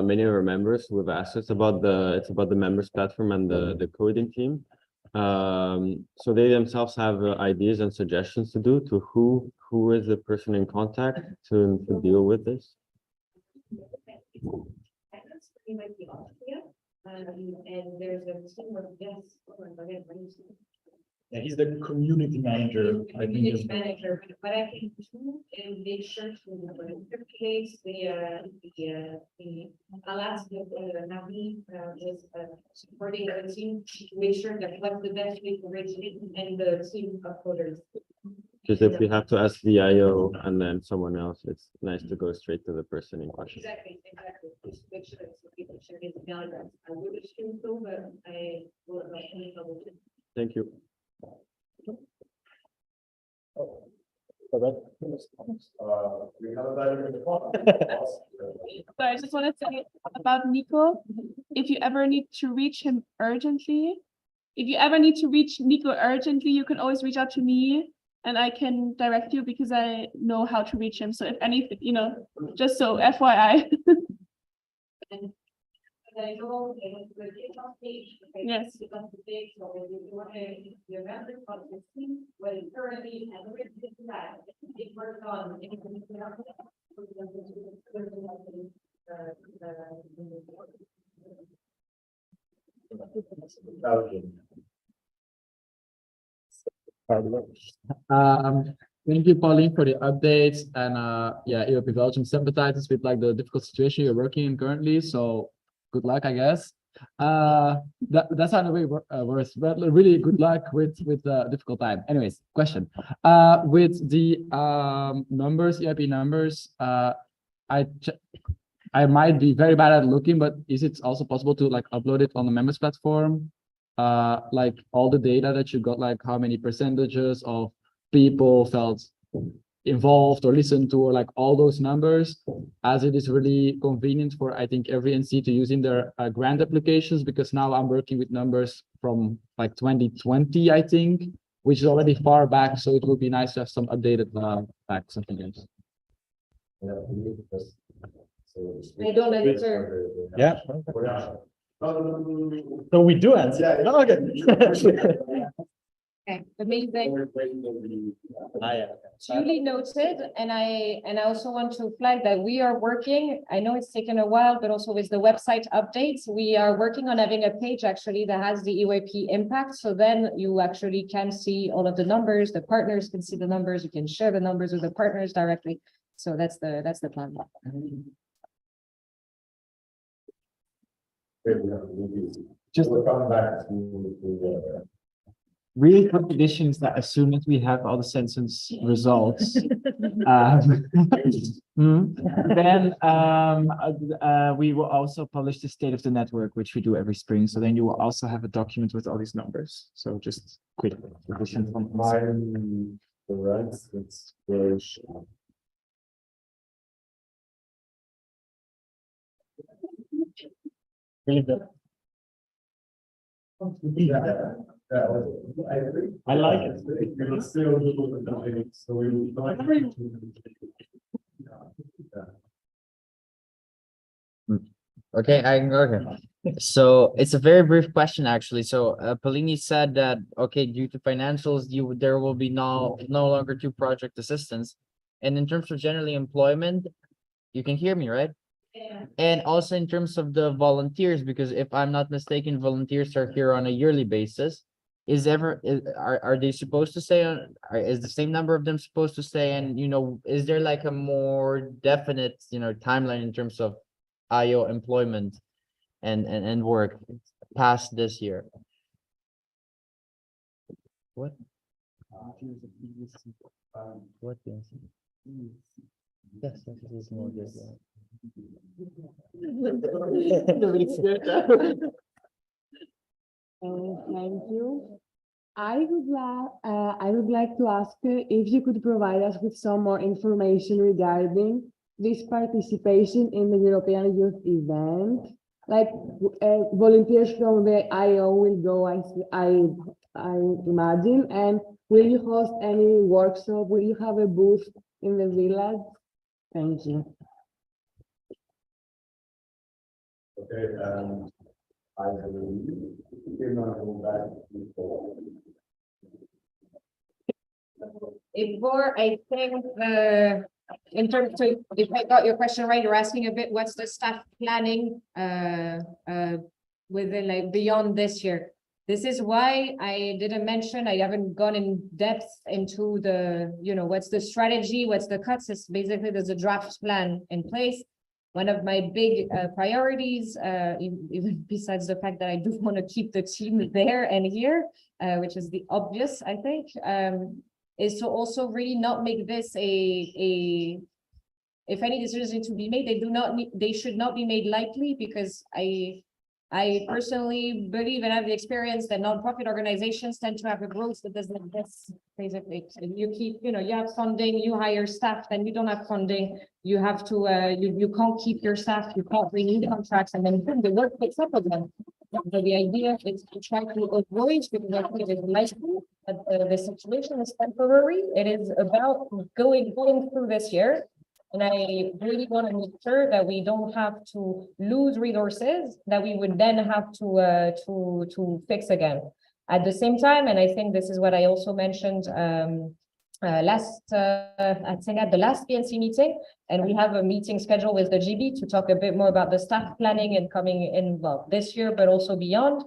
many of our members who have asked us about the members platform and the coding team. So they themselves have ideas and suggestions to do to who is the person in contact to deal with this. And there's a team of yes. Yeah, he's the community manager, I think. Community manager, but I think in the church, in the case, Alaska, Navi is supporting the team to make sure that what's the best way to reach it and the team of coders. Because if we have to ask the IO and then someone else, it's nice to go straight to the person in question. Exactly. Just make sure so people should get the diagrams. I would assume so, but I will like any double check. Thank you. We have a diagram in the corner. So I just want to say about Nico, if you ever need to reach him urgently, you can always reach out to me and I can direct you because I know how to reach him. So if anything, just so FYI. Yes. Thank you, Pauline, for the updates, and yeah, EOP Belgium sympathizes with like the difficult situation you're working in currently. So good luck, I guess. That's not the way worse, but really good luck with the difficult time. Anyways, question. With the numbers, EIP numbers, I might be very bad at looking, but is it also possible to like upload it on the members platform? Like all the data that you got, like how many percentages of people felt involved or listened to, or like all those numbers, as it is really convenient for I think every NC to use in their grant applications, because now I'm working with numbers from like 2020, I think, which is already far back, so it would be nice to have some updated facts, something else. I don't answer. Yeah. So we do answer. Oh, okay. Okay, amazing. Duly noted, and I also want to flag that we are working, I know it's taken a while, but also with the website updates, we are working on having a page actually that has the EYP impact. So then you actually can see all of the numbers, the partners can see the numbers, you can share the numbers with the partners directly. So that's the plan. Just come back to really quick addition is that as soon as we have all the census results, then we will also publish the state of the network, which we do every spring. So then you will also have a document with all these numbers. So just quick addition from mine, the rents, it's very short. Really good. I like it. We will still do the debate, so we will not. Okay, I can go here. So it's a very brief question, actually. So Polini said that, okay, due to financials, there will be no longer two project assistants. And in terms of generally employment, you can hear me, right? Yeah. And also in terms of the volunteers, because if I'm not mistaken, volunteers are here on a yearly basis. Are they supposed to stay on, is the same number of them supposed to stay? And, is there like a more definite, timeline in terms of IO employment and work past this year? What? What? Yes, this is more good. Thank you. I would like to ask if you could provide us with some more information regarding this participation in the European Youth event. Like volunteers from the IO will go, I imagine, and will you host any workshop? Will you have a booth in the village? Thank you. Okay, I believe we're not going back before. Before, I think in terms of, if I got your question right, you're asking a bit, what's the staff planning within like beyond this year? This is why I didn't mention, I haven't gone in depth into the, what's the strategy, what's the cuts. It's basically there's a draft plan in place. One of my big priorities, even besides the fact that I do want to keep the team there and here, which is the obvious, I think, is to also really not make this if any decisions need to be made, they should not be made lightly, because I personally believe and have the experience that nonprofit organizations tend to have a growth that doesn't exist. Basically, you keep, you have funding, you hire staff, then you don't have funding. You have to, you can't keep your staff, you can't renew contracts, and then the work picks up again. So the idea is to try to avoid, because I think it is likely that the situation is temporary. It is about going through this year. And I really want to make sure that we don't have to lose resources that we would then have to fix again. At the same time, and I think this is what I also mentioned I think at the last BNC meeting, and we have a meeting scheduled with the GB to talk a bit more about the staff planning and coming in, well, this year, but also beyond.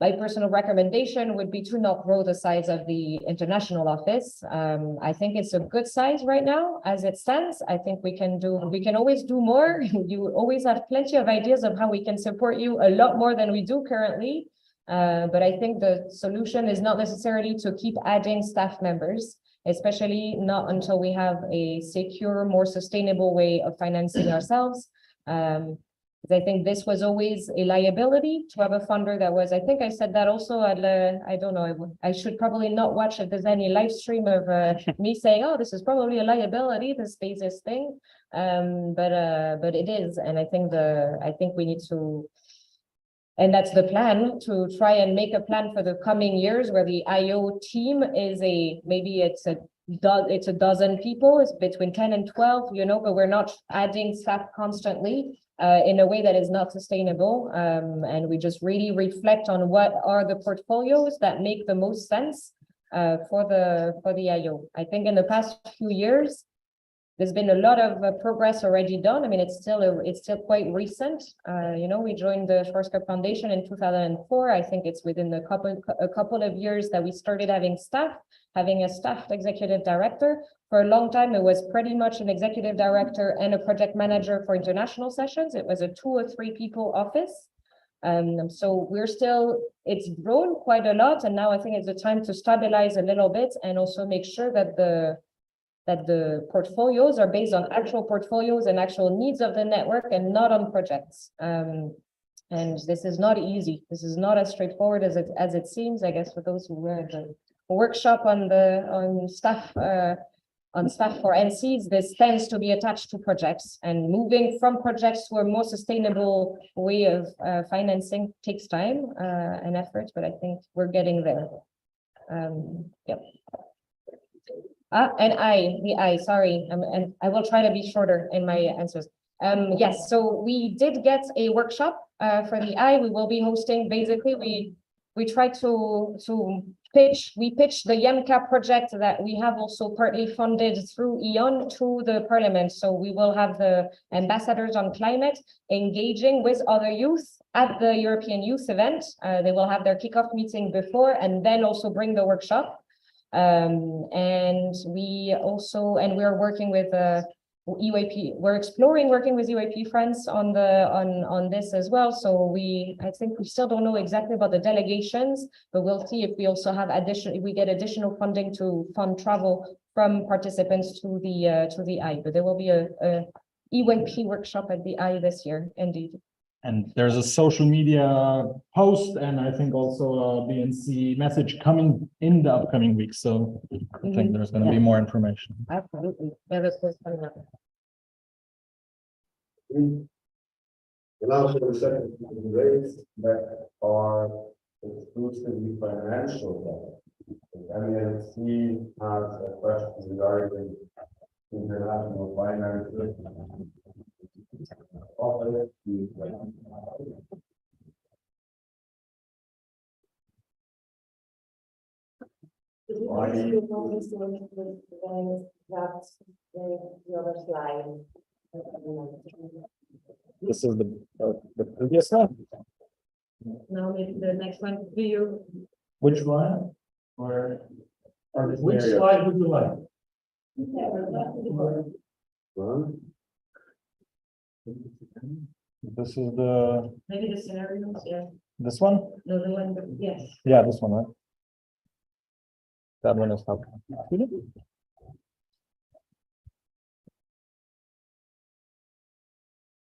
My personal recommendation would be to not grow the size of the international office. I think it's a good size right now as it stands. I think we can always do more. You always have plenty of ideas of how we can support you a lot more than we do currently. But I think the solution is not necessarily to keep adding staff members, especially not until we have a secure, more sustainable way of financing ourselves. I think this was always a liability to have a funder that was, I think I said that also at, I don't know, I should probably not watch if there's any live stream of me saying, oh, this is probably a liability, this basis thing. But it is. And I think we need to, and that's the plan, to try and make a plan for the coming years where the IO team is maybe it's a dozen people, it's between 10 and 12, but we're not adding staff constantly. In a way that is not sustainable, and we just really reflect on what are the portfolios that make the most sense for the IO. I think in the past few years, there's been a lot of progress already done. I mean, it's still quite recent. We joined the First Cup Foundation in 2004. I think it's within a couple of years that we started having a staff executive director. For a long time, it was pretty much an executive director and a project manager for international sessions. It was a 2 or 3 people office. So it's grown quite a lot. And now I think it's the time to stabilize a little bit and also make sure that the portfolios are based on actual portfolios and actual needs of the network and not on projects. And this is not easy. This is not as straightforward as it seems, I guess, for those who were at the workshop on staff on staff for NCs, this tends to be attached to projects, and moving from projects to a more sustainable way of financing takes time and effort, but I think we're getting there. Yep. Sorry, and I will try to be shorter in my answers. Yes, so we did get a workshop for the I. We will be hosting, basically, we try to pitch the YEMCA project that we have also partly funded through EON to the parliament. So we will have the ambassadors on climate engaging with other youth at the European Youth event. They will have their kickoff meeting before and then also bring the workshop. And we're working with EYP. We're exploring working with EYP friends on this as well. So I think we still don't know exactly about the delegations, but we'll see if we also have if we get additional funding to fund travel from participants to the I. But there will be a EYP workshop at the I this year, indeed. And there's a social media post and I think also a BNC message coming in the upcoming weeks. So I think there's going to be more information. Absolutely. Yeah, that's what's coming up. And also the second rates that are exclusively financial. BNC has a question regarding international finance. This is the previous one. Now maybe the next one. Do you? Which one? Or which slide would you like? This is the Maybe the scenarios, yeah. this one? No, the one, yes. Yeah, this one, right? That one is how.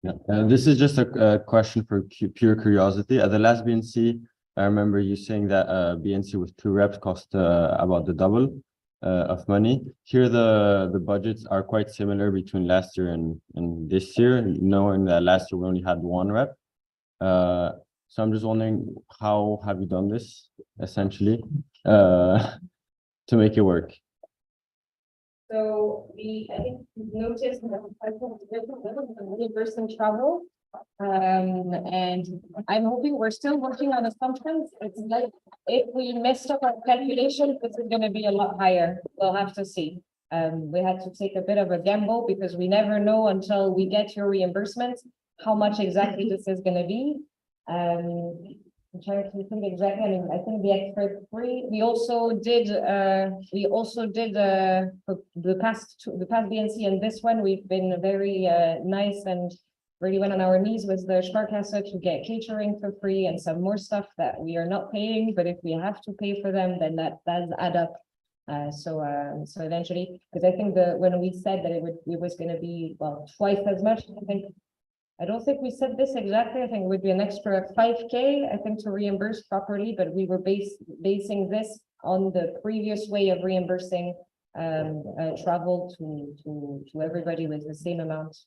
Yeah, this is just a question for pure curiosity. At the last BNC, I remember you saying that BNC with 2 reps cost about the double of money. Here, the budgets are quite similar between last year and this year, knowing that last year we only had 1 rep. So I'm just wondering, how have you done this, essentially, to make it work? So I think we've noticed reimbursement travel. And I'm hoping we're still working on assumptions. It's like if we messed up our calculation, this is going to be a lot higher. We'll have to see. We had to take a bit of a gamble because we never know until we get your reimbursement how much exactly this is going to be. I'm trying to think exactly. I mean, I think the expert 3. We also did the past BNC and this one. We've been very nice and really went on our knees with the Sparkasse to get catering for free and some more stuff that we are not paying. But if we have to pay for them, then that does add up. So eventually, because I think when we said that it was going to be twice as much, I don't think we said this exactly. I think it would be an extra 5K, I think, to reimburse properly, but we were basing this on the previous way of reimbursing travel to everybody with the same amount.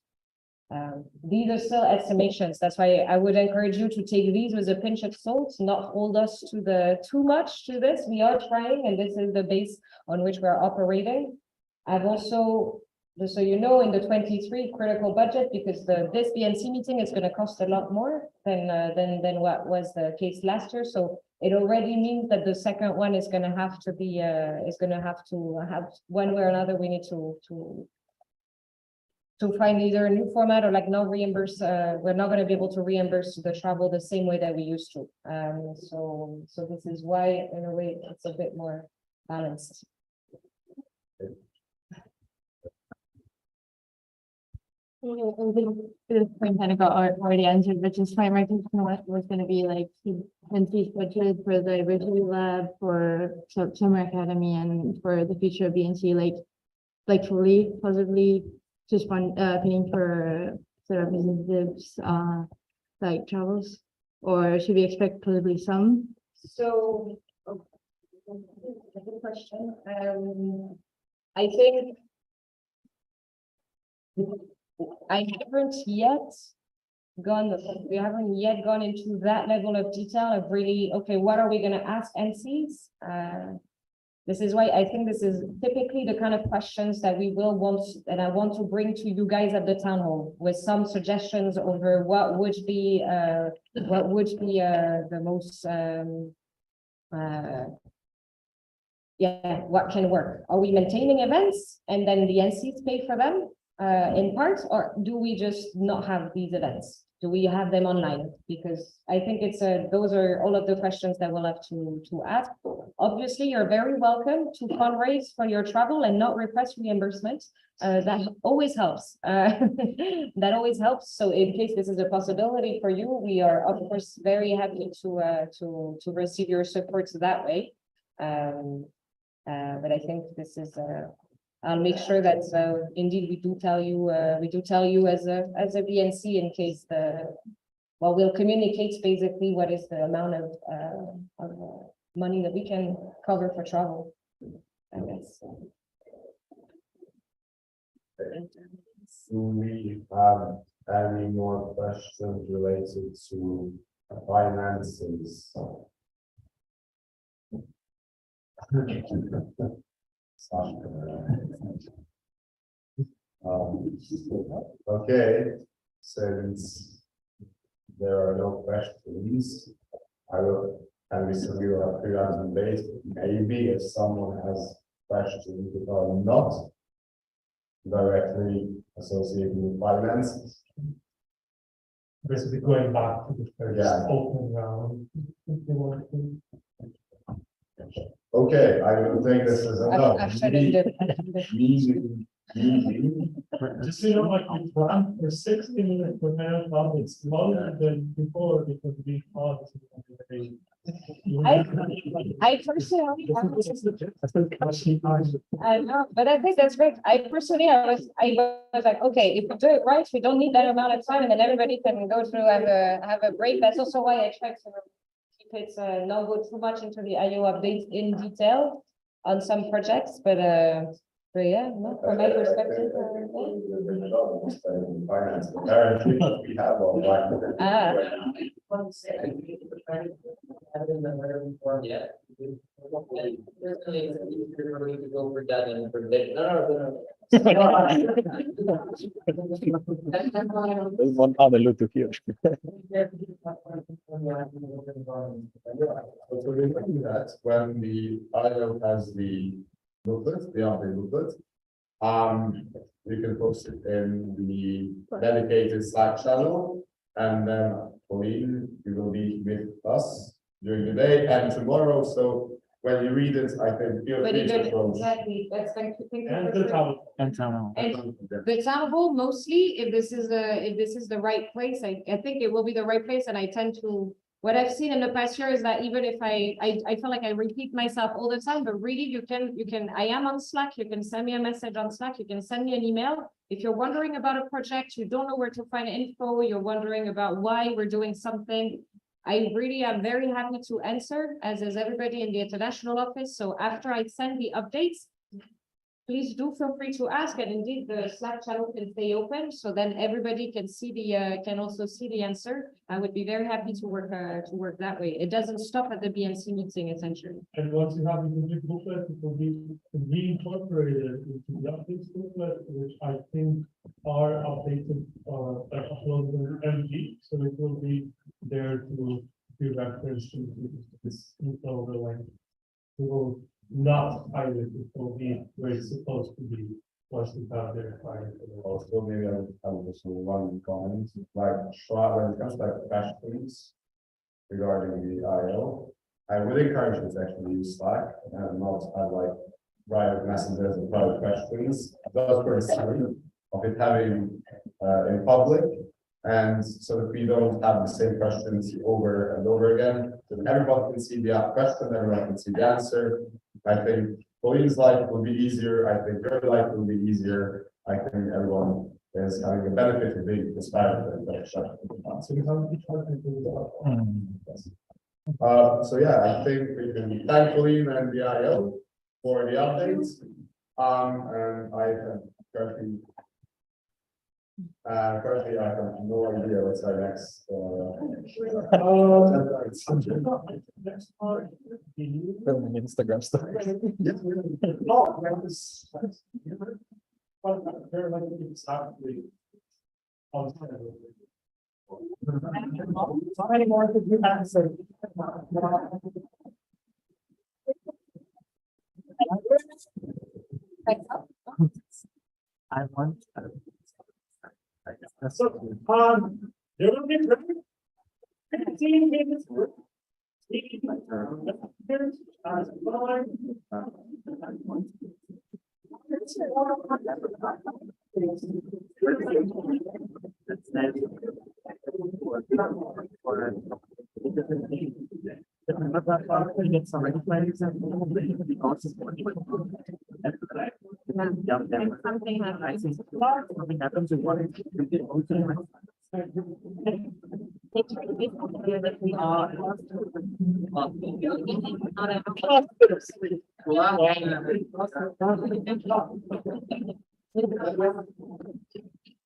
These are still estimations. That's why I would encourage you to take these with a pinch of salt, not hold us to too much to this. We are trying, and this is the base on which we're operating. I've also, just so you know, in the 23 critical budget, because this BNC meeting is going to cost a lot more than what was the case last year. So it already means that the second one is going to have to be have one way or another. We need to find either a new format or like no reimburse. We're not going to be able to reimburse the travel the same way that we used to. So this is why, in a way, it's a bit more balanced. I think this point kind of got already answered, but just fine. My question was going to be like BNC's budget for the diversity lab, for summer academy, and for the future of BNC, like fully, possibly just paying for the representatives, like travels, or should we expect possibly some? So, good question. I think I haven't yet we haven't yet gone into that level of detail of really, okay, what are we gonna ask NCs? This is why I think this is typically the kind of questions that we will want, that I want to bring to you guys at the town hall with some suggestions over what would be the most what can work. Are we maintaining events and then the NCs pay for them in part, or do we just not have these events? Do we have them online? Because I think it's those are all of the questions that we'll have to ask. Obviously, you're very welcome to fundraise for your travel and not request reimbursement. That always helps. That always helps. So in case this is a possibility for you, we are of course very happy to receive your support that way. But I think this is I'll make sure that indeed we do tell you as a BNC in case we'll communicate basically what is the amount of money that we can cover for travel, I guess. Do we have any more questions related to finances? Okay, since there are no questions, and we still have 3 hours in base, maybe if someone has questions that are not directly associated with finance. Basically going back to the first open round. If you want to. Okay, I will take this as a no. Just so you know, like we planned for 60 minutes per minute, now it's longer than before because we hard. I personally, I know, but I think that's great. I was like, okay, if we do it right, we don't need that amount of time, and then everybody can go through have a break. That's also why I try to keep it not go too much into the IO updates in detail on some projects, but yeah, no, from my perspective. Apparently, we have all There's one other look to here. That when the IO has the booklet, the update booklet, you can post it in the dedicated Slack channel, and then Pauline, you will be with us during the day and tomorrow. So when you read it, I think feel free to approach. Exactly, that's going to think. And the town. And the town hall, mostly, if this is the right place, I think it will be the right place, and I tend to, what I've seen in the past year is that even if I feel like I repeat myself all the time, but really you can, I am on Slack, you can send me a message on Slack, you can send me an email. If you're wondering about a project, you don't know where to find info, you're wondering about why we're doing something, I really am very happy to answer, as is everybody in the international office. So after I send the updates, please do feel free to ask, and indeed the Slack channel can stay open, so then everybody can see can also see the answer. I would be very happy to work that way. It doesn't stop at the BNC meeting, essentially. And once you have the complete booklet, it will be reincorporated into the updates booklet, which I think are updated uploaded in MG, so it will be there to be referenced to this info link. We will not hide it, it will be where it's supposed to be once we have the required. Also, maybe I would have just one comment, like when it comes to questions regarding the IO, I would encourage you to actually use Slack and not have like private messages and private questions. Those were silly of it having in public. And so that we don't have the same questions over and over again, so that everybody can see the question, everyone can see the answer. I think Pauline's life will be easier. I think your life will be easier. I think everyone is having the benefit of being transparent and better. So we have each one so yeah, I think we can thank Pauline and the IO for the updates. And I currently Currently, I have no idea what's our next, Filming Instagram stories. How many more did you have to say? I want. So, you're gonna get ready. 15 minutes. Something happens with one.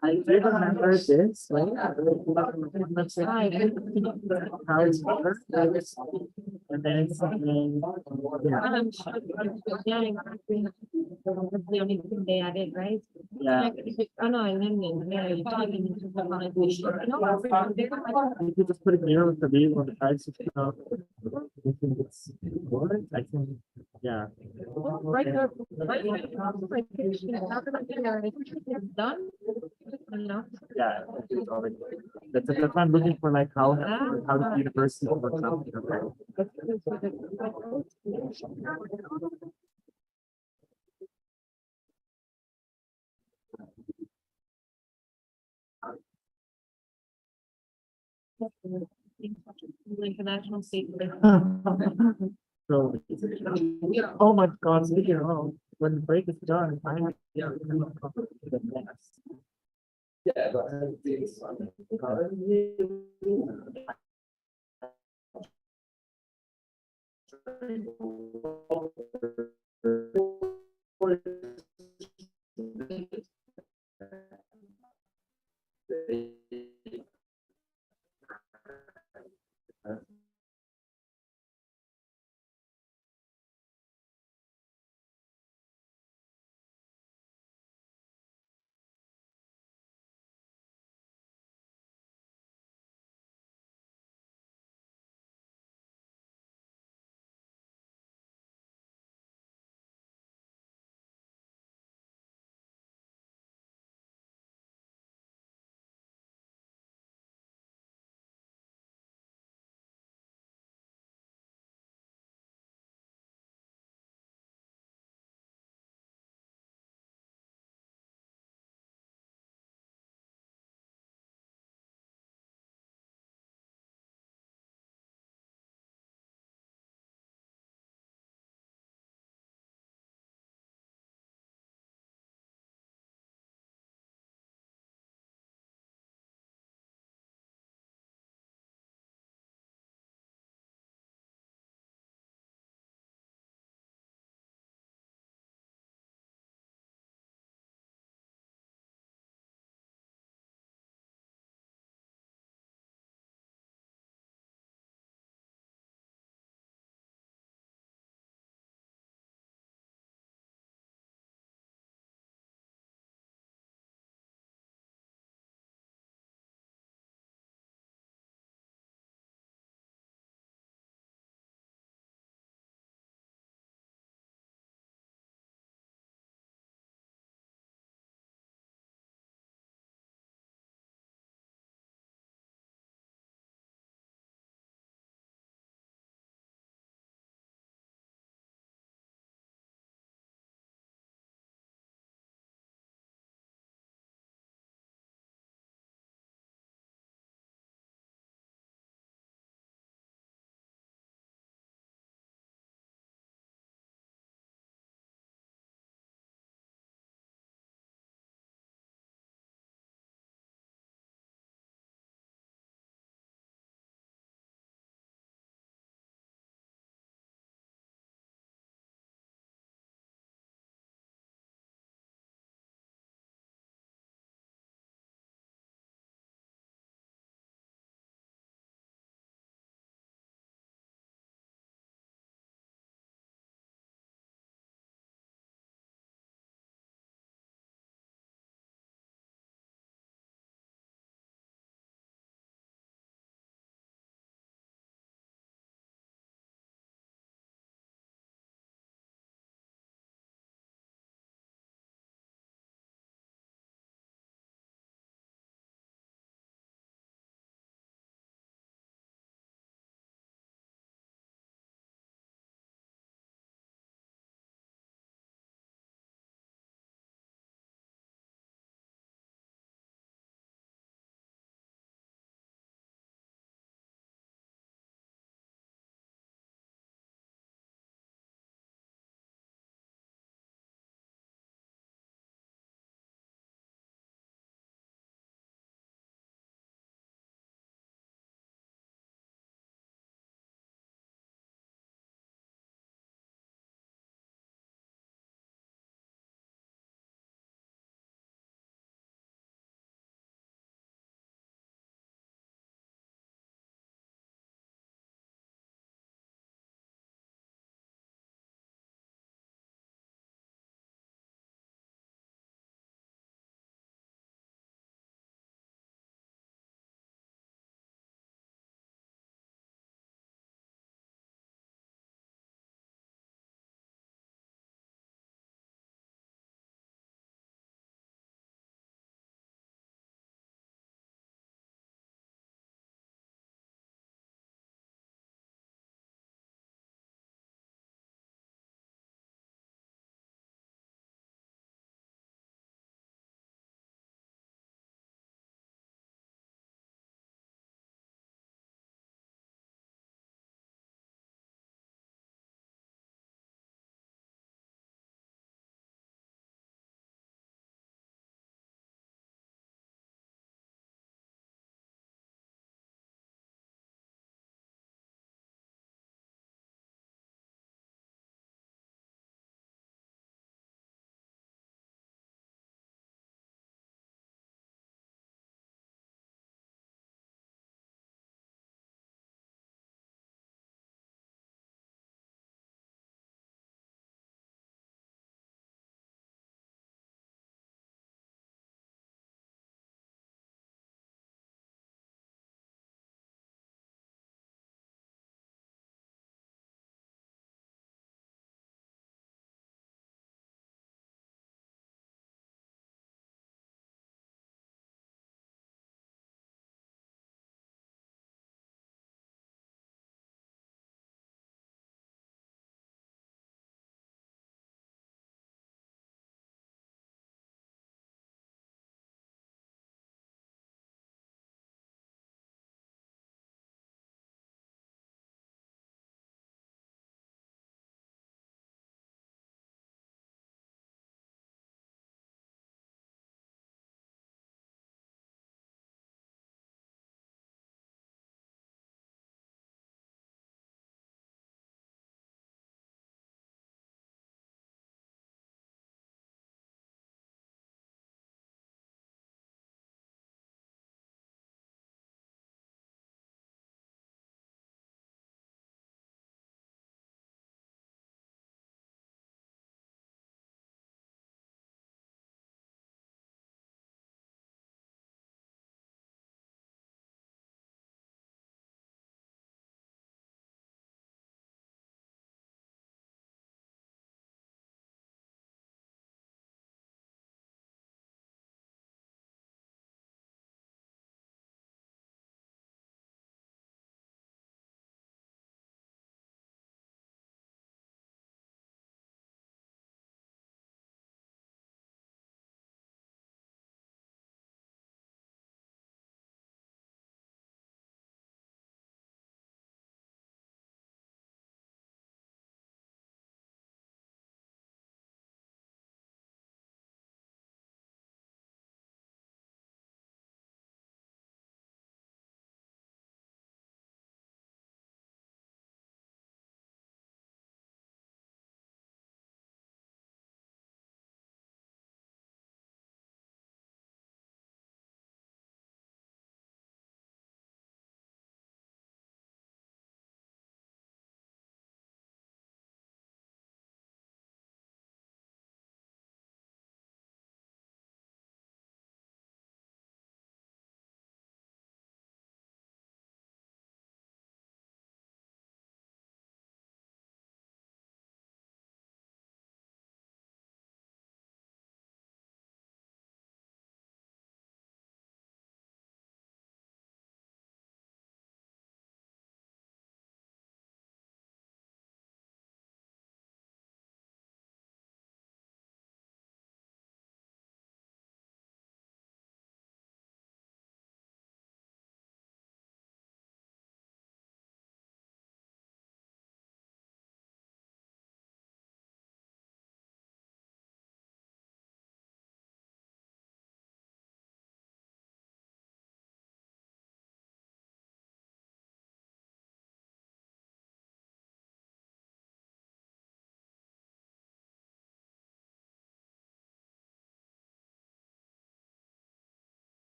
I remember this, right? How it's worked, and then it's something. The only thing they added, right? Yeah. Oh, no, and then, yeah, you're talking into the conversation. You could just put it here with the wheel on the sides of the. I think it's good, I think, yeah. Right there. Right there. How can I figure out if it's done? You know? Yeah. It's already- That's why I'm looking for like how the university works out. International state. So, oh my God, speaking of, when the break is done, I'm. Yeah.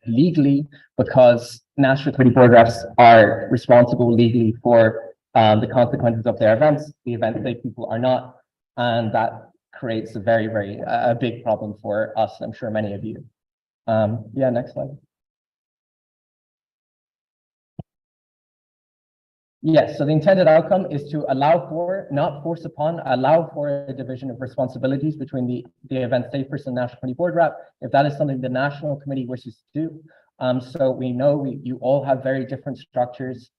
legally, because national committee board reps are responsible legally for the consequences of their events. The event safe people are not, and that creates a very a big problem for us. I'm sure many of you. Yeah, next slide. Yes, so the intended outcome is to allow for, not force upon, allow for a division of responsibilities between the event safe person and national committee board rep, if that is something the national committee wishes to do. So we know you all have very different structures.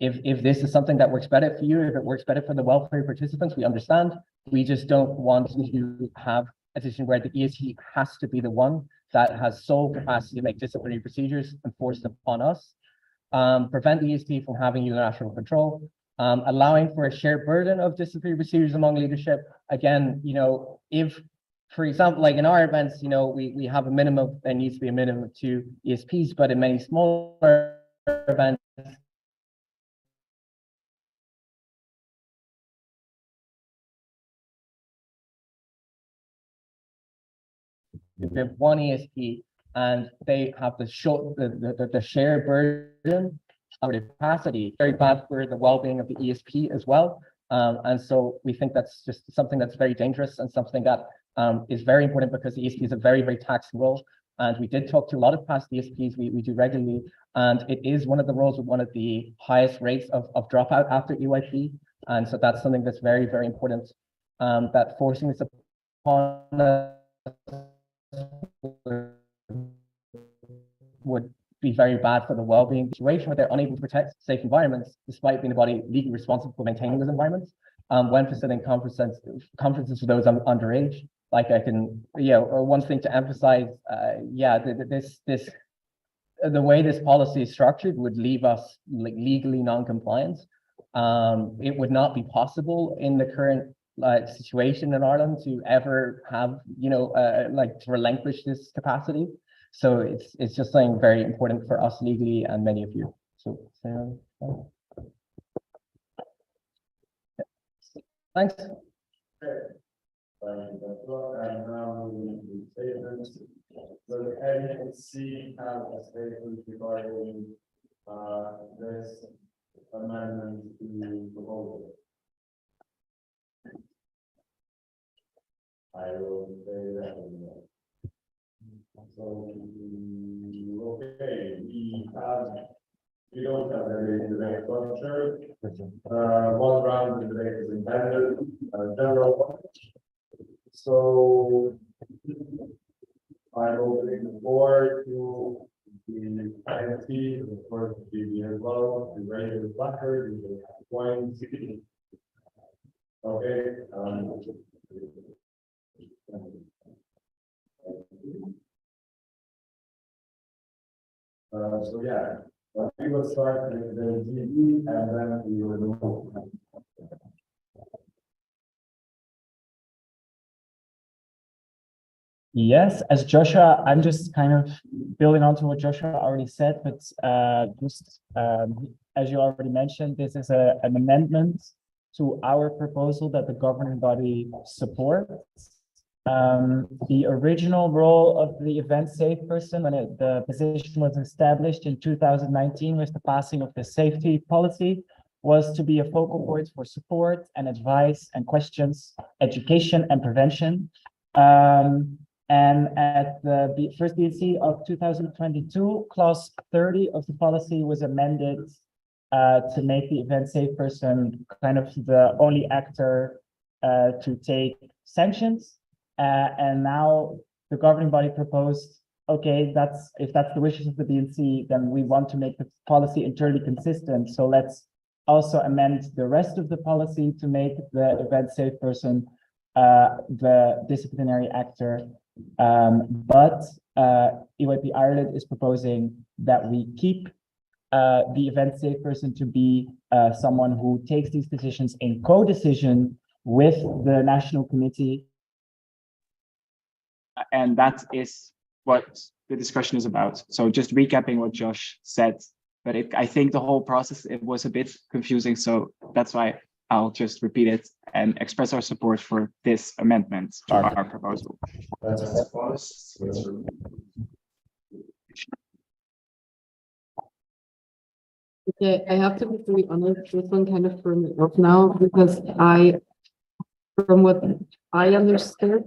If this is something that works better for you, if it works better for the welfare participants, we understand. We just don't want to have a decision where the ESP has to be the one that has sole capacity to make disciplinary procedures enforced upon us. Prevent the ESP from having unilateral control, allowing for a shared burden of disciplinary procedures among leadership. Again, if, for example, like in our events, we have a minimum, there needs to be a minimum of 2 ESPs, but in many smaller events, if you have 1 ESP and they have the shared burden of the capacity, very bad for the well-being of the ESP as well. And so we think that's just something that's very dangerous and something that is very important, because the ESP is a very taxing role. And we did talk to a lot of past ESPs, we do regularly, and it is one of the roles with one of the highest rates of dropout after EYP. And so that's something that's very important, that forcing this upon us would be very bad for the well-being situation, where they're unable to protect safe environments despite being the body legally responsible for maintaining those environments. When facilitating conferences for those underage, like one thing to emphasize, the way this policy is structured would leave us legally non-compliant. It would not be possible in the current situation in Ireland to ever have, to relinquish this capacity. So it's just something very important for us legally and many of you. So thanks. And now we statements. So the BNC have a statement regarding this amendment to the proposal. I will say that. So okay, we don't have any debate structure. One round of debate is intended, general. So I'm opening the floor to the INT, of course, BB as well, the regular placard, the points. Okay. So yeah, we will start with the GB and then we will move. Yes, as Joshua, I'm just kind of building on to what Joshua already said, but as you already mentioned, this is an amendment to our proposal that the governing body supports. The original role of the event safe person, when the position was established in 2019 with the passing of the safety policy, was to be a focal point for support and advice and questions, education and prevention. And at the first BNC of 2022, clause 30 of the policy was amended to make the event safe person kind of the only actor to take sanctions. And now the governing body proposed, okay, if that's the wishes of the BNC, then we want to make the policy internally consistent. So let's also amend the rest of the policy to make the event safe person the disciplinary actor. But EYP Ireland is proposing that we keep the event safe person to be someone who takes these decisions in co-decision with the national committee. And that is what the discussion is about. So just recapping what Josh said, but I think the whole process, it was a bit confusing. So that's why I'll just repeat it and express our support for this amendment to our proposal. Okay, I have to be really honest, this one kind of threw me off now because from what I understood.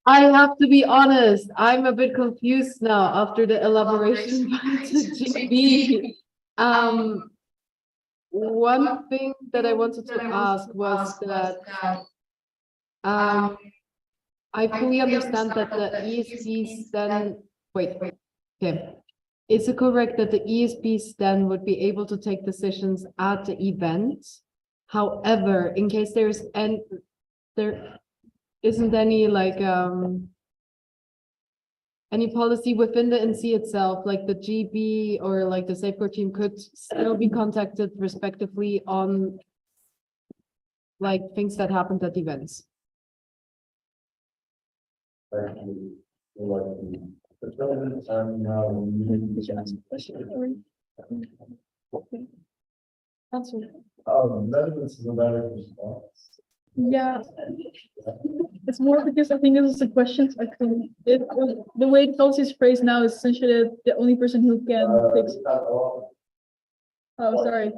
I have to be honest, I'm a bit confused now after the elaboration by the GB. One thing that I wanted to ask was that, I fully understand that the ESPs then, wait, okay. Is it correct that the ESPs then would be able to take decisions at the event? However, in case there isn't any like, any policy within the NC itself, like the GB or like the safeguard team could still be contacted respectively on like things that happened at events. Yeah, it's more because I think this is a question. I think the way the policy is phrased now is essentially the only person who can fix. Oh, sorry.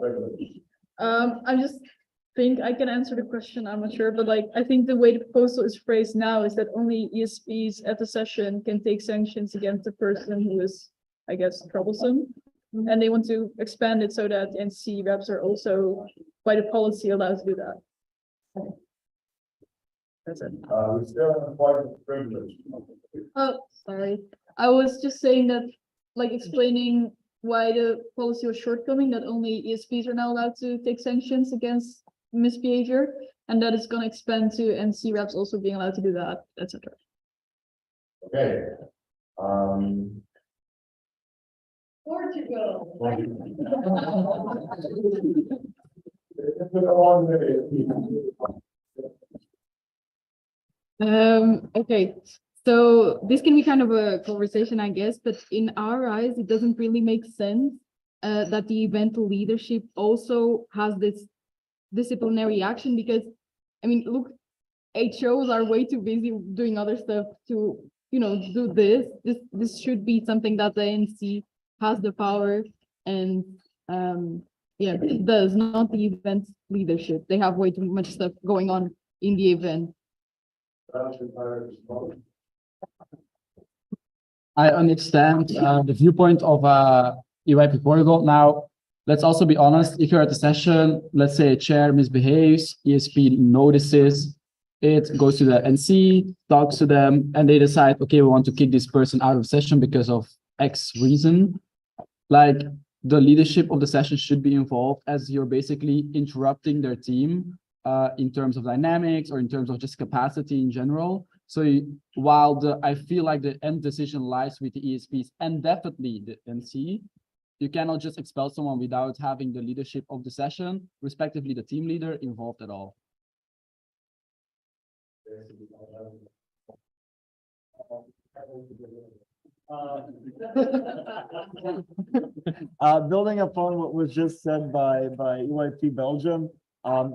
I just think I can answer the question. I'm not sure, but like I think the way the proposal is phrased now is that only ESPs at the session can take sanctions against the person who is, I guess, troublesome. And they want to expand it so that NC reps are also by the policy allowed to do that. That's it. We still have a point of privilege. Oh, sorry. I was just saying that, like explaining why the policy was shortcoming, that only ESPs are now allowed to take sanctions against misbehavior, and that it's gonna expand to NC reps also being allowed to do that, etc. Okay. Portugal. Okay, so this can be kind of a conversation, I guess, but in our eyes, it doesn't really make sense that the event leadership also has this disciplinary action because, I mean, look, HOs are way too busy doing other stuff to, you know, do this. This should be something that the NC has the power and, yeah, it does, not the event leadership. They have way too much stuff going on in the event. I understand the viewpoint of EYP Portugal. Now, let's also be honest, if you're at the session, let's say a chair misbehaves, ESP notices, it goes to the NC, talks to them, and they decide, okay, we want to kick this person out of session because of X reason. Like, the leadership of the session should be involved as you're basically interrupting their team in terms of dynamics or in terms of just capacity in general. So while I feel like the end decision lies with the ESPs and definitely the NC, you cannot just expel someone without having the leadership of the session, respectively the team leader, involved at all. Building upon what was just said by EYP Belgium,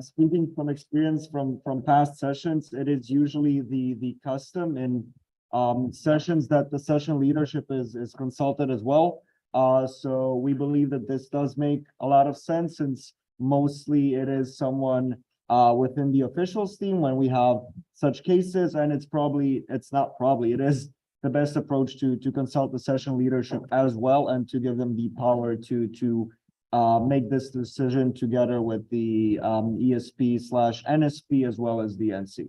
speaking from experience from past sessions, it is usually the custom in sessions that the session leadership is consulted as well. So we believe that this does make a lot of sense since mostly it is someone within the officials team when we have such cases, and it is the best approach to consult the session leadership as well and to give them the power to make this decision together with the ESP/NSP as well as the NC.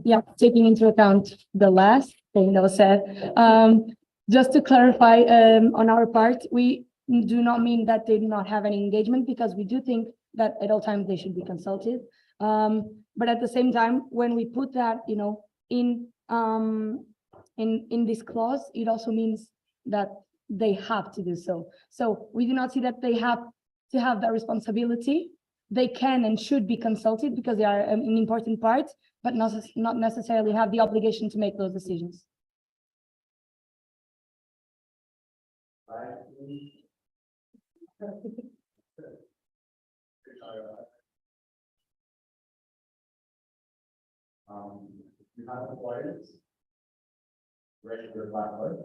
Yeah, taking into account the last thing that was said, just to clarify, on our part, we do not mean that they do not have any engagement because we do think that at all times they should be consulted. But at the same time, when we put that, you know, in this clause, it also means that they have to do so. So we do not see that they have to have that responsibility. They can and should be consulted because they are an important part, but not necessarily have the obligation to make those decisions. You have acquired regular blackboard.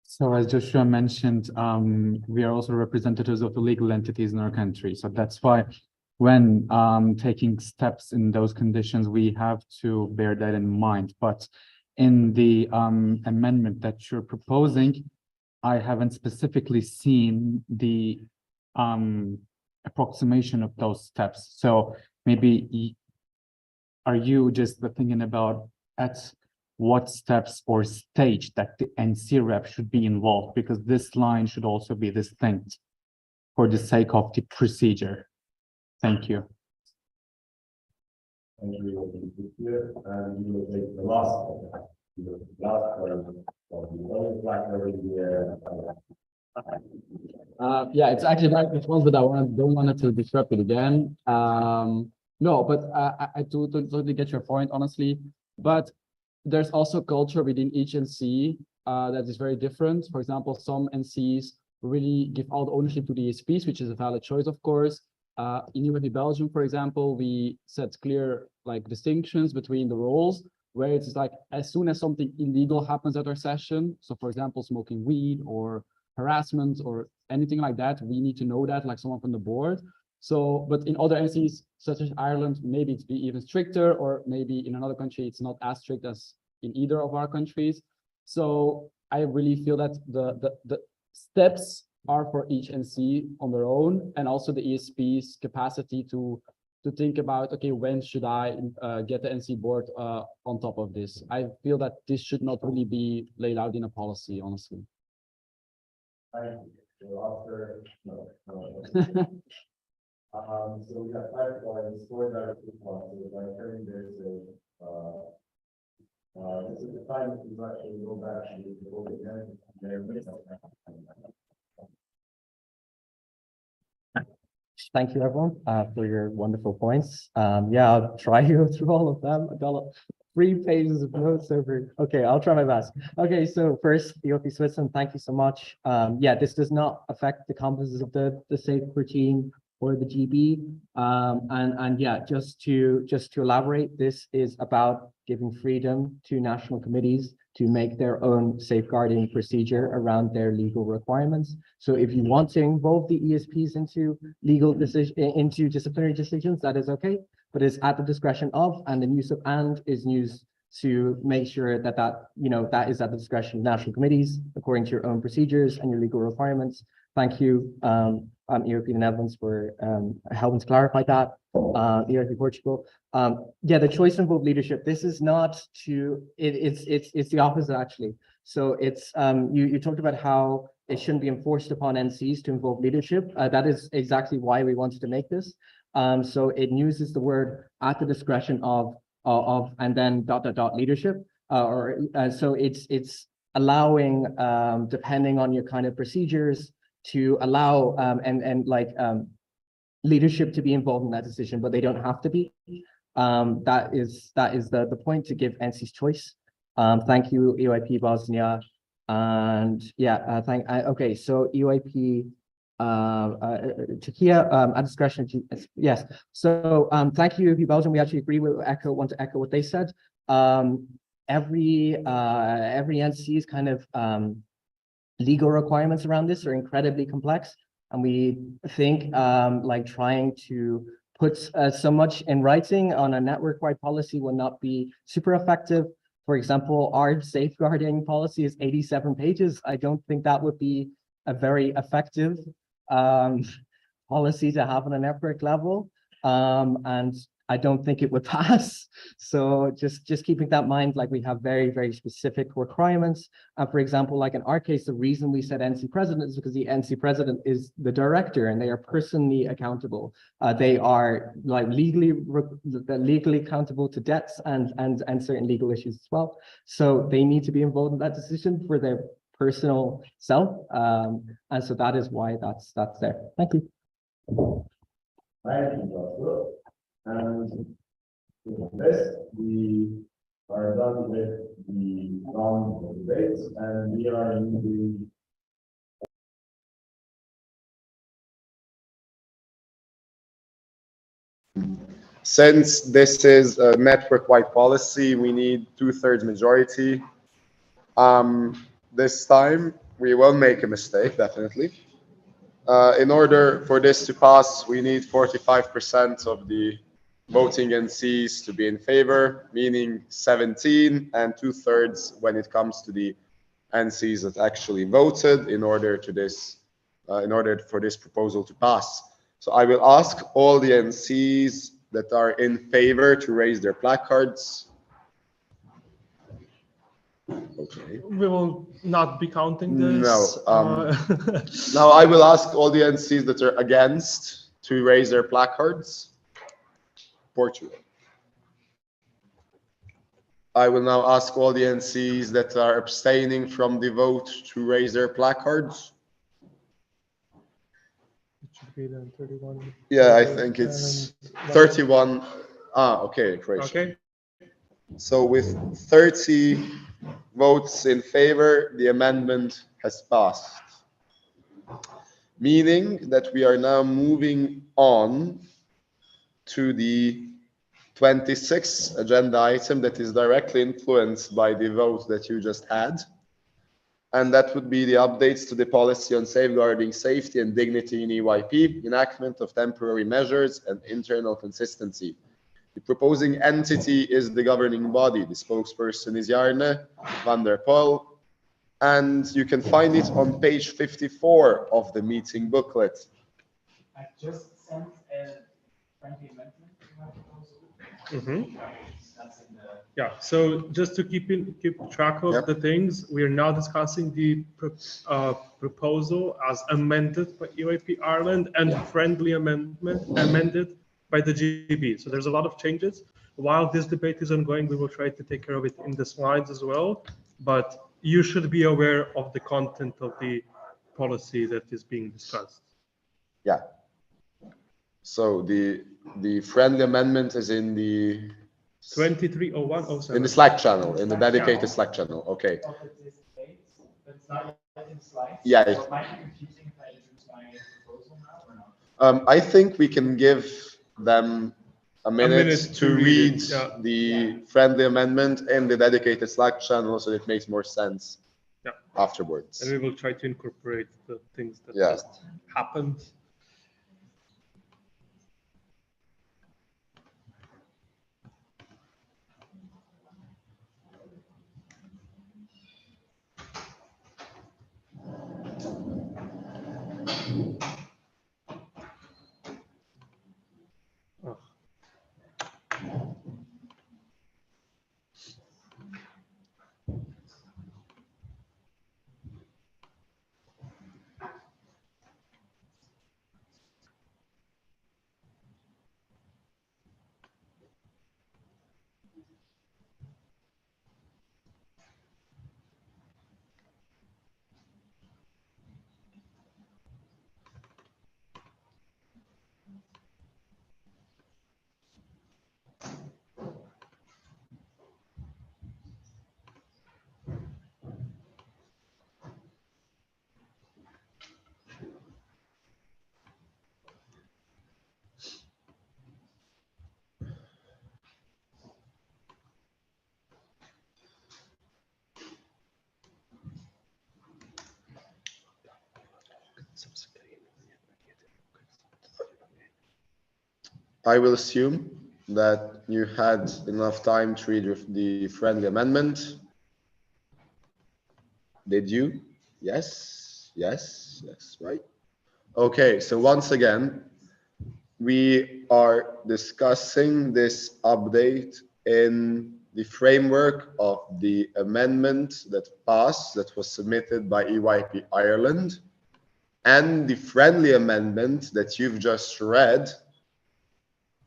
So as Joshua mentioned, we are also representatives of the legal entities in our country. So that's why when taking steps in those conditions, we have to bear that in mind. But in the amendment that you're proposing, I haven't specifically seen the approximation of those steps. So maybe are you just thinking about at what steps or stage that the NC rep should be involved? Because this line should also be distinct for the sake of the procedure. Thank you. And we will be here, and we will take the last one. The last one of the only blackboard in the Yeah, it's actually my response, but I don't want it to disrupt it again. No, but I totally get your point, honestly. But there's also culture within each NC that is very different. For example, some NCs really give all the ownership to the ESPs, which is a valid choice, of course. In UNIV Belgium, for example, we set clear distinctions between the roles, where it's like as soon as something illegal happens at our session, so for example, smoking weed or harassment or anything like that, we need to know that, like someone from the board. So, but in other NCs, such as Ireland, maybe it's be even stricter, or maybe in another country, it's not as strict as in either of our countries. So I really feel that the steps are for each NC on their own, and also the ESP's capacity to think about, okay, when should I get the NC board on top of this? I feel that this should not really be laid out in a policy, honestly. So we have 5 points, 4 direct responses. By turning this, this is the time to actually go back and vote again. Thank you, everyone, for your wonderful points. Yeah, I'll try to go through all of them. I got 3 pages of notes over. Okay, I'll try my best. Okay, so first, EOP Switzerland, thank you so much. Yeah, this does not affect the composites of the safe routine or the GB. And yeah, just to elaborate, this is about giving freedom to national committees to make their own safeguarding procedure around their legal requirements. So if you want to involve the ESPs into into disciplinary decisions, that is okay, but it's at the discretion of, and the use of "and" is used to make sure that that is at the discretion of national committees according to your own procedures and your legal requirements. Thank you, European Netherlands, for helping to clarify that. ERP Portugal. Yeah, the choice to involve leadership. This is not it's the opposite, actually. So it's you talked about how it shouldn't be enforced upon NCs to involve leadership. That is exactly why we wanted to make this. So it uses the word at the discretion of and then ... leadership. So it's allowing, depending on your kind of procedures, to allow leadership to be involved in that decision, but they don't have to be. That is the point, to give NC's choice. Thank you, EYP Bosnia. And yeah, okay, so EYP Czechia, at discretion, yes. So thank you, EYP Belgium. We actually agree with want to echo what they said. Every NC's kind of legal requirements around this are incredibly complex, and we think trying to put so much in writing on a network-wide policy will not be super effective. For example, our safeguarding policy is 87 pages. I don't think that would be a very effective policy to have on a network level, and I don't think it would pass. So just keeping that in mind, we have very, very specific requirements. For example, in our case, the reason we said NC president is because the NC president is the director, and they are personally accountable. They are legally accountable to debts and certain legal issues as well. So they need to be involved in that decision for their personal self. And so that is why that's there. Thank you. Thank you, Joshua. And with this, we are done with the round of debates, and we are moving. Since this is a network-wide policy, we need 2/3 majority. This time, we will make a mistake, definitely. In order for this to pass, we need 45% of the voting NCs to be in favor, meaning 17 and 2/3 when it comes to the NCs that actually voted in order for this proposal to pass. So I will ask all the NCs that are in favor to raise their placards. Okay. We will not be counting this. No. Now I will ask all the NCs that are against to raise their placards. Portugal. I will now ask all the NCs that are abstaining from the vote to raise their placards. It should be then 31. Yeah, I think it's 31. Okay, Croatia. Okay. So with 30 votes in favor, the amendment has passed. Meaning that we are now moving on to the 26th agenda item that is directly influenced by the vote that you just had. And that would be the updates to the policy on safeguarding safety and dignity in EYP, enactment of temporary measures and internal consistency. The proposing entity is the governing body. The spokesperson is Jarne van der Poel. And you can find it on page 54 of the meeting booklet. I just sent a friendly amendment to my proposal. That's in the... Yeah, so just to keep track of the things, we are now discussing the proposal as amended by EYP Ireland and friendly amended by the GB. So there's a lot of changes. While this debate is ongoing, we will try to take care of it in the slides as well. But you should be aware of the content of the policy that is being discussed. Yeah. So the friendly amendment is in the 230107. in the Slack channel, in the dedicated Slack channel. Okay. Yeah. So might be confusing if I introduce my proposal now or not? I think we can give them a minute to read the friendly amendment in the dedicated Slack channel so it makes more sense afterwards. And we will try to incorporate the things that just happened. I will assume that you had enough time to read the friendly amendment. Did you? Yes, yes, yes, right. Okay, so once again, we are discussing this update in the framework of the amendment that passed, that was submitted by EYP Ireland, and the friendly amendment that you've just read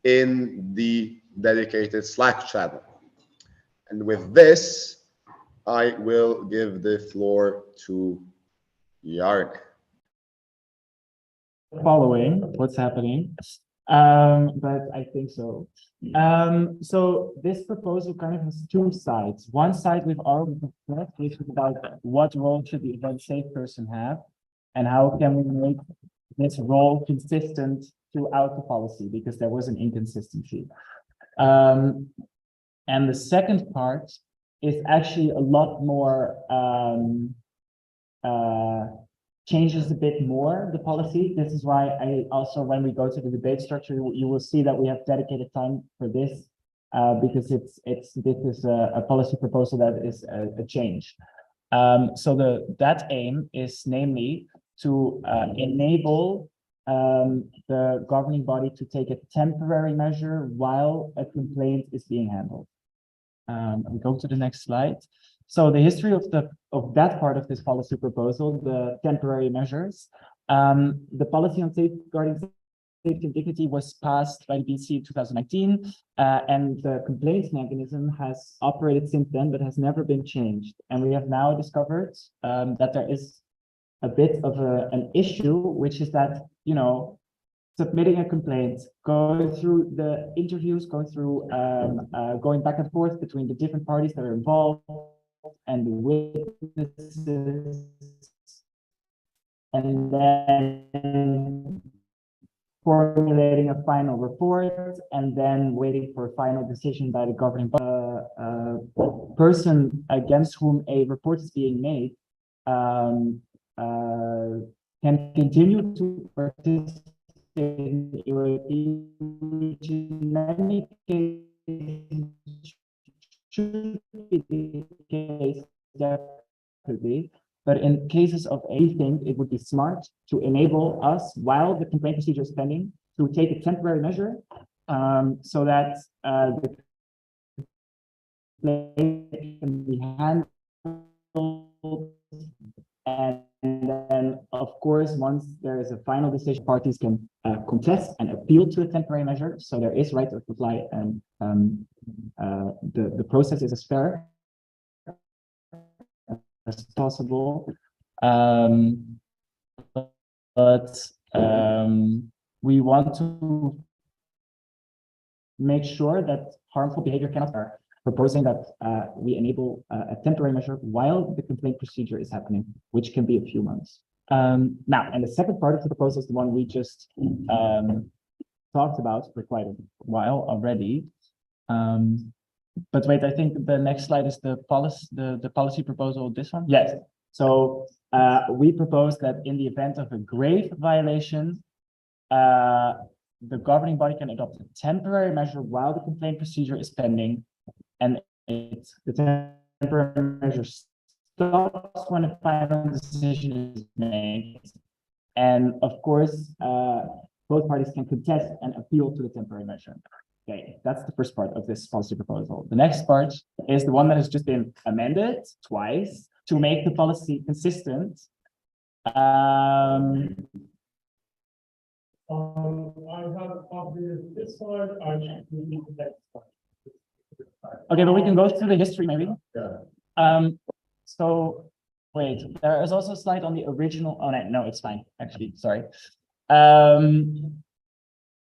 in the dedicated Slack channel. And with this, I will give the floor to Jarek. Following what's happening, but I think so. So this proposal kind of has two sides. One side we've already discussed, which is about what role should the event safe person have, and how can we make this role consistent throughout the policy, because there was an inconsistency. And the second part is actually a lot more changes a bit more the policy. This is why I also, when we go to the debate structure, you will see that we have dedicated time for this, because this is a policy proposal that is a change. So that aim is namely to enable the governing body to take a temporary measure while a complaint is being handled. We go to the next slide. So the history of that part of this policy proposal, the temporary measures, the policy on safeguarding safety and dignity was passed by the BNC in 2019, and the complaints mechanism has operated since then, but has never been changed. And we have now discovered that there is a bit of an issue, which is that, you know, submitting a complaint, going through the interviews, going back and forth between the different parties that are involved and the witnesses, and then formulating a final report, and then waiting for a final decision by the governing person against whom a report is being made can continue to participate in UAP, which in many cases should be the case, definitely. But in cases of anything, it would be smart to enable us, while the complaint procedure is pending, to take a temporary measure, so that the complaint can be handled. And then, of course, once there is a final decision, parties can contest and appeal to a temporary measure. So there is right of reply, and the process is as fair as possible. But we want to make sure that harmful behavior cannot occur. Proposing that we enable a temporary measure while the complaint procedure is happening, which can be a few months. Now, and the second part of the proposal is the one we just talked about for quite a while already. But wait, I think the next slide is the policy proposal, this one? Yes. So we propose that in the event of a grave violation, the governing body can adopt a temporary measure while the complaint procedure is pending, and the temporary measure stops when a final decision is made. And of course, both parties can contest and appeal to the temporary measure. Okay, that's the first part of this policy proposal. The next part is the one that has just been amended twice to make the policy consistent. I have copied this one. I need the next one. Okay, but we can go through the history maybe. Yeah. So wait, there is also a slide on the original. Oh no, it's fine. Actually, sorry.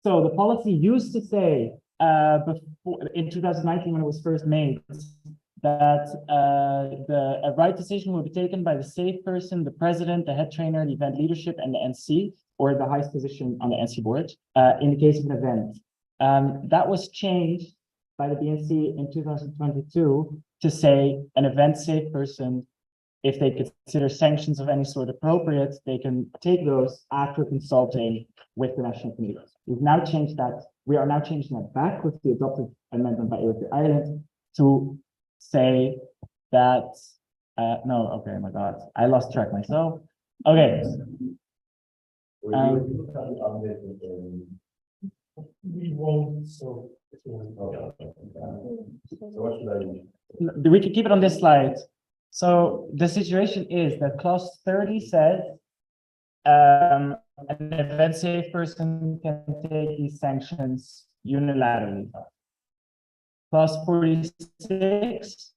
So the policy used to say before in 2019, when it was first made, that a right decision will be taken by the safe person, the president, the head trainer, the event leadership, and the NC, or the highest position on the NC board, in the case of an event. That was changed by the BNC in 2022 to say an event safe person, if they consider sanctions of any sort appropriate, they can take those after consulting with the National Committee. We've now changed that. We are now changing that back with the adopted amendment by UAP Ireland to say that, no, okay, my God, I lost track myself. Okay. We won't, so. We can keep it on this slide. So the situation is that clause 30 says an event safe person can take these sanctions unilaterally. Clause 46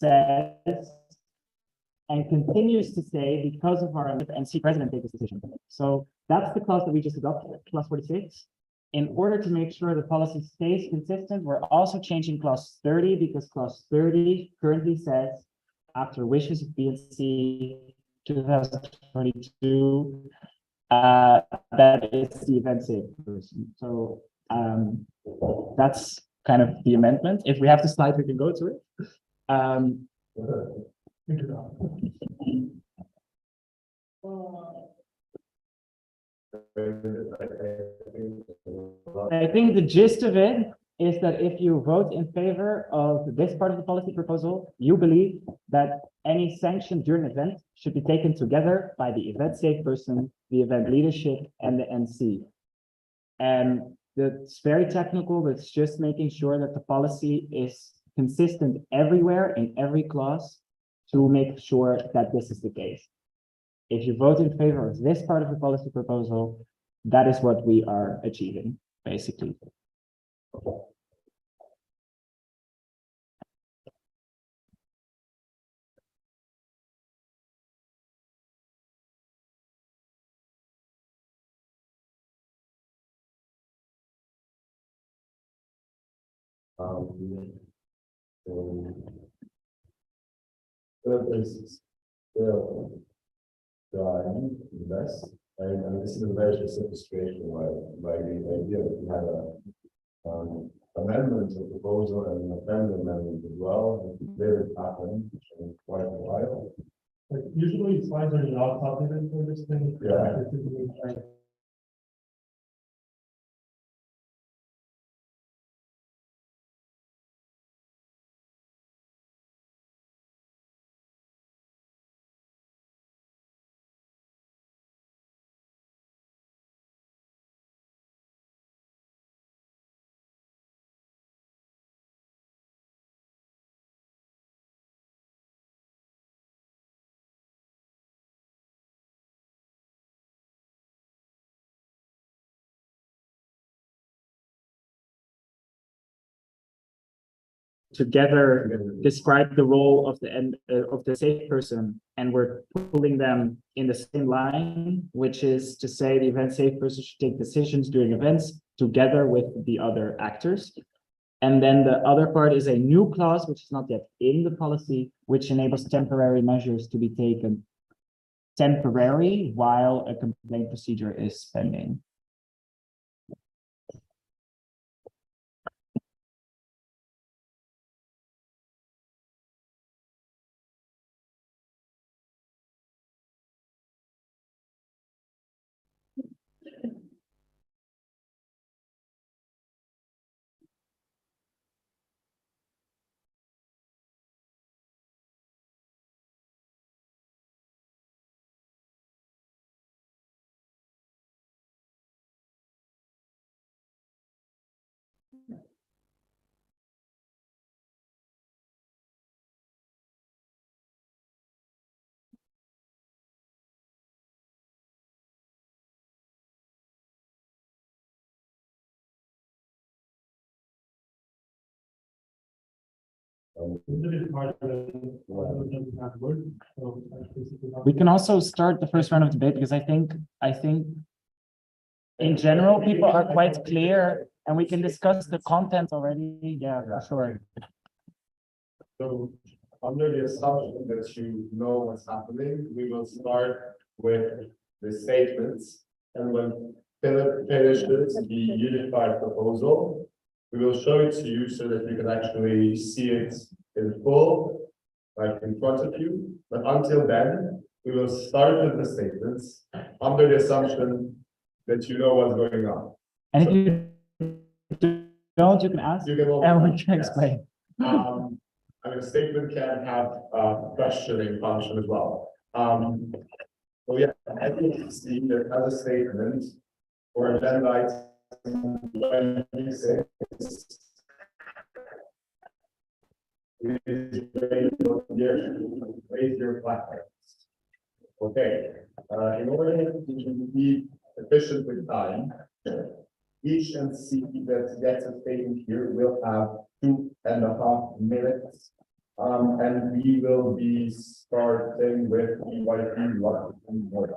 says and continues to say, because of our NC president take this decision. So that's the clause that we just adopted, clause 46. In order to make sure the policy stays consistent, we're also changing clause 30 because clause 30 currently says, after wishes of BNC 2022, that it's the event safe person. So that's kind of the amendment. If we have the slide, we can go to it. I think the gist of it is that if you vote in favor of this part of the policy proposal, you believe that any sanction during an event should be taken together by the event safe person, the event leadership, and the NC. And that's very technical, but it's just making sure that the policy is consistent everywhere in every clause to make sure that this is the case. If you vote in favor of this part of the policy proposal, that is what we are achieving, basically. Is still trying to invest, and this is a very specific situation where the idea that we had a amendment to the proposal and an amendment as well, and did happen in quite a while. Like usually slides are not updated for this thing. Yeah. Together describe the role of the end of the safe person, and we're pulling them in the same line, which is to say the event safe person should take decisions during events together with the other actors. And then the other part is a new clause, which is not yet in the policy, which enables temporary measures to be taken temporary while a complaint procedure is pending. We can also start the first round of debate because I think in general people are quite clear and we can discuss the content already. Yeah, for sure. So under the assumption that you know what's happening, we will start with the statements, and when Philip finishes the unified proposal, we will show it to you so that you can actually see it in full, like in front of you. But until then, we will start with the statements under the assumption that you know what's going on. And if you don't, you can ask, and we can explain. I mean, a statement can have a questioning function as well. So yeah, I think you see that as a statement for agenda item 26. Raise your platforms. Okay, in order to be efficient with time, each NC that gets a statement here will have 2.5 minutes And we will be starting with EYP Luxembourg.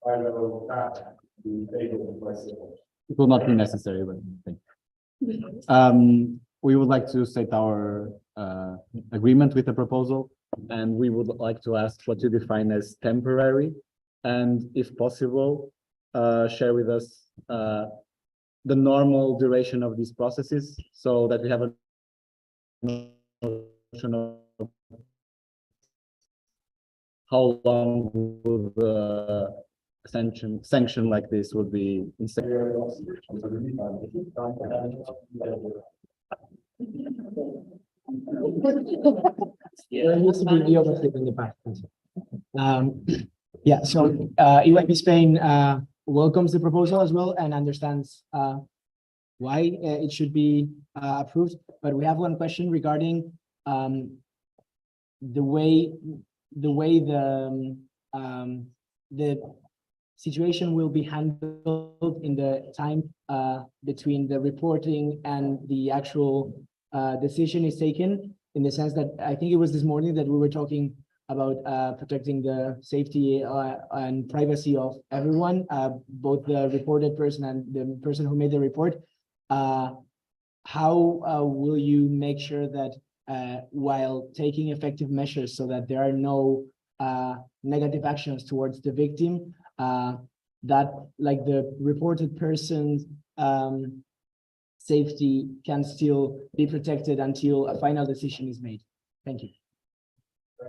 I will have to take it myself. It will not be necessary, but thank you. We would like to state our agreement with the proposal, and we would like to ask what you define as temporary, and if possible, share with us the normal duration of these processes, so that we have a notion of how long will the sanction like this would be in. There needs to be the overflip in the back. Yeah, so EYP Spain welcomes the proposal as well and understands why it should be approved. But we have one question regarding the way the situation will be handled in the time between the reporting and the actual decision is taken, in the sense that I think it was this morning that we were talking about protecting the safety and privacy of everyone, both the reported person and the person who made the report. How will you make sure that while taking effective measures so that there are no negative actions towards the victim, that like the reported person's safety can still be protected until a final decision is made? Thank you. The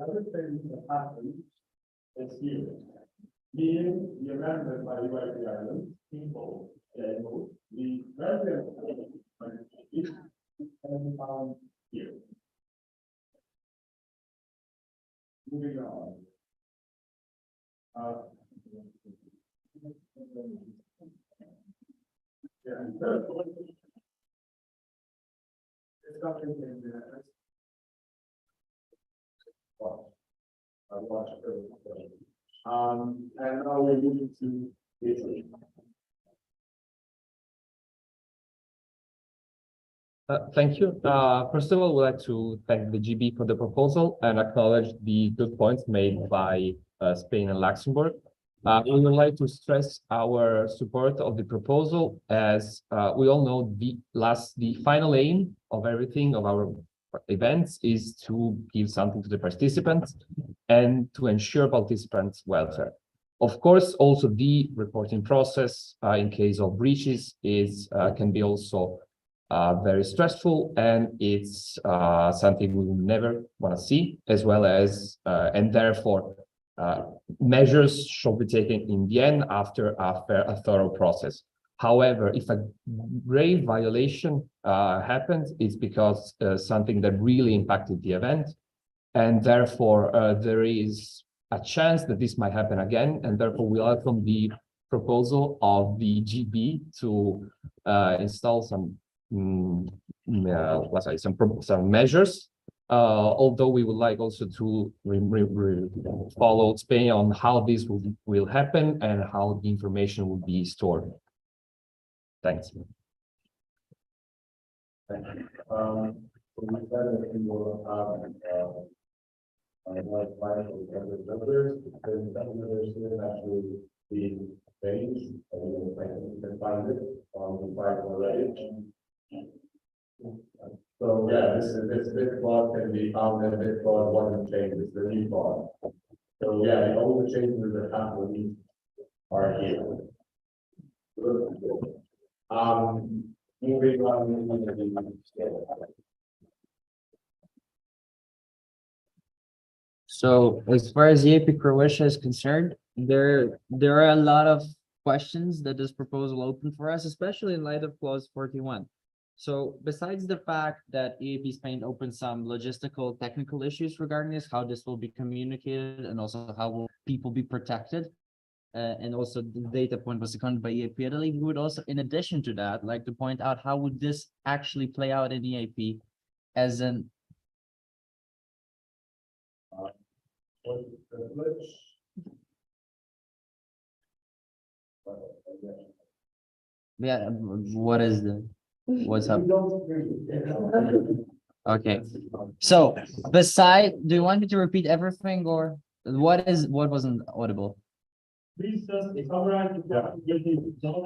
other thing that happens is here. Being the amendment by UIP Ireland, people, the resident here. Moving on. Yeah. It's something in there. And now we're moving to Italy. Thank you. First of all, we'd like to thank the GB for the proposal and acknowledge the good points made by Spain and Luxembourg. We would like to stress our support of the proposal, as we all know the final aim of everything of our events is to give something to the participants and to ensure participants' welfare. Of course, also the reporting process in case of breaches can be also very stressful, and it's something we will never want to see, as well as and therefore measures should be taken in the end after a thorough process. However, if a grave violation happens, it's because something that really impacted the event, and therefore there is a chance that this might happen again, and therefore we welcome the proposal of the GB to install some some measures. Although we would like also to follow Spain on how this will happen and how the information will be stored. Thanks. Thank you. We said that we will have like numbers, because that numbers should actually be changed, and you can find it on the site already. So yeah, this clause can be found, and this clause wasn't changed, it's the new clause. So yeah, the only changes that have to be are here. Moving on. So as far as EAP Croatia is concerned, there are a lot of questions that this proposal opened for us, especially in light of clause 41. So besides the fact that EAP Spain opened some logistical technical issues regarding this, how this will be communicated, and also how will people be protected, and also the data point was seconded by EAP Italy, we would also, in addition to that, like to point out how would this actually play out in EAP as an yeah, what's up? Okay, so do you want me to repeat everything or what wasn't audible? Please just summarize.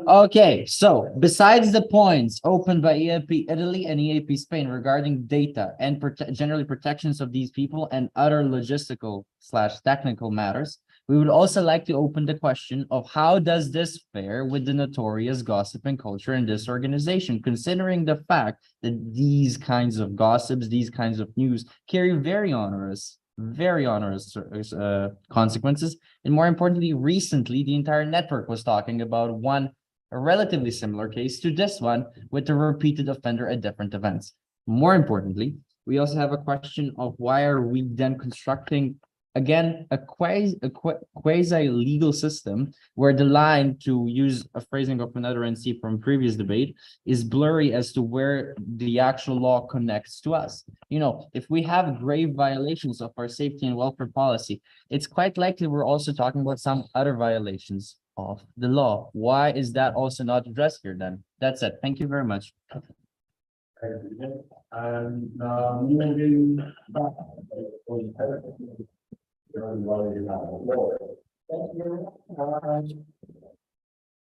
Okay, so besides the points opened by EAP Italy and EAP Spain regarding data and generally protections of these people and other logistical/technical matters, we would also like to open the question of how does this fare with the notorious gossiping culture in this organization, considering the fact that these kinds of gossips, these kinds of news carry very onerous consequences. And more importantly, recently, the entire network was talking about a relatively similar case to this one with a repeated offender at different events. More importantly, we also have a question of why are we then constructing, again, a quasi-legal system where the line, to use a phrasing of another NC from previous debate, is blurry as to where the actual law connects to us. You know, if we have grave violations of our safety and welfare policy, it's quite likely we're also talking about some other violations of the law. Why is that also not addressed here then? That's it. Thank you very much.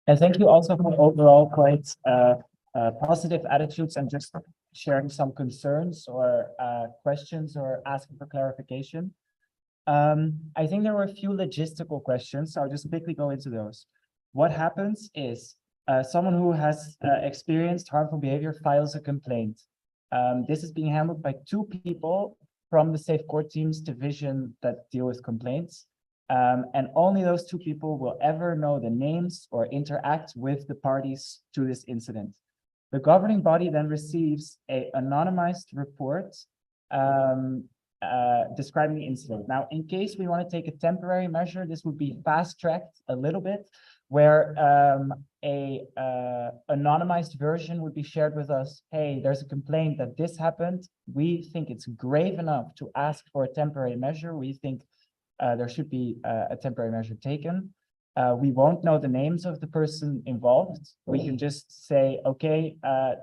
And thank you also for overall quite positive attitudes and just sharing some concerns or questions or asking for clarification. I think there were a few logistical questions, so I'll just quickly go into those. What happens is someone who has experienced harmful behavior files a complaint. This is being handled by two people from the Safe Court Teams division that deal with complaints. And only those two people will ever know the names or interact with the parties to this incident. The governing body then receives an anonymized report describing the incident. Now, in case we want to take a temporary measure, this would be fast-tracked a little bit, where a anonymized version would be shared with us. Hey, there's a complaint that this happened. We think it's grave enough to ask for a temporary measure. We think there should be a temporary measure taken. We won't know the names of the person involved. We can just say, okay,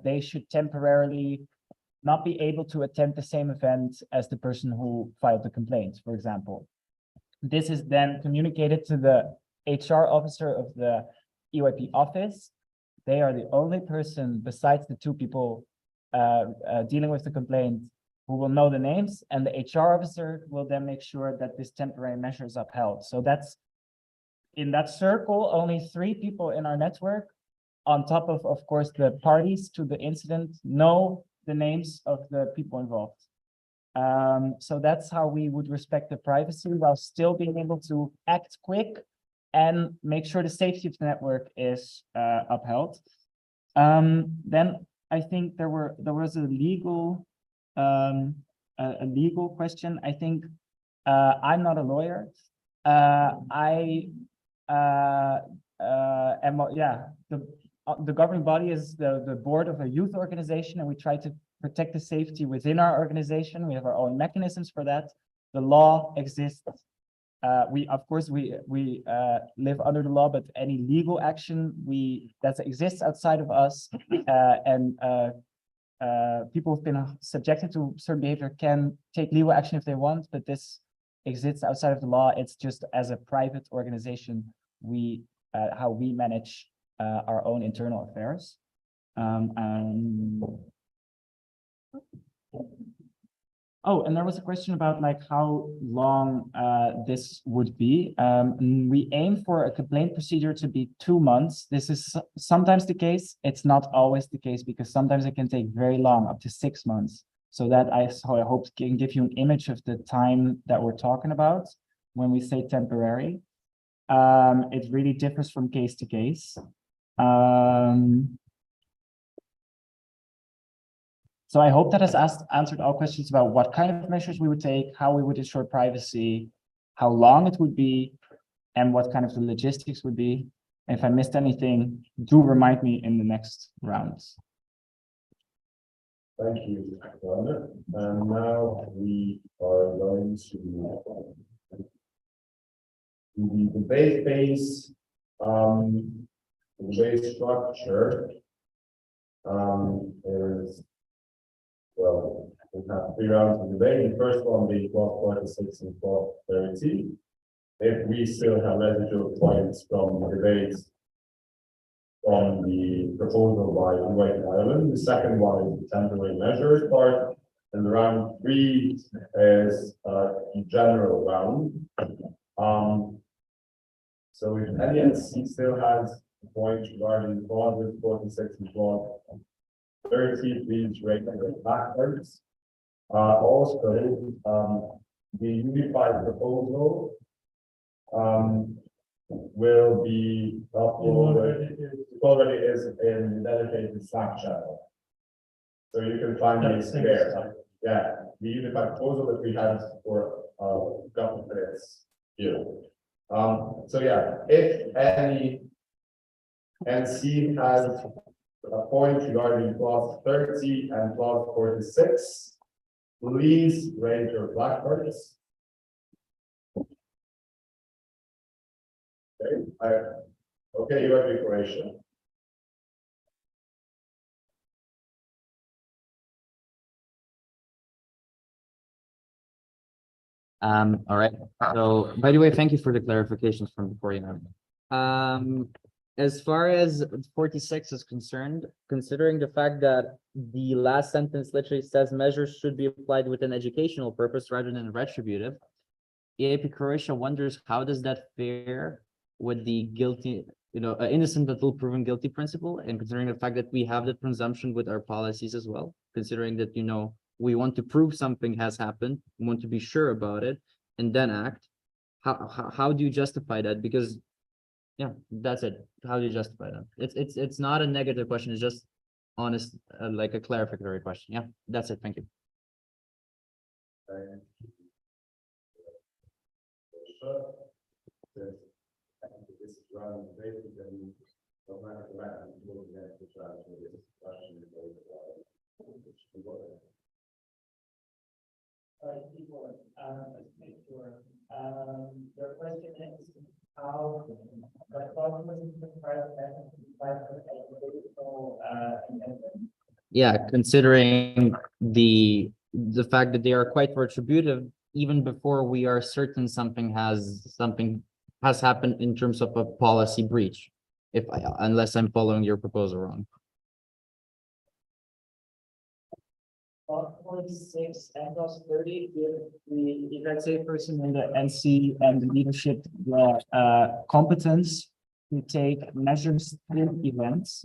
they should temporarily not be able to attend the same event as the person who filed the complaint, for example. This is then communicated to the HR officer of the EYP office. They are the only person besides the two people dealing with the complaint who will know the names, and the HR officer will then make sure that this temporary measure is upheld. So that's, in that circle, only 3 people in our network, on top of course, the parties to the incident, know the names of the people involved. So that's how we would respect the privacy while still being able to act quick and make sure the safety of the network is upheld. Then I think there was a legal question. I think I'm not a lawyer. The governing body is the board of a youth organization, and we try to protect the safety within our organization. We have our own mechanisms for that. The law exists. We live under the law, but any legal action that exists outside of us and people who've been subjected to certain behavior can take legal action if they want, but this exists outside of the law. It's just as a private organization, how we manage our own internal affairs. Oh, and there was a question about like how long this would be. We aim for a complaint procedure to be 2 months. This is sometimes the case. It's not always the case because sometimes it can take very long, up to 6 months. So that I hope can give you an image of the time that we're talking about when we say temporary. It really differs from case to case. So I hope that has answered all questions about what kind of measures we would take, how we would ensure privacy, how long it would be. and what kind of the logistics would be. If I missed anything, do remind me in the next rounds. Thank you, Rhonda. And now we are going to the debate phase, the debate structure. Is, well, we have 3 rounds of debate. The first one being 12:46 and 12:30. If we still have residual points from the debates on the proposal by White Island, the second one is the temporary measures part, and round 3 is the general round. So if NENC still has a point regarding clauses 46 and 12:30, please rate them backwards. Also, the unified proposal will be uploaded. It already is in the dedicated Slack channel, so you can find it there. Yeah, the unified proposal that we had for government is here. So yeah, if any NC has a point regarding clause 30 and clause 46, please raise your blackboards. Okay, okay, you have your Croatia. All right. So, by the way, thank you for the clarifications from before, as far as 46 is concerned, considering the fact that the last sentence literally says measures should be applied with an educational purpose rather than retributive, EAP Croatia wonders how does that fare with the guilty, innocent until proven guilty principle, and considering the fact that we have the presumption with our policies as well, considering that, we want to prove something has happened, we want to be sure about it, and then act. How do you justify that? Because, yeah, that's it. How do you justify that? It's not a negative question. It's just honest, like a clarificatory question. Yeah, that's it. Thank you. This is rather basic and no matter what, we'll get to try to this question. Make sure. Your question is how the problem is Yeah, considering the fact that they are quite retributive, even before we are certain something has happened in terms of a policy breach, unless I'm following your proposal wrong. 46 and clause 30 give the event safe person in the NC and the leadership the competence to take measures in events.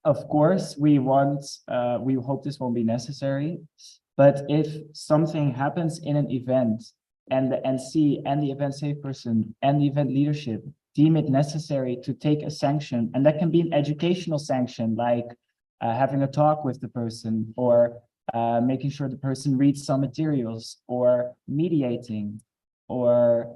Of course, we hope this won't be necessary, but if something happens in an event and the NC and the event safe person and the event leadership deem it necessary to take a sanction, and that can be an educational sanction, like having a talk with the person, or making sure the person reads some materials, or mediating, or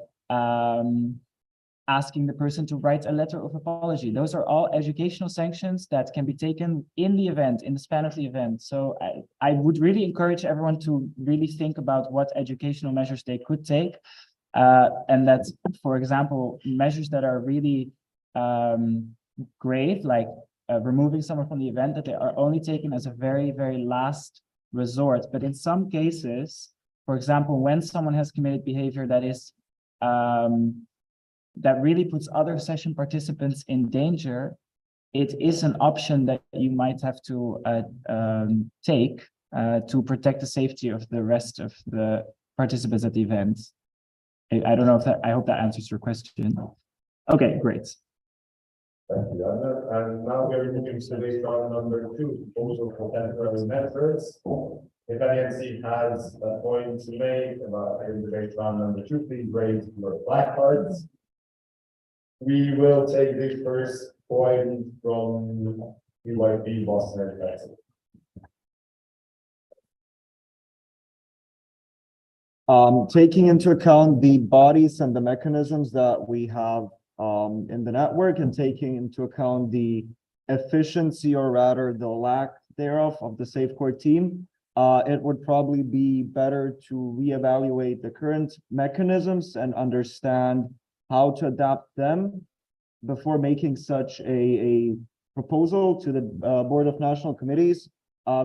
asking the person to write a letter of apology. Those are all educational sanctions that can be taken in the event, in the span of the event. So I would really encourage everyone to really think about what educational measures they could take. And that's, for example, measures that are really grave, like removing someone from the event, that they are only taken as a very, very last resort. But in some cases, for example, when someone has committed behavior that is that really puts other session participants in danger, it is an option that you might have to take to protect the safety of the rest of the participants at the event. I don't know if I hope that answers your question. Okay, great. Thank you, Anna. And now we are moving to debate round number 2, proposal for temporary measures. If NENC has a point to make about debate round number 2, please raise your black cards. We will take the first point from BYP Boston Texas. taking into account the bodies and the mechanisms that we have in the network and taking into account the efficiency or rather the lack thereof of the Safecourt team, it would probably be better to reevaluate the current mechanisms and understand how to adapt them before making such a proposal to the Board of National Committees,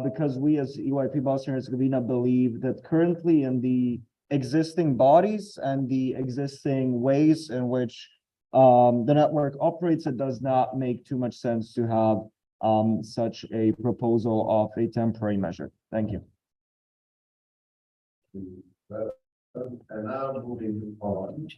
because we as EYP Bosnia and Herzegovina believe that currently in the existing bodies and the existing ways in which the network operates, it does not make too much sense to have such a proposal of a temporary measure. Thank you. And now moving on.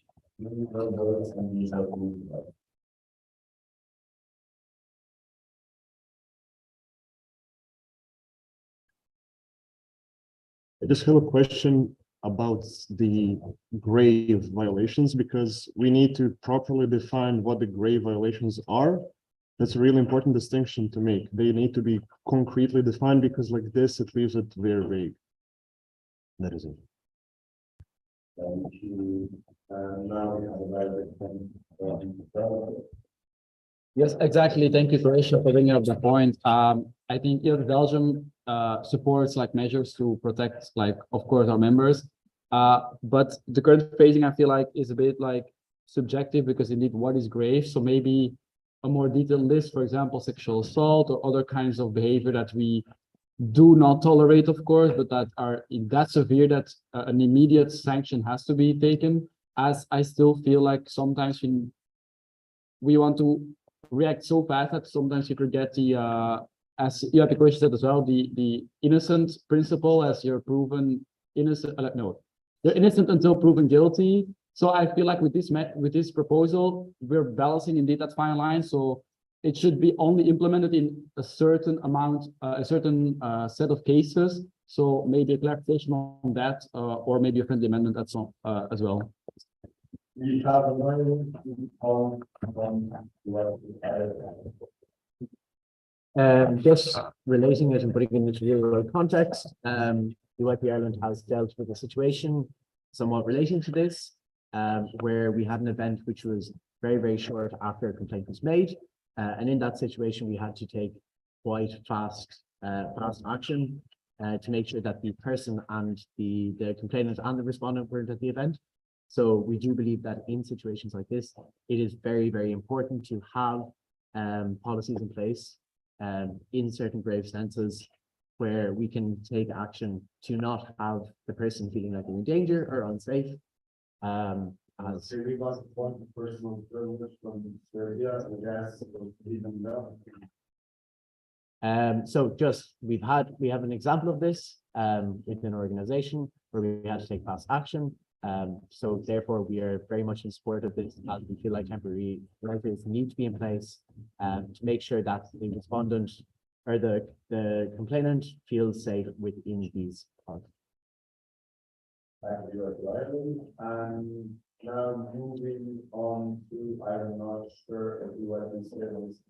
I just have a question about the grave violations, because we need to properly define what the grave violations are. That's a really important distinction to make. They need to be concretely defined, because like this, it leaves it very vague. That is it. Thank you. And now we have Yes, exactly. Thank you, Croatia, for bringing up the point. I think Belgium supports like measures to protect, like, of course, our members. But the current phasing, I feel like, is a bit like subjective, because indeed, what is grave? So maybe a more detailed list, for example, sexual assault or other kinds of behavior that we do not tolerate, of course, but that are that severe that an immediate sanction has to be taken. As I still feel like sometimes we want to react so fast that sometimes you forget the as you have the question said as well, the innocent principle, as you're proven innocent. No, you're innocent until proven guilty. So I feel like with this proposal, we're balancing indeed that fine line. So it should be only implemented in a certain amount, a certain set of cases. So maybe a clarification on that, or maybe a friendly amendment at some as well. We have a line on Just relating it and putting it into real world context, EYP Ireland has dealt with a situation somewhat relating to this, where we had an event which was very, very short after a complaint was made. And in that situation, we had to take quite fast action to make sure that the person and the complainant and the respondent were at the event. So we do believe that in situations like this, it is very, very important to have policies in place in certain grave senses where we can take action to not have the person feeling like they're in danger or unsafe. As we got one personal privilege from Serbia, and yes, even though. So just we have an example of this within an organization where we had to take fast action. So therefore we are very much in support of this, as we feel like temporary measures need to be in place to make sure that the respondent or the complainant feels safe within these pods. Thank you, Ireland. And now moving on to, I'm not sure if you want to say this.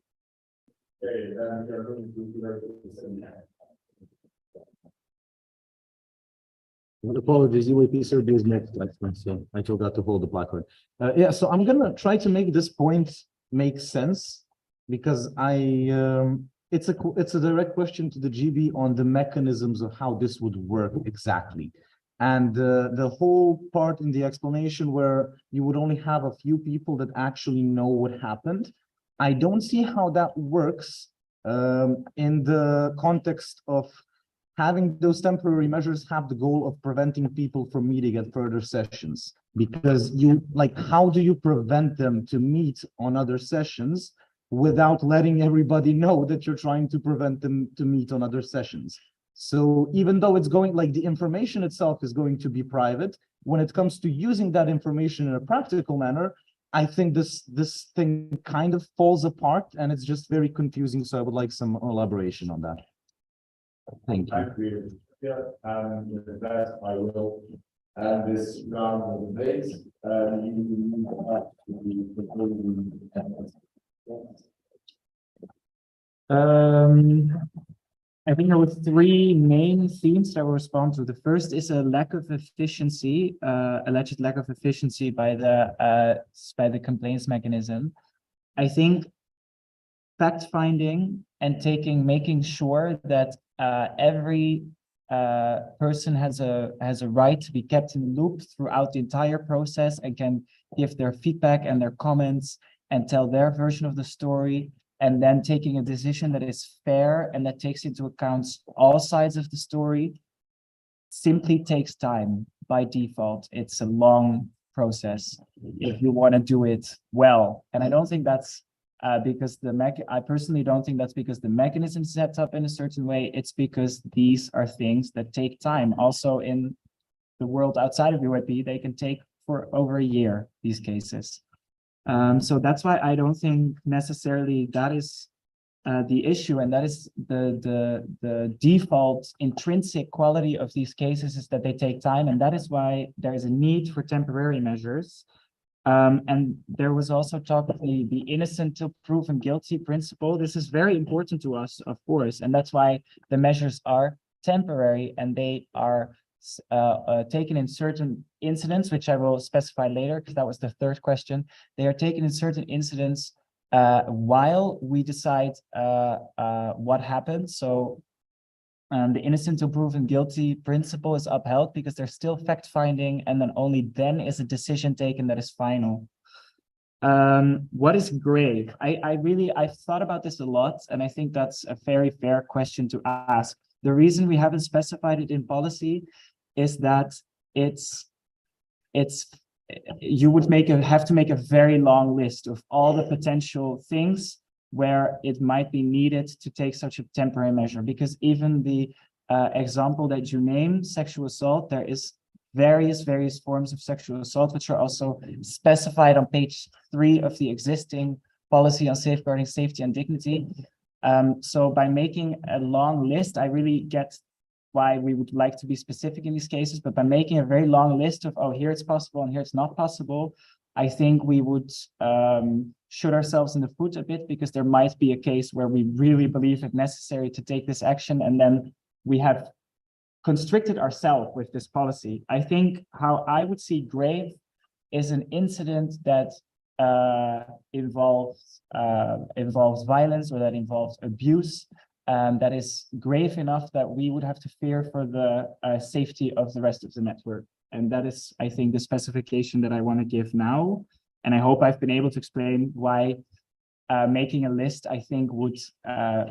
Okay, then we are going to do Apologies, EYP Serbia is next, so I forgot to hold the placard. Yeah, so I'm gonna try to make this point make sense, because it's a direct question to the GB on the mechanisms of how this would work exactly. And the whole part in the explanation where you would only have a few people that actually know what happened, I don't see how that works in the context of having those temporary measures have the goal of preventing people from meeting at further sessions. Because how do you prevent them to meet on other sessions without letting everybody know that you're trying to prevent them to meet on other sessions? So even though it's going, like, the information itself is going to be private, when it comes to using that information in a practical manner, I think this thing kind of falls apart and it's just very confusing. So I would like some elaboration on that. Thank you. Yeah, and with that, I will end this round of debates. I think there were three main themes that I will respond to. The first is a lack of efficiency, alleged lack of efficiency by the complaints mechanism. I think fact-finding and making sure that every person has a right to be kept in the loop throughout the entire process and can give their feedback and their comments and tell their version of the story, and then taking a decision that is fair and that takes into account all sides of the story simply takes time by default. It's a long process if you want to do it well. And I don't think that's because I personally don't think that's because the mechanism is set up in a certain way. It's because these are things that take time. Also in the world outside of UIP, they can take for over a year, these cases. So that's why I don't think necessarily that is the issue, and that is the default intrinsic quality of these cases is that they take time, and that is why there is a need for temporary measures. And there was also talk of the innocent till proven guilty principle. This is very important to us, of course, and that's why the measures are temporary and they are taken in certain incidents, which I will specify later, because that was the third question. They are taken in certain incidents while we decide what happened. So the innocent till proven guilty principle is upheld because there's still fact-finding, and then only then is a decision taken that is final. What is grave? I've thought about this a lot, and I think that's a very fair question to ask. The reason we haven't specified it in policy is that you would have to make a very long list of all the potential things where it might be needed to take such a temporary measure, because even the example that you name, sexual assault, there is various forms of sexual assault, which are also specified on page 3 of the existing policy on safeguarding safety and dignity. So by making a long list, I really get why we would like to be specific in these cases, but by making a very long list of, oh, here it's possible and here it's not possible, I think we would shoot ourselves in the foot a bit, because there might be a case where we really believe it necessary to take this action, and then we have constricted ourselves with this policy. I think how I would see grave is an incident that involves violence, or that involves abuse, that is grave enough that we would have to fear for the safety of the rest of the network. And that is, I think, the specification that I want to give now. And I hope I've been able to explain why making a list, I think, would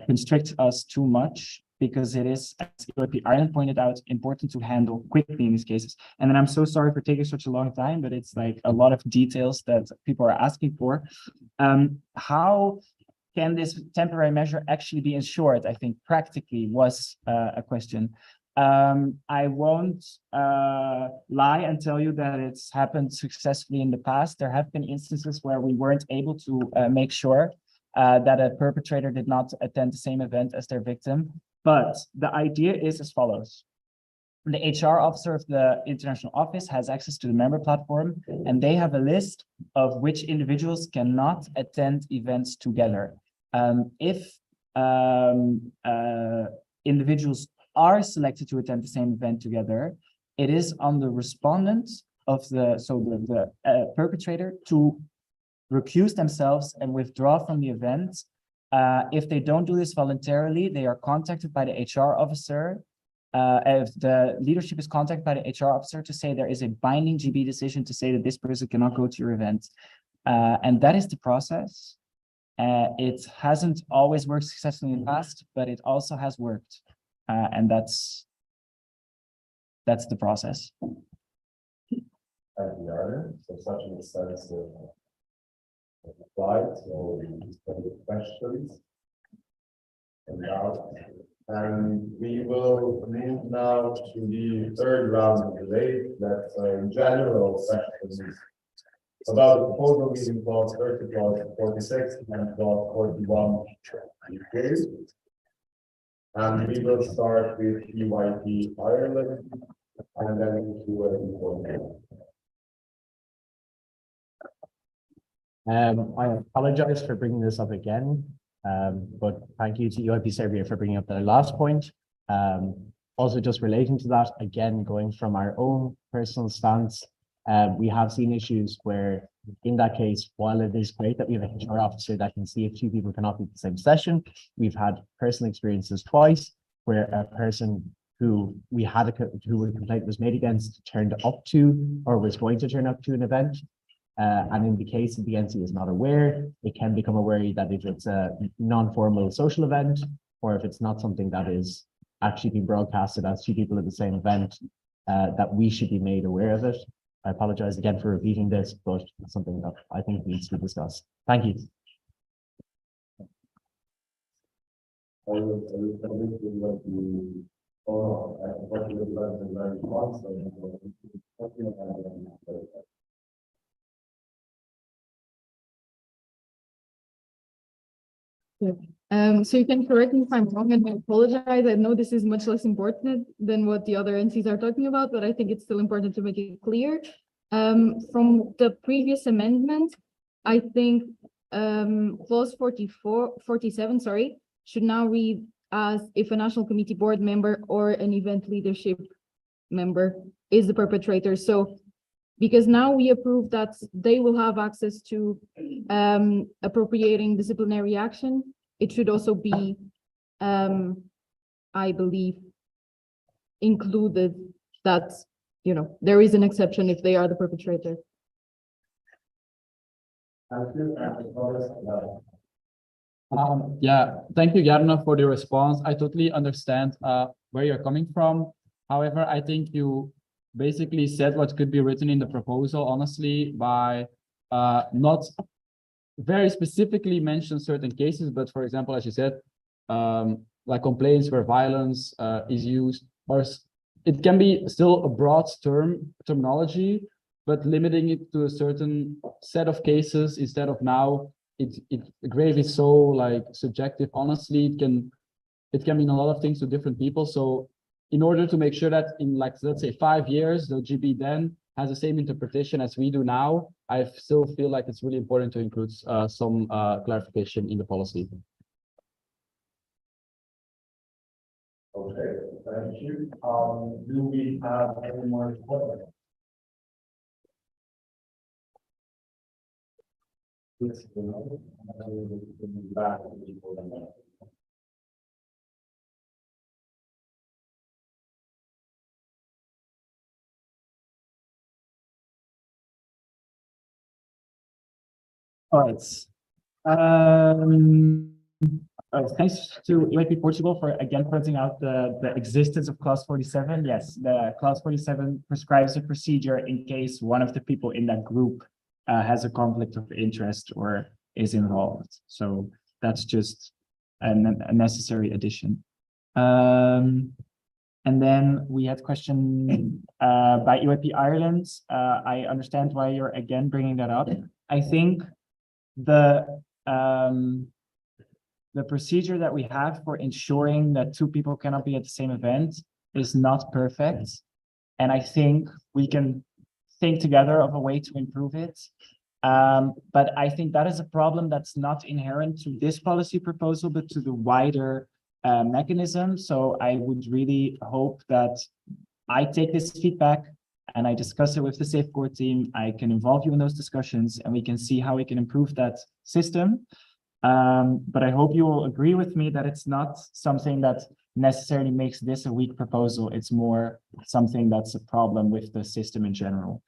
constrict us too much, because it is, as UIP Ireland pointed out, important to handle quickly in these cases. And then I'm so sorry for taking such a long time, but it's like a lot of details that people are asking for. How can this temporary measure actually be ensured? I think practically was a question. I won't lie and tell you that it's happened successfully in the past. There have been instances where we weren't able to make sure that a perpetrator did not attend the same event as their victim. But the idea is as follows. The HR officer of the international office has access to the member platform, and they have a list of which individuals cannot attend events together. If individuals are selected to attend the same event together, it is on the respondent of the perpetrator to recuse themselves and withdraw from the event. If they don't do this voluntarily, they are contacted by the HR officer. If the leadership is contacted by the HR officer to say there is a binding GB decision to say that this person cannot go to your event. And that is the process. It hasn't always worked successfully in the past, but it also has worked. And that's the process. So such an extensive slide, so the questions. And we will move now to the third round of debate. That's general questions about the proposal meeting clause 30, clause 46, and clause 41. And we will start with UIP Ireland, and then UIP. I apologize for bringing this up again. But thank you to UIP Serbia for bringing up the last point. Also just relating to that, again, going from our own personal stance, we have seen issues where in that case, while it is great that we have a HR officer that can see if two people cannot be at the same session, we've had personal experiences twice where a person who a complaint was made against turned up to or was going to turn up to an event. And in the case of the BNC is not aware, it can become aware that if it's a non-formal social event or if it's not something that is actually being broadcasted as two people at the same event, that we should be made aware of it. I apologize again for repeating this, but it's something that I think needs to be discussed. Thank you. So you can correct me if I'm wrong, and I apologize. I know this is much less important than what the other NCs are talking about, but I think it's still important to make it clear. From the previous amendment, I think clause 47, sorry, should now read as if a national committee board member or an event leadership member is the perpetrator. So because now we approve that they will have access to appropriating disciplinary action, it should also be, I believe, included that, you know, there is an exception if they are the perpetrator. Yeah, thank you, Jarno, for the response. I totally understand where you're coming from. However, I think you basically said what could be written in the proposal, honestly, by not very specifically mention certain cases, but for example, as you said, like complaints where violence is used, or it can be still a broad terminology, but limiting it to a certain set of cases instead of now grave is so like subjective. Honestly, it can mean a lot of things to different people. So in order to make sure that in, like, let's say 5 years, the GB then has the same interpretation as we do now, I still feel like it's really important to include some clarification in the policy. Okay, thank you. Do we have any more questions? All right. Thanks to UIP Portugal for again pointing out the existence of clause 47. Yes, the clause 47 prescribes a procedure in case one of the people in that group has a conflict of interest or is involved. So that's just a necessary addition. And then we had question by UIP Ireland. I understand why you're again bringing that up. I think the procedure that we have for ensuring that two people cannot be at the same event is not perfect. And I think we can think together of a way to improve it. But I think that is a problem that's not inherent to this policy proposal, but to the wider mechanism. So I would really hope that I take this feedback and I discuss it with the Safeguard team. I can involve you in those discussions and we can see how we can improve that system. But I hope you will agree with me that it's not something that necessarily makes this a weak proposal. It's more something that's a problem with the system in general.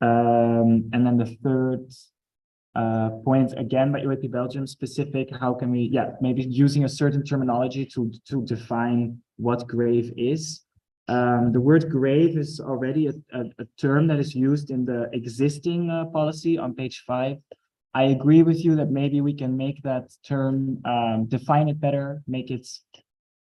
And then the third point, again, by UIP Belgium specific, how can we, maybe using a certain terminology to define what grave is. The word grave is already a term that is used in the existing policy on page 5. I agree with you that maybe we can make that term, define it better, make it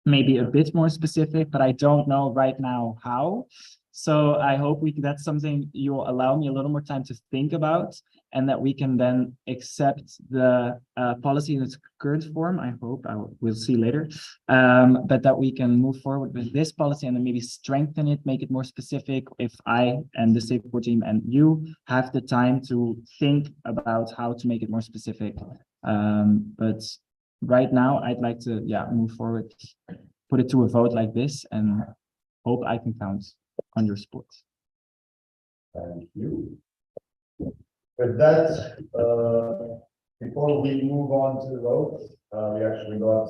maybe a bit more specific, but I don't know right now how. So I hope that's something you'll allow me a little more time to think about, and that we can then accept the policy in its current form. I hope, we'll see later, but that we can move forward with this policy and then maybe strengthen it, make it more specific if I and the Safeguard team and you have the time to think about how to make it more specific. But right now, I'd like to, yeah, move forward, put it to a vote like this, and hope I can count on your support. Thank you. With that, before we move on to the vote, we actually got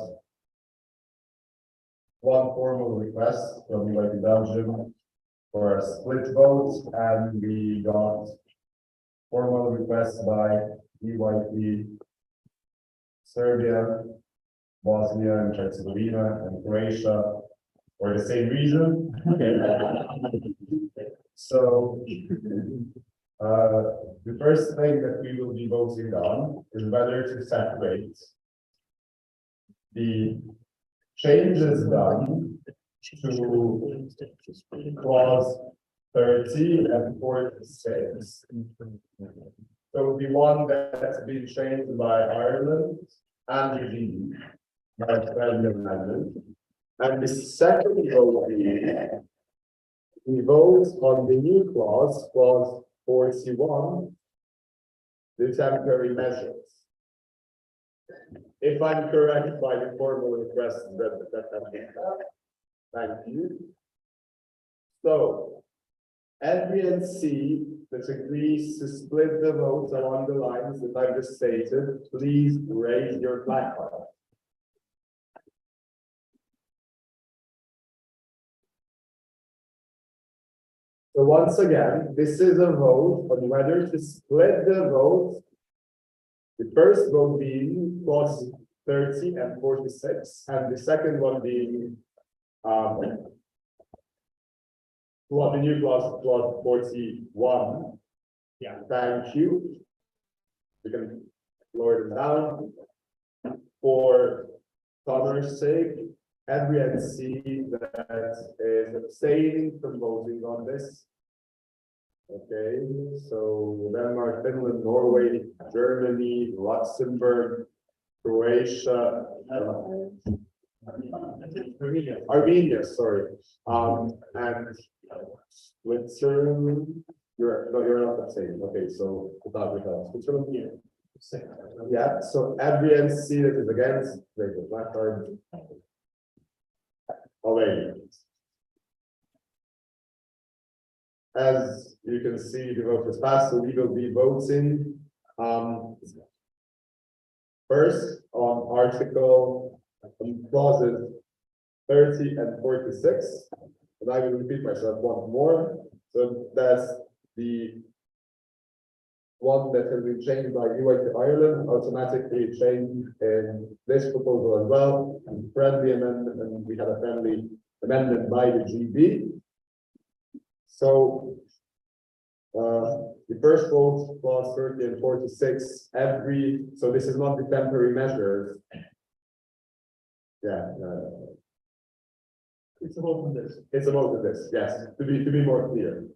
one formal request from UIP Belgium for a split vote, and we got formal requests by UIP Serbia, Bosnia and Herzegovina, and Croatia for the same reason. So, the first thing that we will be voting on is whether to separate the changes done to clause 30 and 46. So the one that's been changed by Ireland and the GB by the amendment. And the second vote we vote on the new clause, clause 41, the temporary measures. If I'm correct by the formal request thank you. So, BNC that agrees to split the votes along the lines that I just stated, please raise your placard. So once again, this is a vote on whether to split the vote. The first vote being clause 30 and 46, and the second one being the new clause 41. Yeah, thank you. We can lower them down. For Connor's sake, BNC that is abstaining from voting on this. Okay, so Denmark, Finland, Norway, Germany, Luxembourg, Croatia, Armenia, sorry, and Switzerland. You're not abstaining. Okay, so without Switzerland. Yeah, so BNC that is against, raise the black card. Already. As you can see, the vote is passed, so we will be voting first on article clauses 30 and 46. And I will repeat myself once more. So that's the one that has been changed by UIP Ireland, automatically changed in this proposal as well. Friendly amendment, and we had a friendly amendment by the GB. So the first vote, clause 30 and 46, so this is not the temporary measures. Yeah. It's a vote on this. It's a vote on this, yes, to be more clear.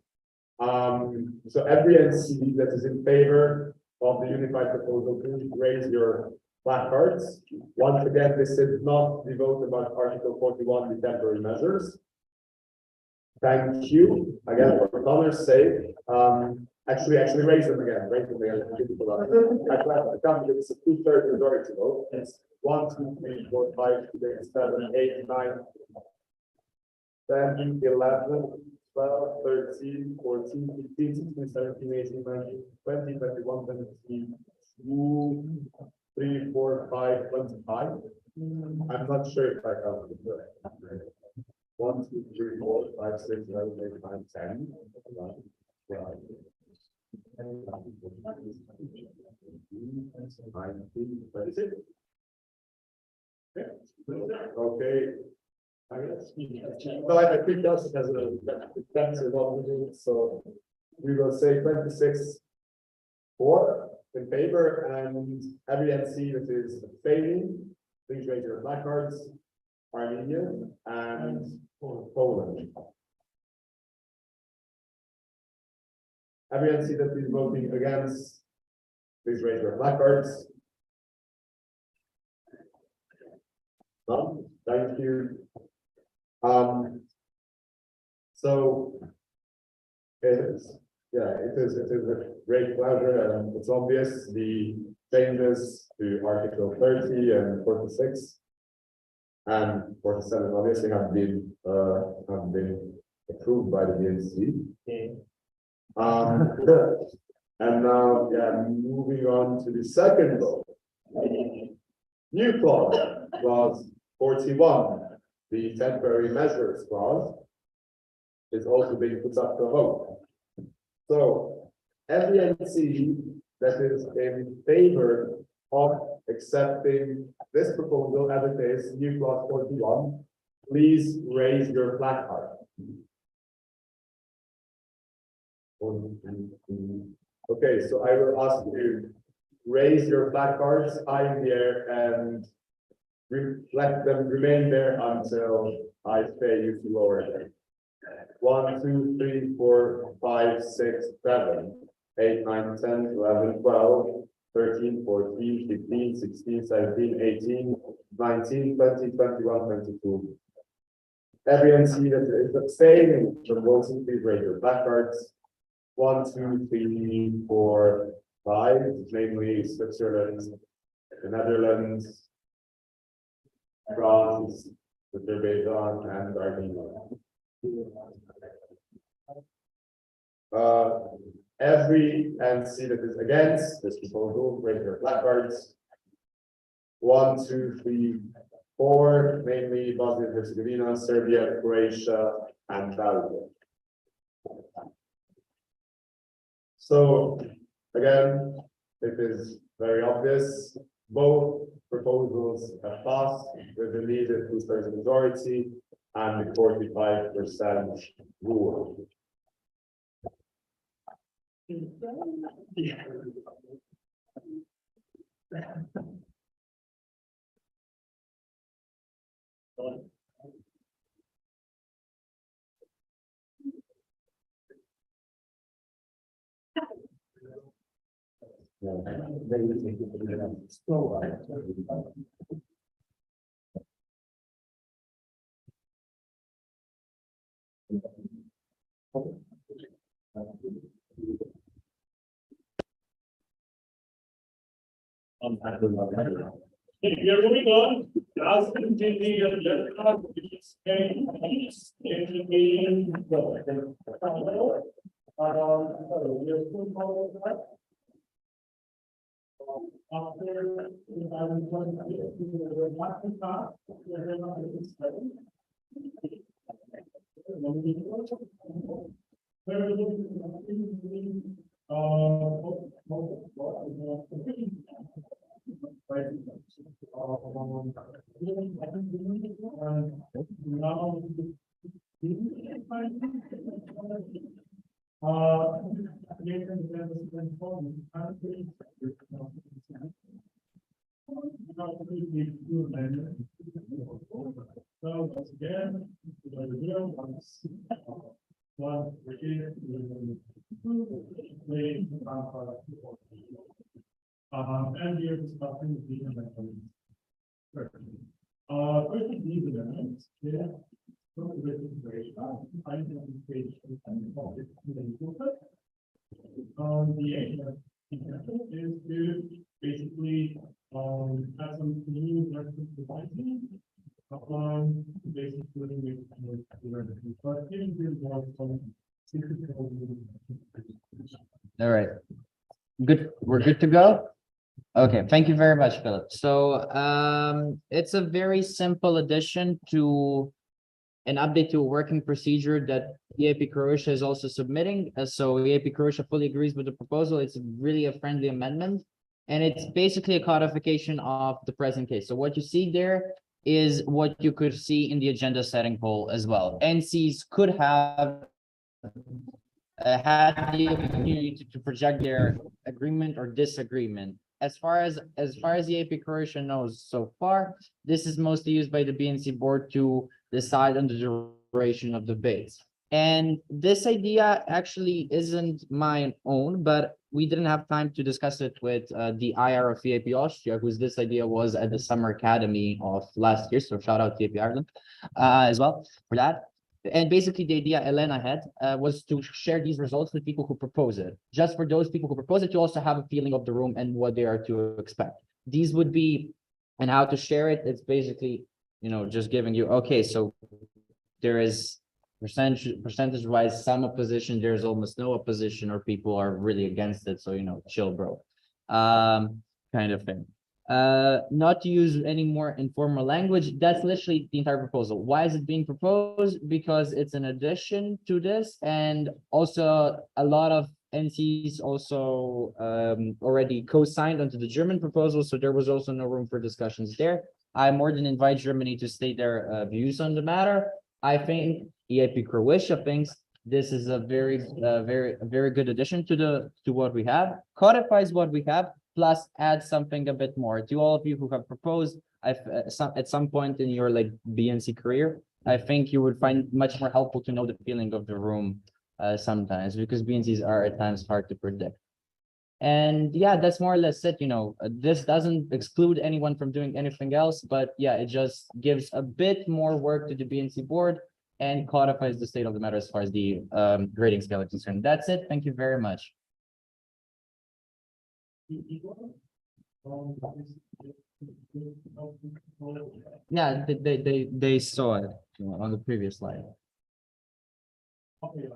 So BNC that is in favor of the unified proposal, please raise your placards. Once again, this is not the vote about Article 41, the temporary measures. Thank you again for Connor's sake. Actually raise them again. Raise them again. I can't give it's a 2/3 majority vote. It's 1, 2, 3, 4, 5, 6, 7, 8, 9, 10, 11, 12, 13, 14, 15, 16, 17, 18, 19, 20, 21, 22, 3, 4, 5, 25. I'm not sure if I counted it correct. 1, 2, 3, 4, 5, 6, 7, 8, 9, 10. 11, 12, okay. So I think that has a defensive option, so we will say 26 for in favor, and BNC that is failing. Please raise your placards. Armenia and Poland. BNC that is voting against, please raise your placards. None. Thank you. So it is a great pleasure, and it's obvious the changes to Article 30 and 46. And 47 obviously have been approved by the BNC. And now, yeah, moving on to the second law. New clause 41, the temporary measures clause, is also being put up to a vote. So every BNC that is in favor of accepting this proposal as it is, new clause 41, please raise your placard. Okay, so I will ask you raise your placards high in the air and let them remain there until I say you to lower them. 1, 2, 3, 4, 5, 6, 7, 8, 9, 10, 11, 12, 13, 14, 15, 16, 17, 18, 19, 20, 21, 22. Every NC that is abstaining from voting, please raise your placards. 1, 2, 3, 4, 5, namely Switzerland, the Netherlands, France, Azerbaijan, and Armenia. Every NC that is against this proposal, raise your placards. 1, 2, 3, 4, namely Bosnia and Herzegovina, Serbia, Croatia, and Belgium. So again, it is very obvious. Both proposals have passed with the needed 2/3 majority and the 45% rule. We are moving on. Last continue agenda, which is in meeting. And you're discussing the amendments. First, these amendments, the aim is to basically have some new representation upon basically but All right. Good, we're good to go? Okay, thank you very much, Philip. So it's a very simple addition to an update to a working procedure that EAP Croatia is also submitting. So EAP Croatia fully agrees with the proposal. It's really a friendly amendment. And it's basically a codification of the present case. So what you see there is what you could see in the agenda setting poll as well. NCs could have had the opportunity to project their agreement or disagreement. As far as the AP Croatia knows so far, this is mostly used by the BNC board to decide on the duration of debates. And this idea actually isn't my own, but we didn't have time to discuss it with the IR of EAP Austria, whose this idea was at the Summer Academy of last year. So shout out to EAP Ireland as well for that. And basically the idea Elena had was to share these results with people who propose it. Just for those people who propose it, you also have a feeling of the room and what they are to expect. These would be, and how to share it, it's basically, just giving you, okay, so there is percentage wise some opposition, there's almost no opposition, or people are really against it, so chill, bro, kind of thing. Not to use any more informal language. That's literally the entire proposal. Why is it being proposed? Because it's an addition to this, and also a lot of NCs also already co-signed onto the German proposal, so there was also no room for discussions there. I more than invite Germany to state their views on the matter. I think EIP Croatia thinks this is a very good addition to what we have, codifies what we have, plus add something a bit more. To all of you who have proposed, at some point in your BNC career, I think you would find much more helpful to know the feeling of the room sometimes, because BNCs are at times hard to predict. And yeah, that's more or less it. This doesn't exclude anyone from doing anything else, but yeah, it just gives a bit more work to the BNC board and codifies the state of the matter as far as the grading scale is concerned. That's it. Thank you very much. Yeah, they saw it on the previous slide. Okay.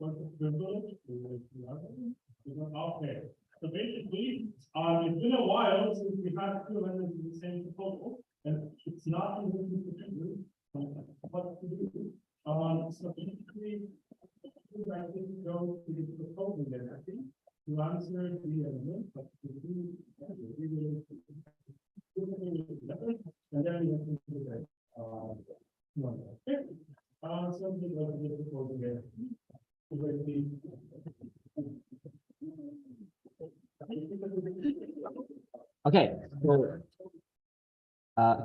Okay, so basically, it's been a while since we had two amendments in the same proposal, and it's not in the what to do. So basically, I think go to the proposal then, I think, to answer the amendment, but to do, and then we have to do that. Something like the proposal again. Okay, so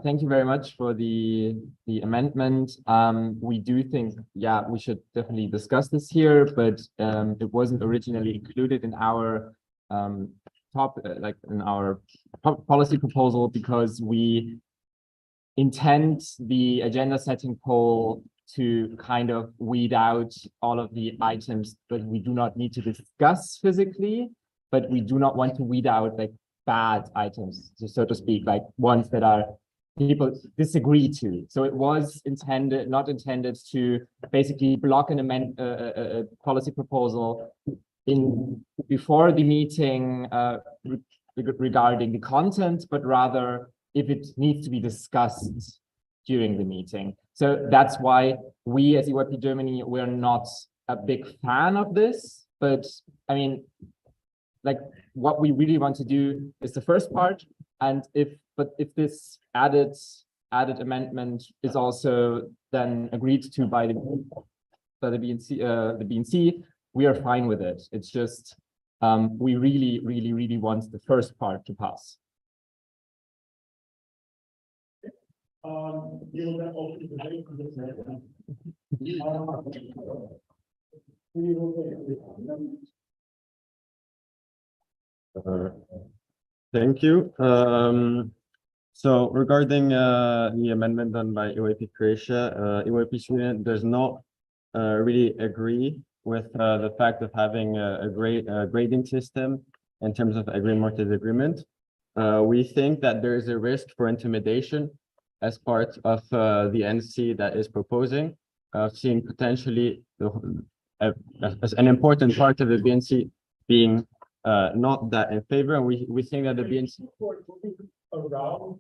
thank you very much for the amendment. We do think, yeah, we should definitely discuss this here, but it wasn't originally included in our in our policy proposal, because we intend the agenda setting poll to kind of weed out all of the items that we do not need to discuss physically, but we do not want to weed out bad items, so to speak, ones that are people disagree to. So it was not intended to basically block an a policy proposal before the meeting regarding the content, but rather if it needs to be discussed during the meeting. So that's why we as EYP Germany, we're not a big fan of this, but I mean, what we really want to do is the first part, and if this added amendment is also then agreed to by the BNC, we are fine with it. It's just we really want the first part to pass. You will then open the debate for this matter. Thank you. So regarding the amendment done by EYP Croatia, EYP Sweden does not really agree with the fact of having a grading system in terms of agreement or disagreement. We think that there is a risk for intimidation as part of the NC that is proposing, seeing potentially as an important part of the BNC being not that in favor, and we think that the BNC around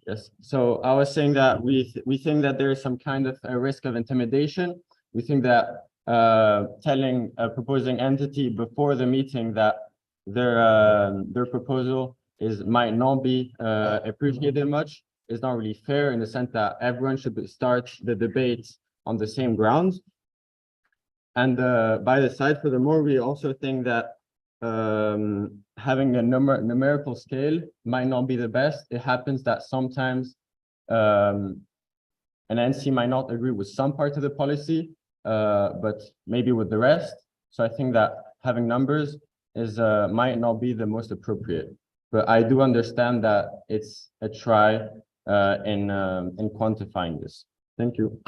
yes. So I was saying that we think that there is some kind of a risk of intimidation. We think that telling a proposing entity before the meeting that their proposal might not be appreciated much. It's not really fair in the sense that everyone should start the debates on the same grounds. And by the side, furthermore, we also think that having a numerical scale might not be the best. It happens that sometimes an NC might not agree with some parts of the policy, but maybe with the rest. So I think that having numbers might not be the most appropriate. But I do understand that it's a try in quantifying this. Thank you.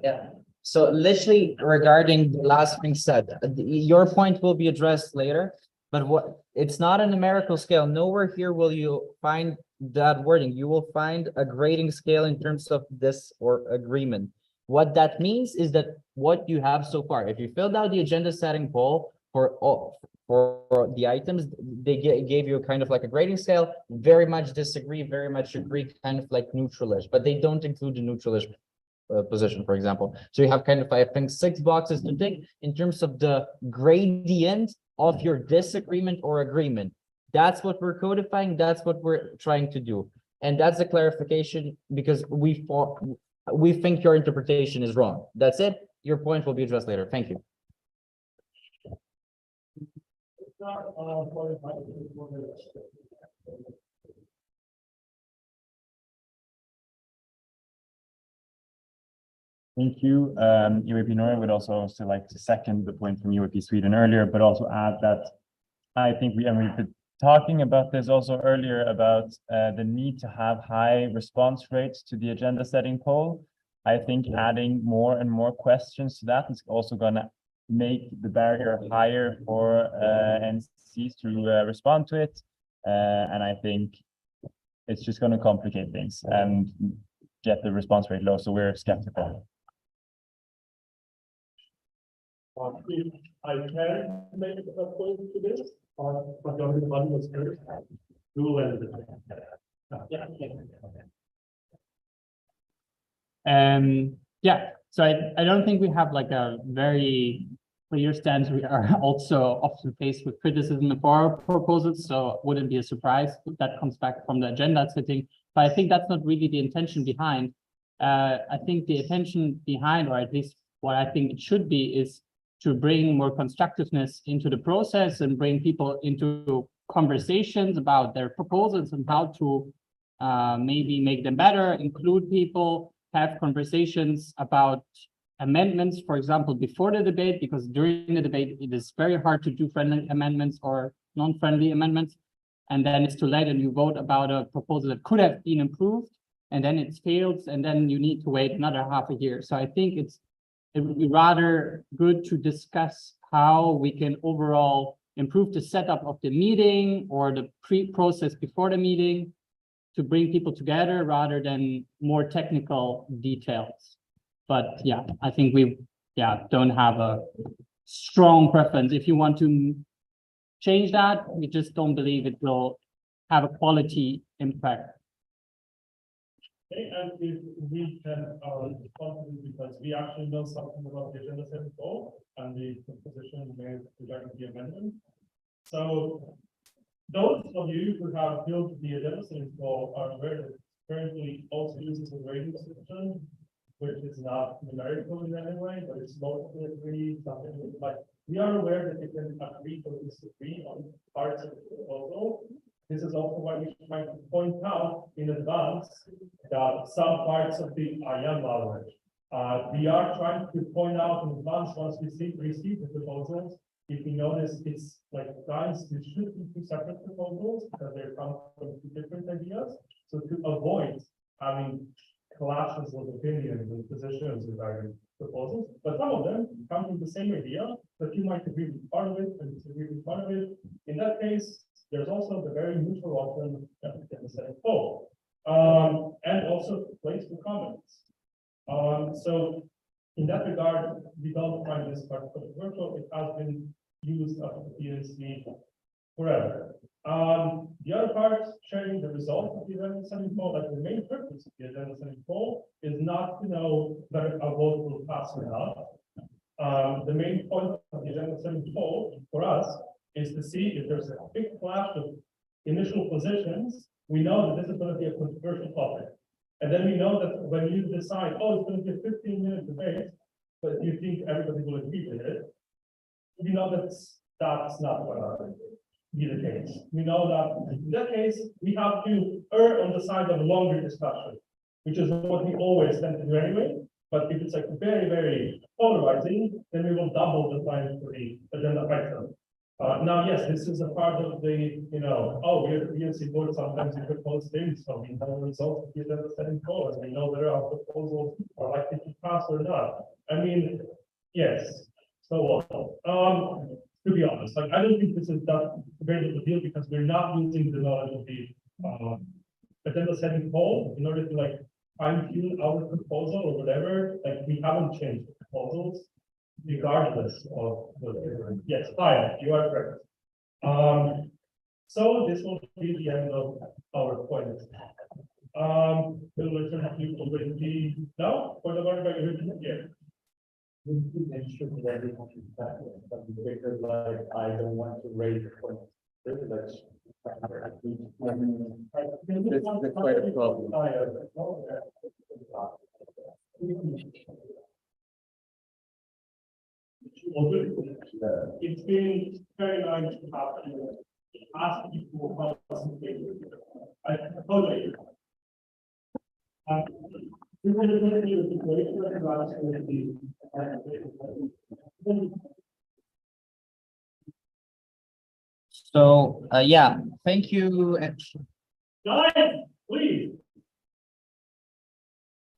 Yeah. So literally regarding the last thing said, your point will be addressed later, but it's not a numerical scale. Nowhere here will you find that wording. You will find a grading scale in terms of this or agreement. What that means is that what you have so far, if you filled out the agenda setting poll for the items, they gave you kind of like a grading scale, very much disagree, very much agree, kind of like neutralish, but they don't include the neutralish position, for example. So you have kind of, I think, 6 boxes to tick in terms of the gradient of your disagreement or agreement. That's what we're codifying. That's what we're trying to do. And that's a clarification because we think your interpretation is wrong. That's it. Your point will be addressed later. Thank you. Thank you. UAP Norway would also like to second the point from UAP Sweden earlier, but also add that I think we've been talking about this also earlier about the need to have high response rates to the agenda setting poll. I think adding more and more questions to that is also going to make the barrier higher for NCs to respond to it. And I think it's just going to complicate things and get the response rate low. So we're skeptical. If I can make a point to this, but the only one was first. Yeah, so I don't think we have like a very clear stance. We are also often faced with criticism of our proposals, so it wouldn't be a surprise if that comes back from the agenda setting. But I think that's not really the intention behind. I think the intention behind, or at least what I think it should be, is to bring more constructiveness into the process and bring people into conversations about their proposals and how to maybe make them better, include people, have conversations about amendments, for example, before the debate, because during the debate, it is very hard to do friendly amendments or non-friendly amendments. And then it's too late and you vote about a proposal that could have been improved and then it fails and then you need to wait another half a year. So I think it would be rather good to discuss how we can overall improve the setup of the meeting or the pre-process before the meeting to bring people together rather than more technical details. But yeah, I think we don't have a strong preference. If you want to change that, we just don't believe it will have a quality impact. Okay, and if we can respond because we actually know something about the agenda setting goal and the position made regarding the amendment. So those of you who have built the agenda setting goal are aware that currently also uses a grading system, which is not numerical in any way, but it's mostly agree, something like we are aware that you can agree or disagree on parts of the proposal. This is also why we try to point out in advance that some parts of the IAM knowledge. We are trying to point out in advance once we receive the proposals. If you notice, it's like times it should be 2 separate proposals because they come from 2 different ideas. So to avoid having clashes of opinions and positions regarding proposals, but some of them come from the same idea, but you might agree with part of it and disagree with part of it. In that case, there's also the very neutral option that we can set a poll, and also place for comments. So in that regard, we don't find this part controversial. It has been used at the BNC forever. The other part, sharing the results of the agenda setting poll, like the main purpose of the agenda setting poll is not to know whether a vote will pass or not. The main point of the agenda setting poll for us is to see if there's a big clash of initial positions. We know that this is going to be a controversial topic. And then we know that when you decide, oh, it's going to be a 15-minute debate, but you think everybody will agree with it, we know that's not going to be the case. We know that in that case, we have to err on the side of a longer discussion, which is what we always tend to do anyway. But if it's like very, very polarizing, then we will double the time for the agenda item. Now, yes, this is a part of the, we're the BNC board, sometimes we propose things, so we know the results of the agenda setting poll, and we know whether our proposals are likely to pass or not. I mean, yes, so on. To be honest, like, I don't think this is that very big a deal because we're not using the knowledge of the agenda setting poll in order to like fine-tune our proposal or whatever. Like, we haven't changed the proposals regardless of the, yes, fine, you are correct. So this will be the end of our point. We'll return to you already now for the one by original here. Because like I don't want to raise the point. That's quite a problem. It's been very nice to have you ask people how something. I totally. So, yeah, thank you. Guys, please.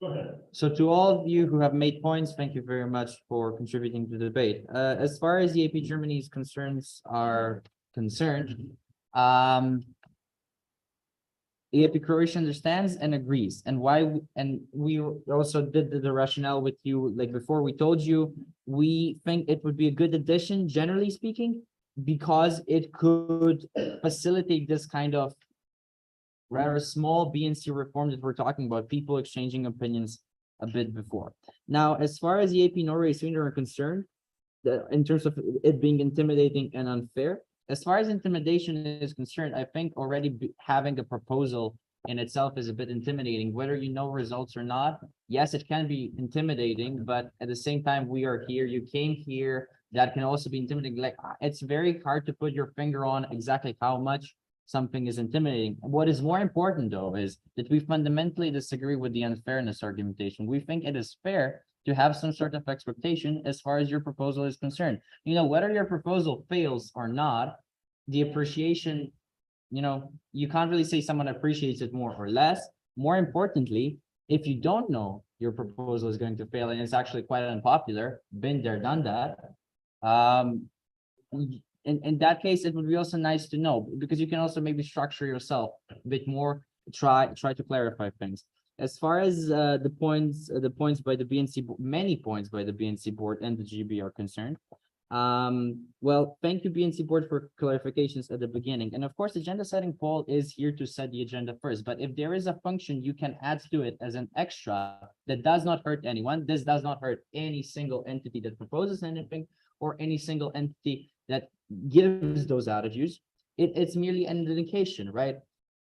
Go ahead. So to all of you who have made points, thank you very much for contributing to the debate. As far as the AP Germany's concerns are concerned, EAP Croatia understands and agrees, and we also did the rationale with you, like before. We told you we think it would be a good addition, generally speaking, because it could facilitate this kind of rather small BNC reform that we're talking about, people exchanging opinions a bit before. Now, as far as EAP Norway Sweden are concerned, in terms of it being intimidating and unfair, as far as intimidation is concerned, I think already having a proposal in itself is a bit intimidating, whether you know results or not. Yes, it can be intimidating, but at the same time, we are here, you came here, that can also be intimidating. Like, it's very hard to put your finger on exactly how much something is intimidating. What is more important, though, is that we fundamentally disagree with the unfairness argumentation. We think it is fair to have some sort of expectation as far as your proposal is concerned. Whether your proposal fails or not, the appreciation, you can't really say someone appreciates it more or less. More importantly, if you don't know your proposal is going to fail and it's actually quite unpopular, been there, done that, in that case, it would be also nice to know, because you can also maybe structure yourself a bit more, try to clarify things. As far as the points by the BNC, many points by the BNC board and the GB are concerned. Well, thank you, BNC board, for clarifications at the beginning. And of course, agenda setting poll is here to set the agenda first. But if there is a function you can add to it as an extra that does not hurt anyone, this does not hurt any single entity that proposes anything or any single entity that gives those attitudes. It's merely an indication, right?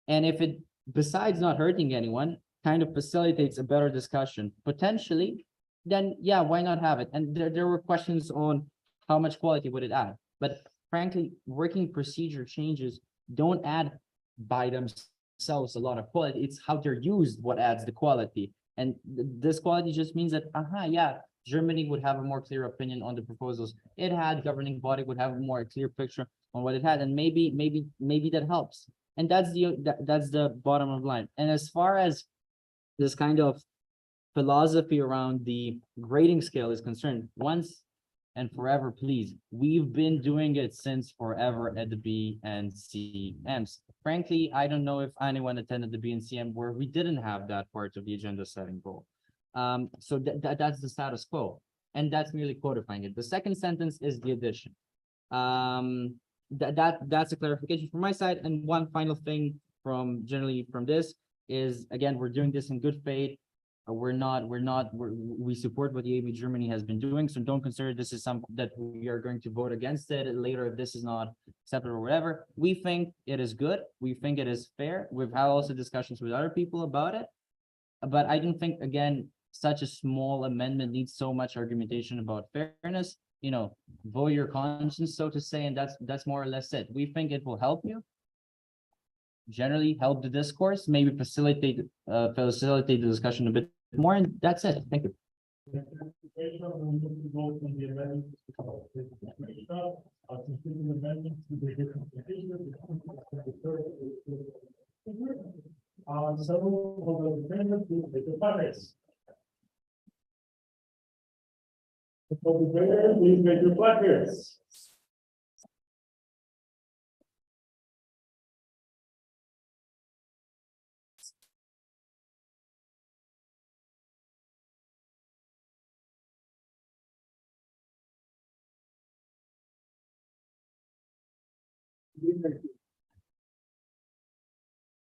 And if it, besides not hurting anyone, kind of facilitates a better discussion, potentially, then yeah, why not have it? And there were questions on how much quality would it add? But frankly, working procedure changes don't add by themselves a lot of quality. It's how they're used what adds the quality. And this quality just means that, yeah, Germany would have a more clear opinion on the proposals it had, governing body would have a more clear picture on what it had, and maybe that helps. And that's the bottom of line. And as far as this kind of philosophy around the grading scale is concerned, once and forever, please, we've been doing it since forever at the BNCMs. Frankly, I don't know if anyone attended the BNCM where we didn't have that part of the agenda setting goal. So that's the status quo, and that's merely codifying it. The second sentence is the addition. that's a clarification from my side. And one final thing generally from this is, again, we're doing this in good faith. We support what EAB Germany has been doing, so don't consider this is something that we are going to vote against it later if this is not accepted or whatever. We think it is good. We think it is fair. We've had also discussions with other people about it, but I don't think, again, such a small amendment needs so much argumentation about fairness. You know, vote your conscience, so to say, and that's more or less it. We think it will help you. Generally help the discourse, maybe facilitate the discussion a bit more, and that's it. Thank you. Please make your placards.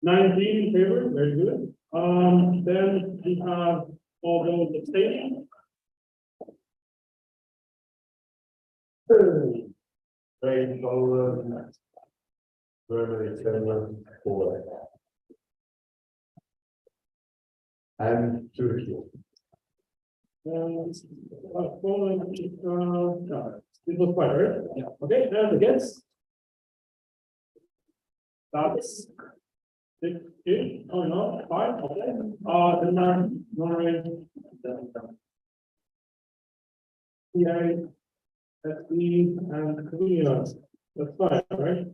Nineteen in favor, very good. Then we have all those abstaining. Great, Poland, Germany, Finland, Poland. And Turkey. Poland, no, it was quite right. Yeah. Okay, and against. That's 16, oh no, 5, okay. The Norway. Yeah. SE and Korea. That's fine, right?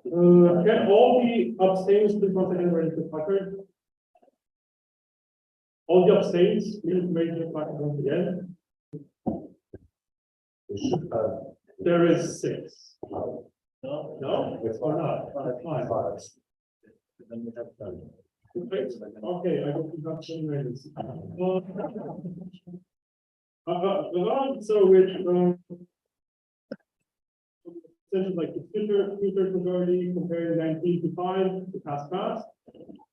Can all the abstains please once again ready to placard? All the abstains, please raise your placard once again. There is 6. No, it's or not. That's fine. Okay, I don't think that's ready. So with sessions like the two-thirds majority comparing 19 to 5 to pass.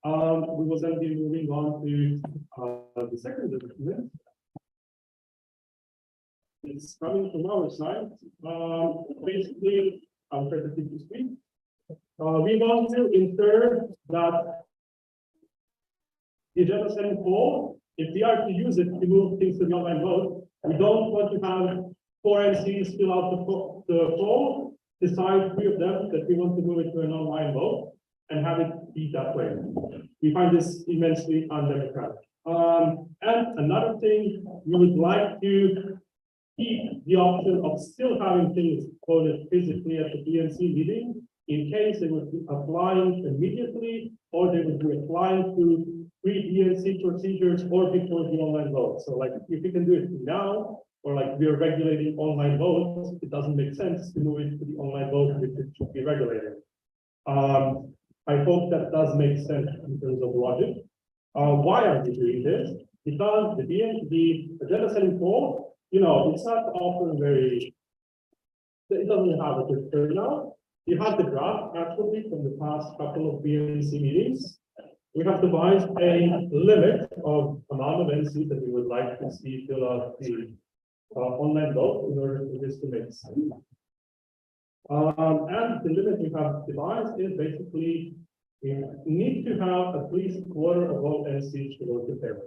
We will then be moving on to the second document. It's coming from our side. Basically, I'll try to keep this speak. We want to infer that the agenda setting poll, if we are to use it to move things to the online vote, we don't want to have 4 MCs fill out the poll, decide 3 of them that we want to move it to an online vote, and have it be that way. We find this immensely undemocratic. And another thing, we would like to keep the option of still having things voted physically at the BNC meeting in case they would be applying immediately or they would be applying to pre-BNC procedures or before the online vote. So like if you can do it now, or like we are regulating online votes, it doesn't make sense to move it to the online vote which it should be regulated. I hope that does make sense in terms of logic. Why are we doing this? Because the agenda setting poll, you know, it's not often very, it doesn't have a good turnout. You have the draft actually from the past couple of BNC meetings. We have devised a limit of amount of NC that we would like to see fill out the online vote in order for this to make sense. And the limit we have devised is basically we need to have at least a quarter of all NCs to vote in favor.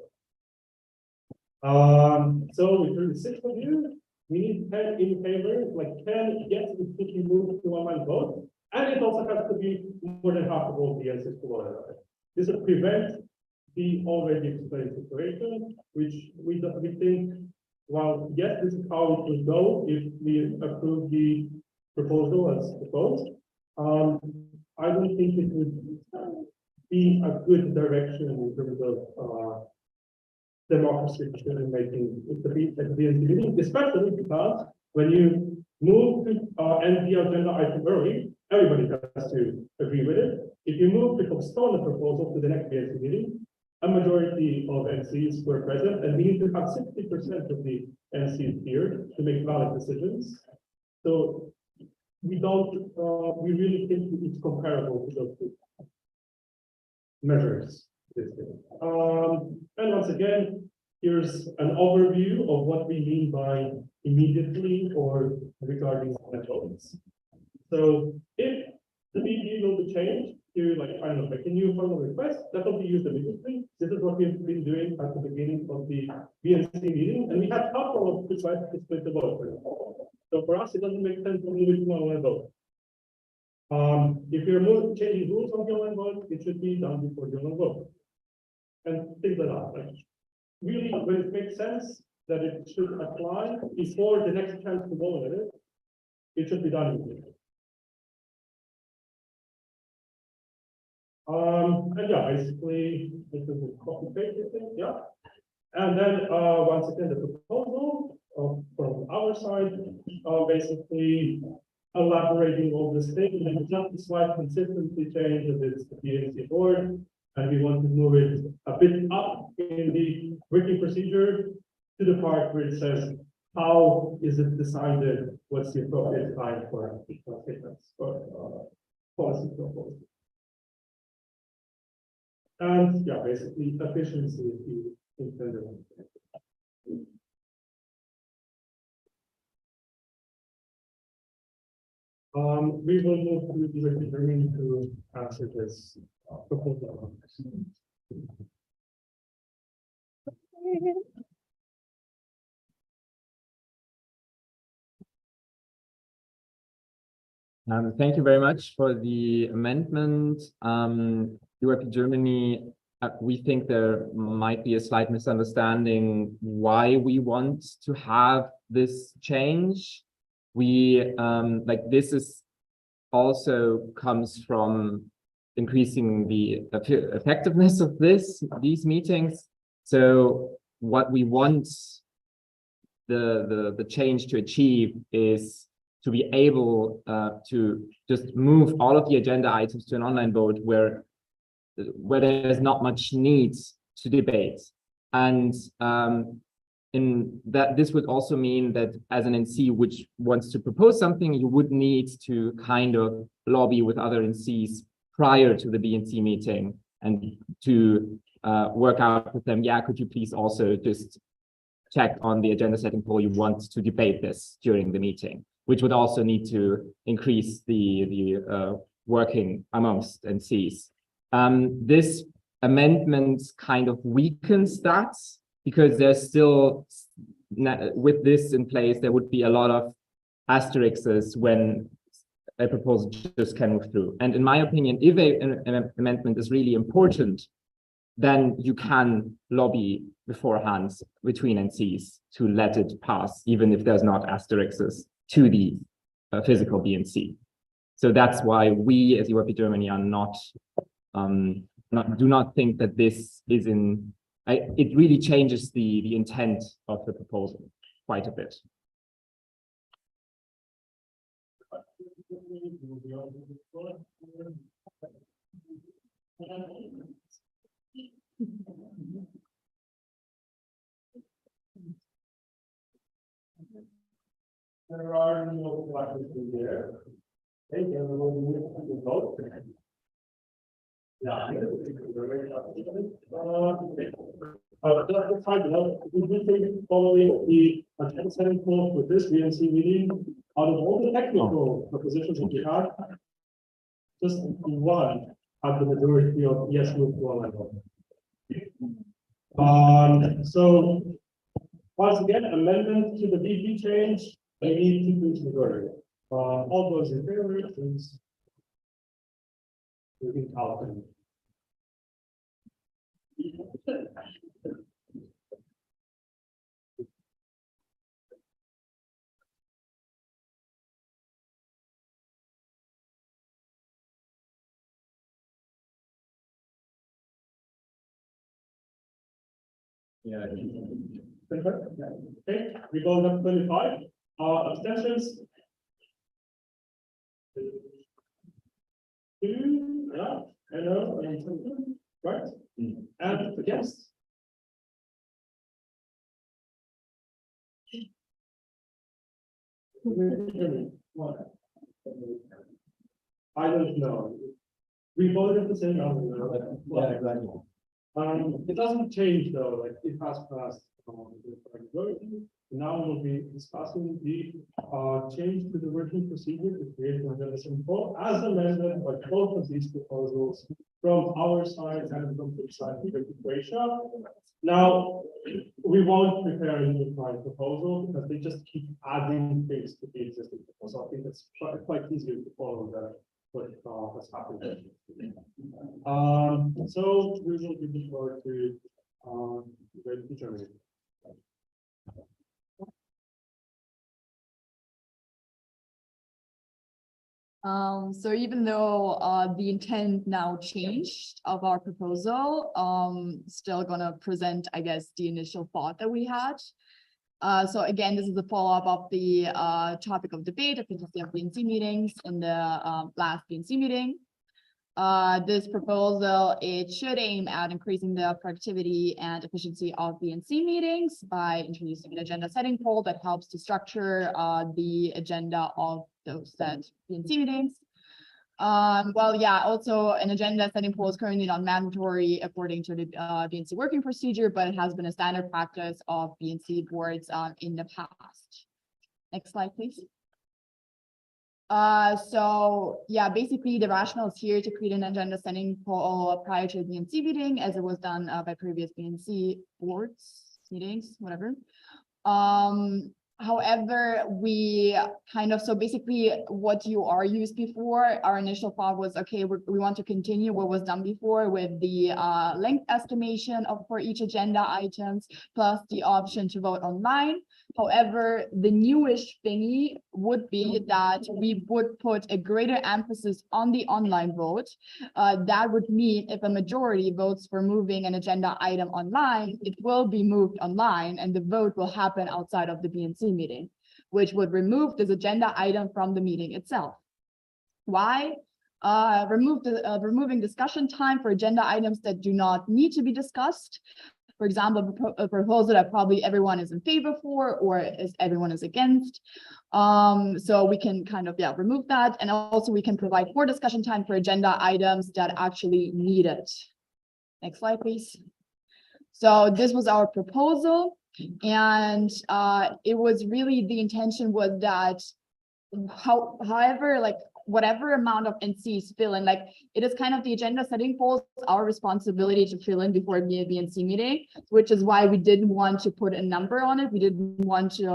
So with 36 of you, we need 10 in favor, like 10 yes, it could be moved to online vote, and it also has to be more than half of all the NCs to vote. This will prevent the already explained situation, which we think, well, yes, this is how it will go if we approve the proposal as proposed. I don't think it would be a good direction in terms of democracy decision making at the BNC meeting, especially because when you move to end the agenda item early, everybody has to agree with it. If you move to postpone the proposal to the next BNC meeting, a majority of NCs were present, and we need to have 60% of the NCs here to make valid decisions. So we don't, we really think it's comparable to those two measures. And once again, here's an overview of what we mean by immediately or regarding methods. So if the BD will be changed to like kind of like a new formal request, that will be used immediately. This is what we've been doing at the beginning of the BNC meeting, and we had a couple of requests to split the vote. So for us, it doesn't make sense to move it to online vote. If you're changing rules on the online vote, it should be done before the online vote. And things like that. Like, really, when it makes sense that it should apply before the next chance to vote on it, it should be done immediately. And yeah, basically, this is a copy paste thing, yeah. And then once again, the proposal from our side, basically elaborating all this thing, and just a slight consistency change of this BNC board, and we want to move it a bit up in the written procedure to the part where it says, how is it decided, what's the appropriate time for statements or policy proposal. And yeah, basically efficiency is the intended. We will move to the determining to answer this proposal. Thank you very much for the amendment. UIP Germany, we think there might be a slight misunderstanding why we want to have this change. We like this is also comes from increasing the effectiveness of these meetings. So what we want the change to achieve is to be able to just move all of the agenda items to an online vote where there's not much need to debate. And in that, this would also mean that as an NC which wants to propose something, you would need to kind of lobby with other NCs prior to the BNC meeting and to work out with them, yeah, could you please also just check on the agenda setting poll you want to debate this during the meeting, which would also need to increase the working amongst NCs. This amendment kind of weakens that because there's still, with this in place, there would be a lot of asterisks when a proposal just can move through. And in my opinion, if an amendment is really important, then you can lobby beforehand between NCs to let it pass, even if there's not asterisks to the physical BNC. So that's why we as UIP Germany are do not think that this is in, it really changes the intent of the proposal quite a bit. There are no questions there. Okay, and we will move to the vote. Yeah. Just side note, we do think following the agenda setting clause with this BNC meeting, out of all the technical propositions that we had, just one had the majority of yes, move to online vote. So once again, amendment to the BP change, we need to reach majority. All those in favor, please. We can count them. Yeah. Okay, we go up 25. Abstentions. 2, yeah, I know. right? And against? I don't know. We voted the same number. Yeah, exactly. It doesn't change though, like it has passed. Now we'll be discussing the change to the working procedure to create an agenda simple as amended by both of these proposals from our side and from the side of Croatia. Now, we won't prepare a unified proposal because they just keep adding things to the existing proposal. I think it's quite easier to follow that what has happened. So we will give the floor to Germany. So even though the intent now changed of our proposal, still gonna present, I guess, the initial thought that we had. So again, this is a follow-up of the topic of debate of BNC meetings in the last BNC meeting. This proposal, it should aim at increasing the productivity and efficiency of BNC meetings by introducing an agenda setting poll that helps to structure the agenda of those set BNC meetings. Well, yeah, also an agenda setting poll is currently not mandatory according to the BNC working procedure, but it has been a standard practice of BNC boards in the past. Next slide, please. So yeah, basically the rationale is here to create an agenda setting poll prior to the BNC meeting, as it was done by previous BNC boards meetings, whatever. However, we kind of, so basically what you are used before, our initial thought was, okay, we want to continue what was done before with the length estimation for each agenda items, plus the option to vote online. However, the newish thingy would be that we would put a greater emphasis on the online vote. That would mean if a majority votes for moving an agenda item online, it will be moved online and the vote will happen outside of the BNC meeting, which would remove this agenda item from the meeting itself. Why? Removing discussion time for agenda items that do not need to be discussed. For example, a proposal that probably everyone is in favor for, or everyone is against. So we can kind of, yeah, remove that. And also we can provide more discussion time for agenda items that actually need it. Next slide, please. So this was our proposal. And it was really, the intention was that however, like whatever amount of NCs fill in, like it is kind of the agenda setting polls, our responsibility to fill in before the BNC meeting, which is why we didn't want to put a number on it. We didn't want to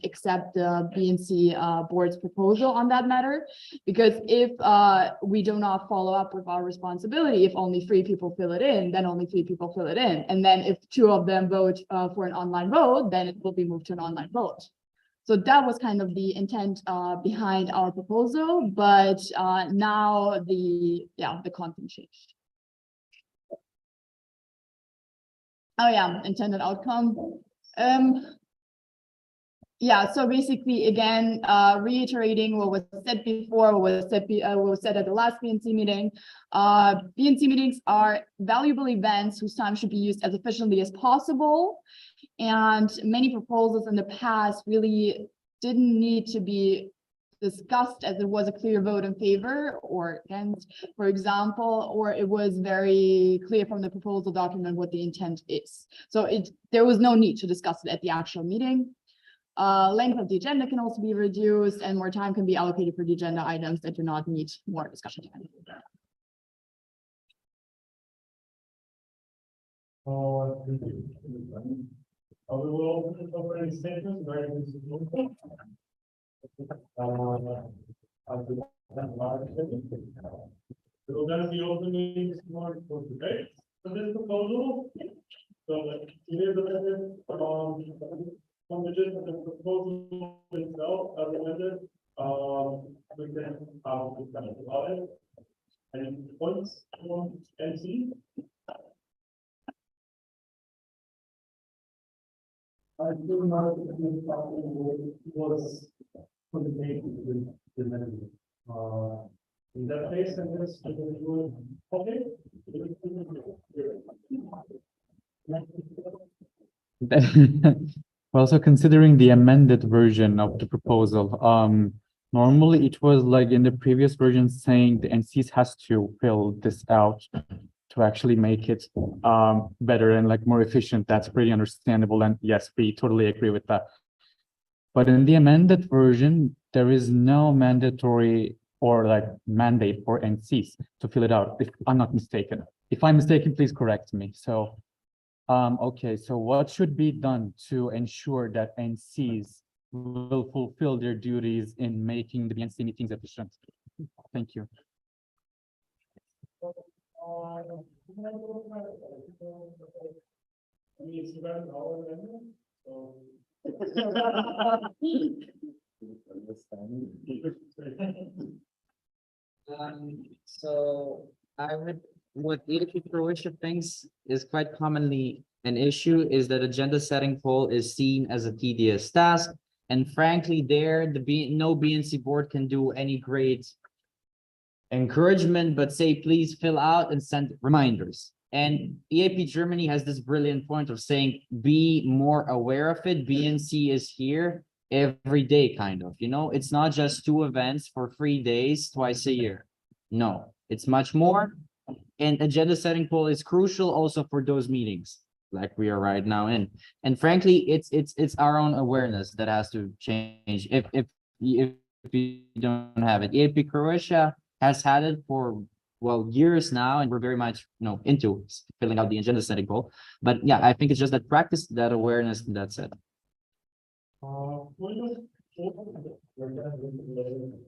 accept the BNC board's proposal on that matter, because if we do not follow up with our responsibility, if only 3 people fill it in, then only 3 people fill it in. And then if 2 of them vote for an online vote, then it will be moved to an online vote. So that was kind of the intent behind our proposal, but now the content changed. Oh yeah, intended outcome. Yeah, so basically, again, reiterating what was said before, what was said at the last BNC meeting. BNC meetings are valuable events whose time should be used as efficiently as possible. And many proposals in the past really didn't need to be discussed, as it was a clear vote in favor or against, for example, or it was very clear from the proposal document what the intent is. So there was no need to discuss it at the actual meeting. Length of the agenda can also be reduced and more time can be allocated for the agenda items that do not need more discussion time. We will open it for any statements regarding this proposal. We will then be opening this morning for debate for this proposal. So here the from the gist of the proposal itself, as amended, we can discussion about it. Any points from NC? I do not was for the date with the amendment. In that case, and this, okay. Also considering the amended version of the proposal, normally it was like in the previous version saying the NCs has to fill this out to actually make it better and like more efficient. That's pretty understandable, and yes, we totally agree with that. But in the amended version, there is no mandatory or like mandate for NCs to fill it out, if I'm not mistaken. If I'm mistaken, please correct me. So okay, so what should be done to ensure that NCs will fulfill their duties in making the BNC meetings efficient? Thank you. So I would, what EDP Croatia thinks is quite commonly an issue is that agenda setting poll is seen as a tedious task. And frankly, there, no BNC board can do any great encouragement, but say, please fill out and send reminders. And EAP Germany has this brilliant point of saying, be more aware of it. BNC is here every day, kind of, you know, it's not just 2 events for 3 days, twice a year. No, it's much more. And agenda setting poll is crucial also for those meetings like we are right now in. And frankly, it's our own awareness that has to change. If we don't have it, EAP Croatia has had it for, well, years now, and we're very much, you know, into filling out the agenda setting poll. But yeah, I think it's just that practice, that awareness, and that's it.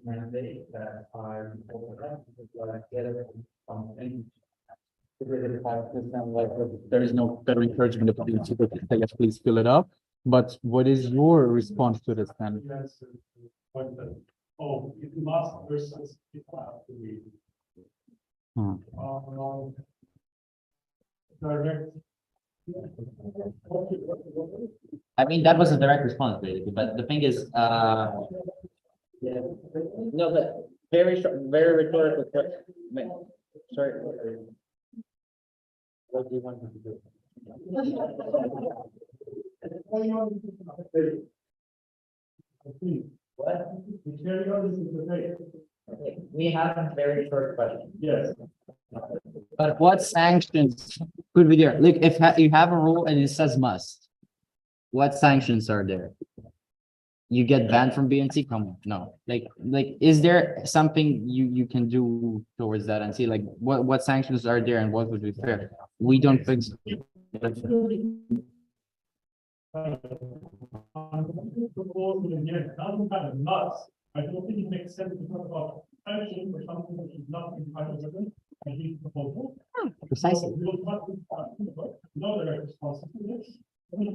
Mandate that I'm There is no better encouragement of the BNC to say, yes, please fill it up. But what is your response to this then? Oh, it must versus it have to be. Direct. I mean, that was a direct response, basically, but the thing is, yeah, no, but very short, very rhetorical question. Sorry. What do you want me to do? What? We have a very short question. Yes. But what sanctions could be there? Look, if you have a rule and it says must, what sanctions are there? You get banned from BNC? Come on, no. Like, is there something you can do towards that and see like what sanctions are there and what would be fair? We don't think so. Proposal in here doesn't have a must. I don't think it makes sense to talk about sanctions for something which is not entitled to a legal proposal. Precisely. We will talk about no direct response to this. Like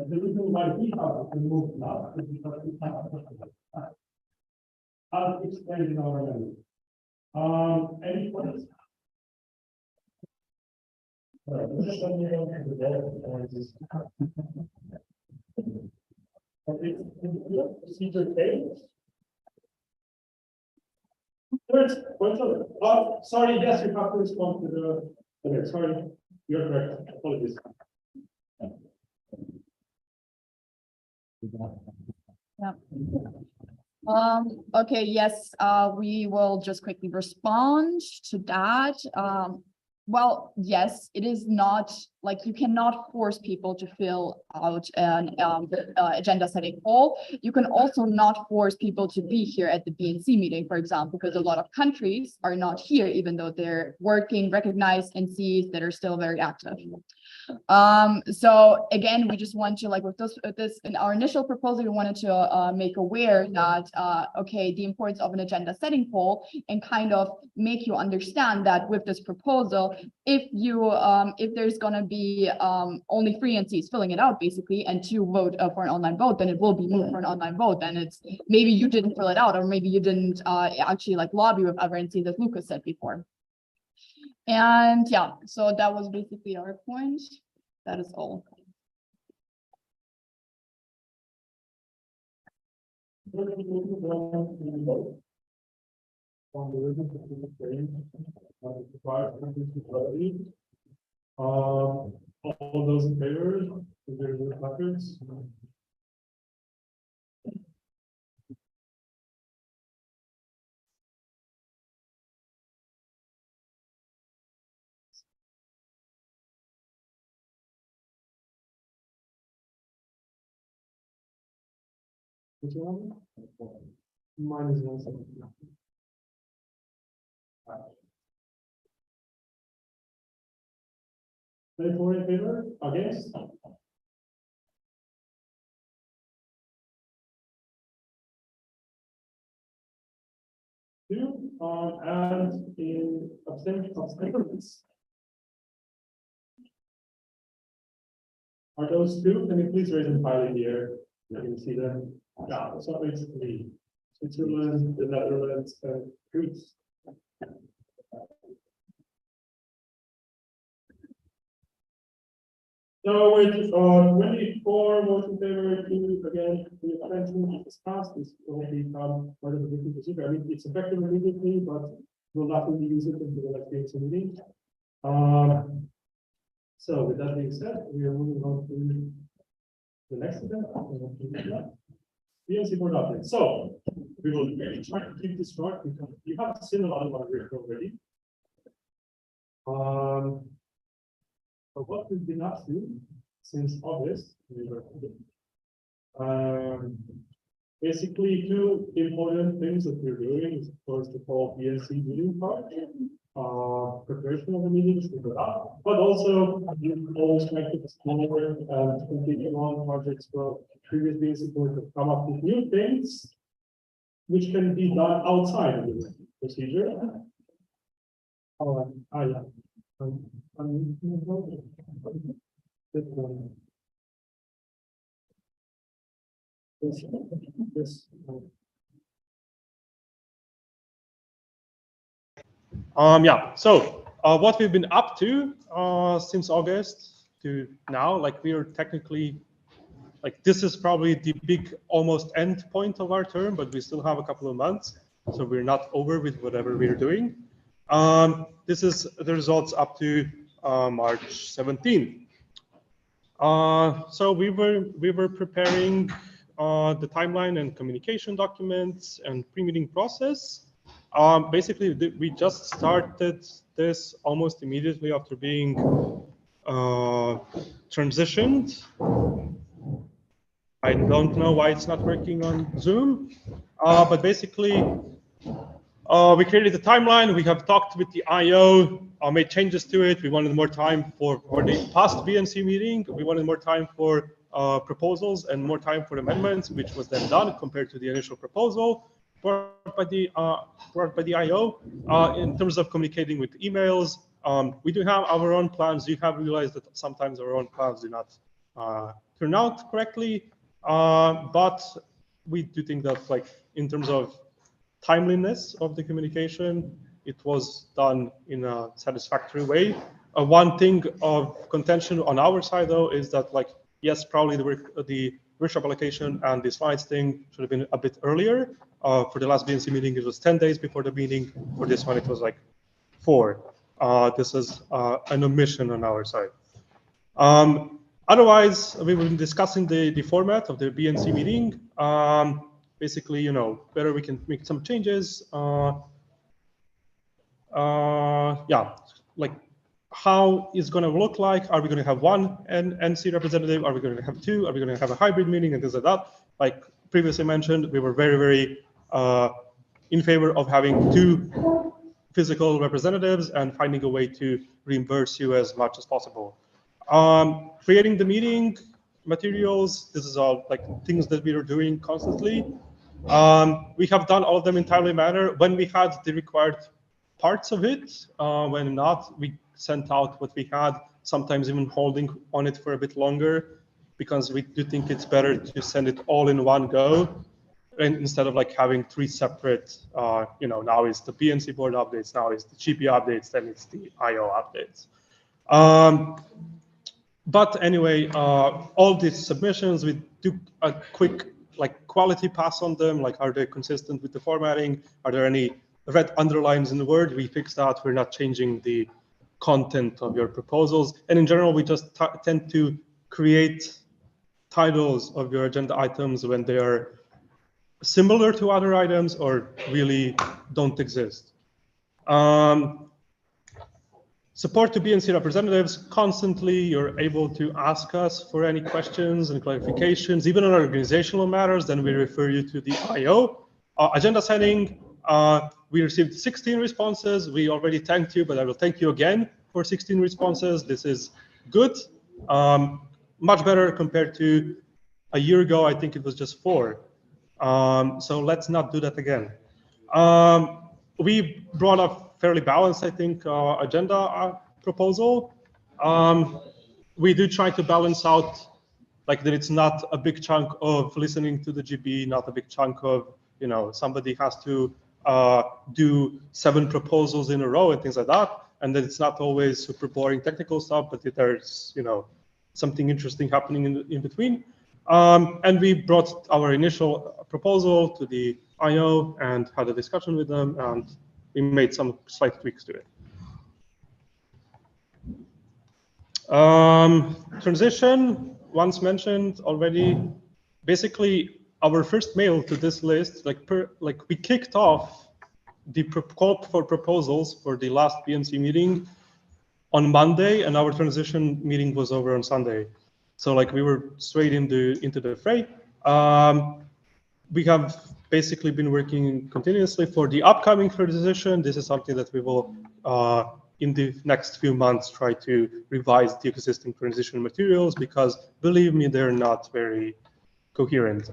the reason why we have to move now is because we have I'll explain in our language. Any questions? Procedure A. Sorry, yes, you have to respond to the. Okay, sorry, you're correct. Apologies. Yeah. Okay, yes, we will just quickly respond to that. Well, yes, it is not like you cannot force people to fill out an agenda setting poll. You can also not force people to be here at the BNC meeting, for example, because a lot of countries are not here, even though they're working, recognized NCs that are still very active. So again, we just want to, like with this in our initial proposal, we wanted to make aware that okay, the importance of an agenda setting poll and kind of make you understand that with this proposal, if you if there's going to be only 3 NCs filling it out basically and 2 vote for an online vote, then it will be moved for an online vote. Then it's maybe you didn't fill it out, or maybe you didn't actually like lobby with other NCs, as Lucas said before. And yeah, so that was basically our point. That is all. On the reason for the change, all those in favor, if there's no placards. Which one? Minus 170. 24 in favor, against? Two, and in abstentions. Are those two? Can you please raise them finally here? You can see them. Yeah, so it's three. Switzerland, the Netherlands, and Greece. So with 24 votes in favor, 2 against, 3 abstentions, it's passed. This will become part of the meeting procedure. I mean, it's effective immediately, but we'll not really use it until the next BNC meeting. So with that being said, we are moving on to the next event. BNC board update. So we will try to keep this short because you have seen a lot of our work already. But what we've been up to since August, basically two important things that we're doing is, of course, the whole BNC meeting part, preparation of the meetings, but also you always try to explore and continue on projects for previous BNC board to come up with new things which can be done outside of the procedure. Yeah. Yeah, so what we've been up to since August to now, like we are technically, like this is probably the big almost end point of our term, but we still have a couple of months, so we're not over with whatever we're doing. This is the results up to March 17th. So we were preparing the timeline and communication documents and pre-meeting process. Basically, we just started this almost immediately after being transitioned. I don't know why it's not working on Zoom, but basically, we created the timeline. We have talked with the IO, made changes to it. We wanted more time for the past BNC meeting. We wanted more time for proposals and more time for amendments, which was then done compared to the initial proposal brought by the IO. In terms of communicating with emails, we do have our own plans. You have realized that sometimes our own plans do not turn out correctly, but we do think that, like, in terms of timeliness of the communication, it was done in a satisfactory way. One thing of contention on our side, though, is that, like, yes, probably the workshop allocation and the slides thing should have been a bit earlier. For the last BNC meeting, it was 10 days before the meeting. For this one, it was like 4. This is an omission on our side. Otherwise, we were discussing the format of the BNC meeting. Basically, you know, whether we can make some changes. Yeah, like how it's going to look like. Are we going to have one NC representative? Are we going to have 2? Are we going to have a hybrid meeting and things like that? Like previously mentioned, we were very, very in favor of having 2 physical representatives and finding a way to reimburse you as much as possible. Creating the meeting materials, this is all like things that we are doing constantly. We have done all of them in timely manner. When we had the required parts of it, when not, we sent out what we had, sometimes even holding on it for a bit longer, because we do think it's better to send it all in one go, and instead of like having 3 separate, you know, now it's the BNC board updates, now it's the GP updates, then it's the IO updates. But anyway, all these submissions, we do a quick like quality pass on them? Like, are they consistent with the formatting? Are there any red underlines in the word? We fixed that. We're not changing the content of your proposals. And in general, we just tend to create titles of your agenda items when they are similar to other items or really don't exist. Support to BNC representatives. Constantly, you're able to ask us for any questions and clarifications, even on organizational matters. Then we refer you to the IO. Agenda setting, we received 16 responses. We already thanked you, but I will thank you again for 16 responses. This is good, much better compared to a year ago. I think it was just 4. So let's not do that again. We brought a fairly balanced, I think, agenda proposal. We do try to balance out, like, that it's not a big chunk of listening to the GB, not a big chunk of, you know, somebody has to do 7 proposals in a row and things like that. And then it's not always super boring technical stuff, but there's, you know, something interesting happening in between. And we brought our initial proposal to the IO and had a discussion with them, and we made some slight tweaks to it. Transition, once mentioned already. Basically, our first mail to this list, we kicked off the call for proposals for the last BNC meeting on Monday, and our transition meeting was over on Sunday. So like we were straight into the fray. We have basically been working continuously for the upcoming transition. This is something that we will, in the next few months, try to revise the existing transition materials, because believe me, they're not very coherent.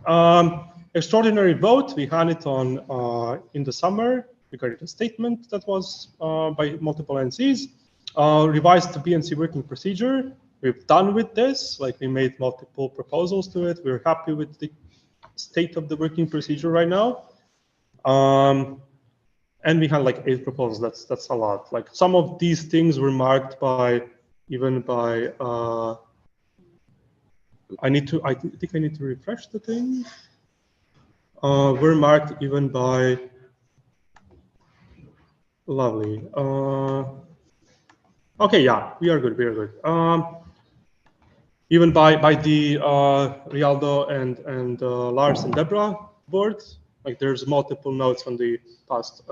Extraordinary vote, we had it on in the summer regarding the statement that was by multiple NCs. Revised the BNC working procedure. We've done with this, like we made multiple proposals to it. We're happy with the state of the working procedure right now. And we had like 8 proposals. That's a lot. Like some of these things were marked by, even by, I think I need to refresh the thing. We're marked even by, lovely. Okay, yeah, we are good, we are good. Even by the Rialdo and Lars and Deborah board, like there's multiple notes on the past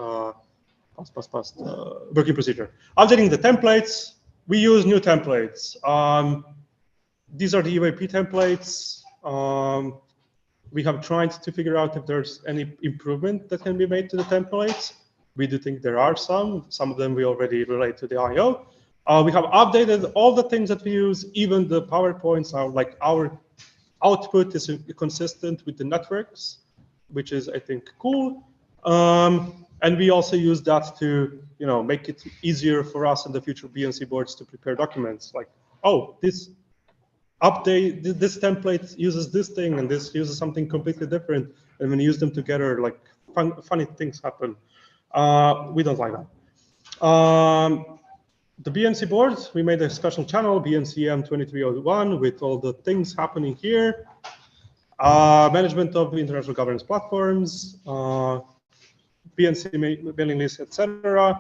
working procedure. Updating the templates, we use new templates. These are the UAP templates. We have tried to figure out if there's any improvement that can be made to the templates. We do think there are some of them we already relate to the IO. We have updated all the things that we use, even the PowerPoints are like our output is consistent with the networks, which is, I think, cool. And we also use that to, you know, make it easier for us in the future BNC boards to prepare documents. Like, oh, this update, this template uses this thing, and this uses something completely different. And when you use them together, like funny things happen. We don't like that. The BNC board, we made a special channel, BNCM 2301, with all the things happening here. Management of international governance platforms, BNC mailing lists, etc.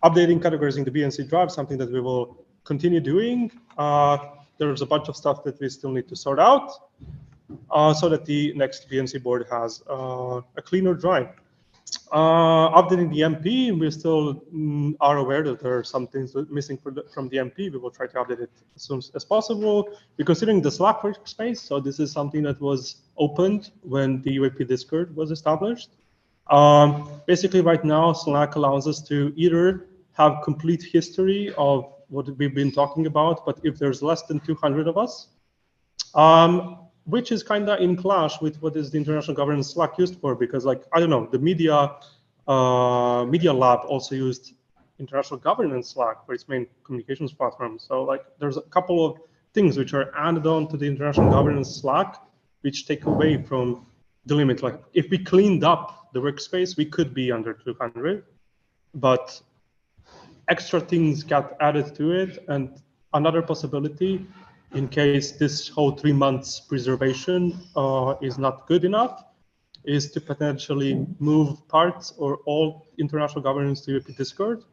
Updating, categorizing the BNC drive, something that we will continue doing. There's a bunch of stuff that we still need to sort out so that the next BNC board has a cleaner drive. Updating the MP, we still are aware that there are some things missing from the MP. We will try to update it as soon as possible. We're considering the Slack workspace. So this is something that was opened when the UAP Discord was established. Basically, right now, Slack allows us to either have complete history of what we've been talking about, but if there's less than 200 of us, which is kind of in clash with what is the international governance Slack used for, because like, I don't know, the media lab also used international governance Slack for its main communications platform. So like there's a couple of things which are added on to the international governance Slack, which take away from the limit. Like if we cleaned up the workspace, we could be under 200, but extra things got added to it. And another possibility in case this whole 3 months preservation is not good enough, is to potentially move parts or all international governance to UAP Discord.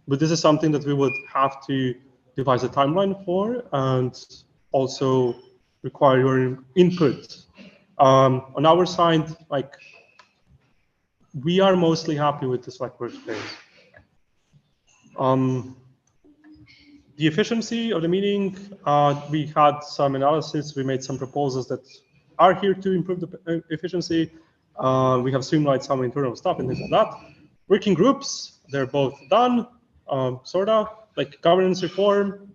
But this is something that we would have to devise a timeline for and also require your input. On our side, like, we are mostly happy with the Slack workspace. The efficiency of the meeting, we had some analysis, we made some proposals that are here to improve the efficiency. We have streamlined some internal stuff and things like that. Working groups, they're both done, sorta. Like governance reform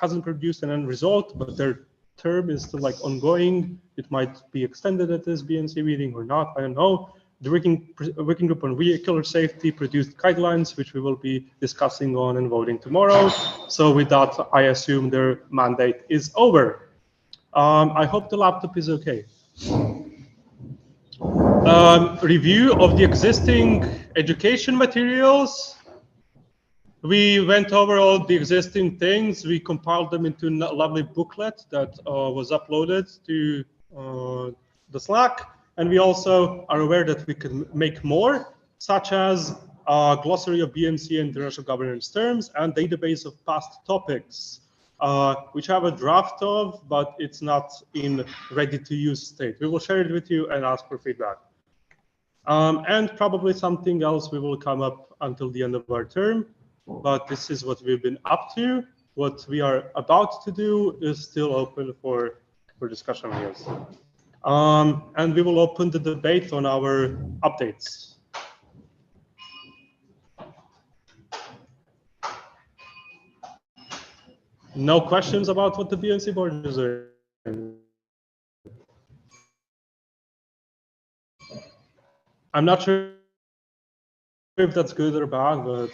hasn't produced an end result, but their term is still like ongoing. It might be extended at this BNC meeting or not, I don't know. The working group on vehicular safety produced guidelines, which we will be discussing on and voting tomorrow. So with that, I assume their mandate is over. I hope the laptop is okay. Review of the existing education materials. We went over all the existing things. We compiled them into a lovely booklet that was uploaded to the Slack. And we also are aware that we can make more, such as a glossary of BNC and international governance terms and database of past topics, which I have a draft of, but it's not in ready-to-use state. We will share it with you and ask for feedback. And probably something else we will come up until the end of our term, but this is what we've been up to. What we are about to do is still open for discussion, I guess. And we will open the debate on our updates. No questions about what the BNC board is doing? I'm not sure if that's good or bad, but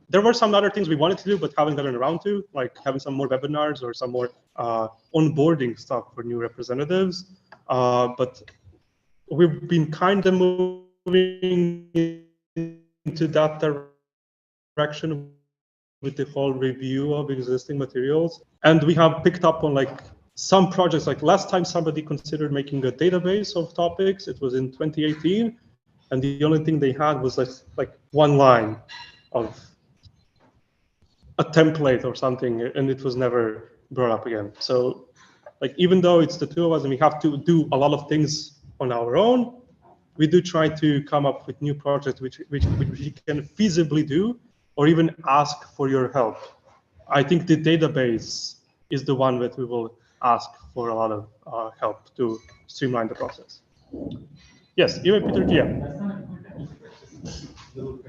there were some other things we wanted to do, but haven't gotten around to, like having some more webinars or some more onboarding stuff for new representatives. But we've been kind of moving into that direction with the whole review of existing materials. And we have picked up on like some projects, like last time somebody considered making a database of topics, it was in 2018. And the only thing they had was like one line of a template or something, and it was never brought up again. So like, even though it's the two of us and we have to do a lot of things on our own, we do try to come up with new projects which we can feasibly do, or even ask for your help. I think the database is the one that we will ask for a lot of help to streamline the process. Yes, you have Peter Tia. So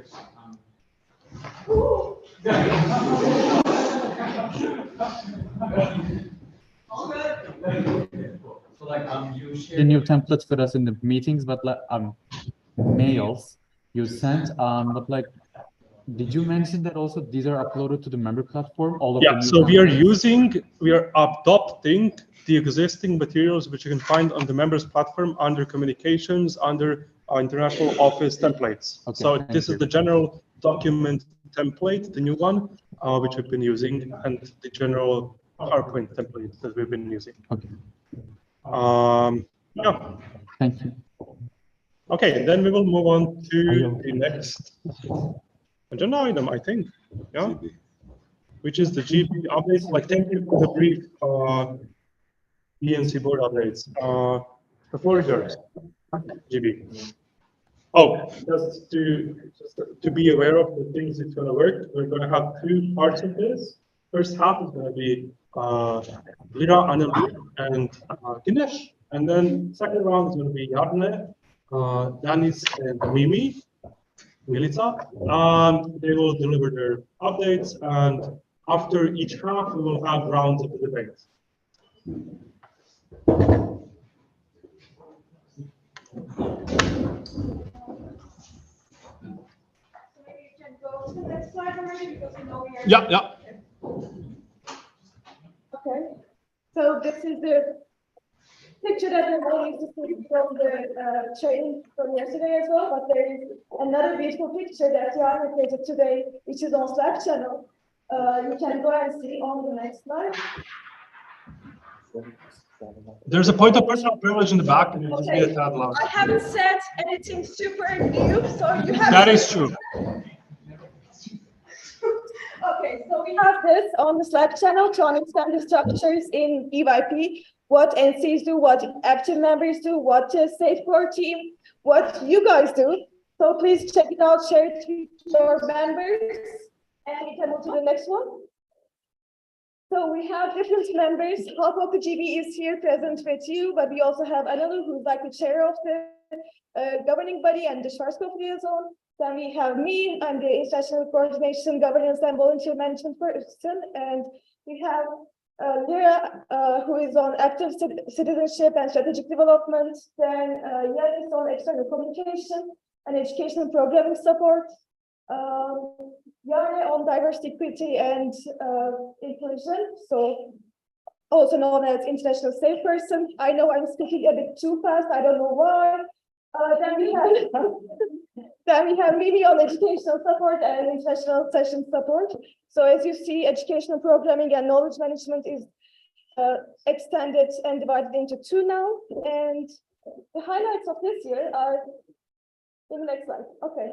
like you shared the new templates for us in the meetings, but like mails you sent, but like, did you mention that also these are uploaded to the member platform? All of yeah, the new so templates? we are adopting the existing materials which you can find on the members platform under communications, under our international office templates. Okay, so this is the general document template, the new one, which we've been using, and the general PowerPoint template that we've been using. Okay. Yeah. Thank you. Okay, then we will move on to the next agenda item, I think. Yeah. Which is the GB updates. Like, thank you for the brief BNC board updates. The floor is yours, GB. Oh, just to be aware of the things it's going to work, we're going to have two parts of this. First half is going to be Lira, Anneli, and Dinesh. And then second round is going to be Yarne, Danis, and Mimi, Milica. They will deliver their updates, and after each half, we will have rounds of the debate. Yeah, yeah. Okay, so this is the picture that everyone used to see from the train from yesterday as well, but there is another beautiful picture that Joanna created today, which is on Slack channel. You can go and see on the next slide. There's a point of personal privilege in the back, and you just be a tad loud. I haven't said anything super new, so you have. That is true. Okay, so we have this on the Slack channel to understand the structures in EYP, what NCs do, what active members do, what Safecore team, what you guys do. So please check it out, share it with your members, and we can move to the next one. So we have different members. Half of the GB is here present with you, but we also have another who's like the chair of the governing body and the Schwarzkopf liaison. Then we have me, I'm the international coordination, governance, and volunteer management person. And we have Lyra, who is on active citizenship and strategic development. Then Jan is on external communication and educational programming support. Yarne on diversity, equity, and inclusion. So also known as international safe person. I know I'm speaking a bit too fast. I don't know why. Then we have Mimi on educational support and international session support. So as you see, educational programming and knowledge management is extended and divided into two now. And the highlights of this year are in the next slide. Okay,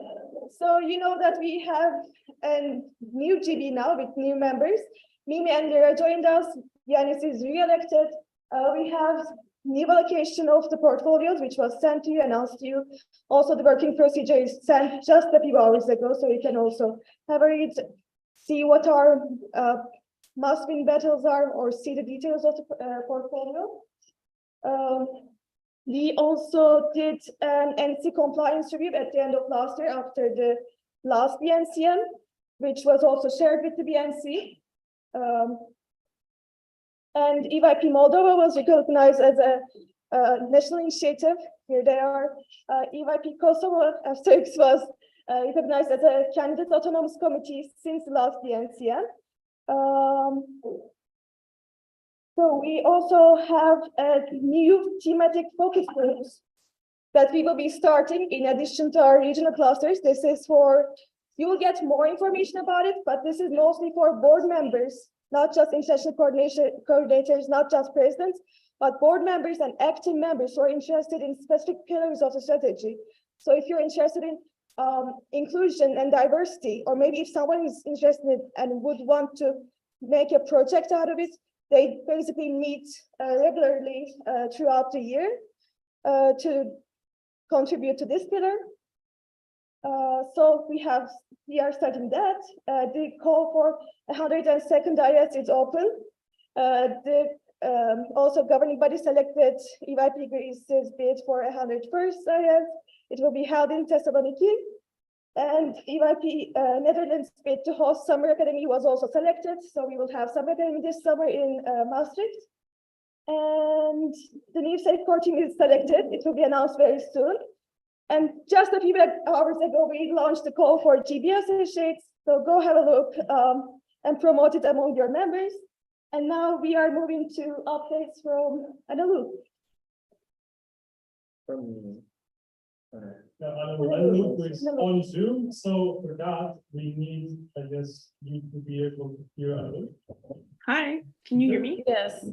so you know that we have a new GB now with new members. Mimi and Lyra joined us. Yanis is re-elected. We have new allocation of the portfolios, which was sent to you, announced to you. Also, the working procedure is sent just a few hours ago, so you can also have a read, see what our must-win battles are, or see the details of the portfolio. We also did an NC compliance review at the end of last year after the last BNCM, which was also shared with the BNC. And EYP Moldova was recognized as a national initiative. Here they are. EYP Kosovo was recognized as a candidate autonomous committee since the last BNCM. So we also have a new thematic focus groups that we will be starting in addition to our regional clusters. This is for, you will get more information about it, but this is mostly for board members, not just international coordinators, not just presidents, but board members and active members who are interested in specific pillars of the strategy. So if you're interested in inclusion and diversity, or maybe if someone is interested and would want to make a project out of it, they basically meet regularly throughout the year to contribute to this pillar. So we are starting that. The call for 102nd IS is open. Also governing body selected EYP Greece's bid for 101st IS. It will be held in Thessaloniki. And EYP Netherlands bid to host Summer Academy was also selected. So we will have Summer Academy this summer in Maastricht. And the new Safecore team is selected. It will be announced very soon. And just a few hours ago, we launched the call for GB associates. So go have a look and promote it among your members. And now we are moving to updates from Analu. Analu is on Zoom, so for that, we need, I guess, you to be able to hear Analu. Hi, can you hear me? Yes.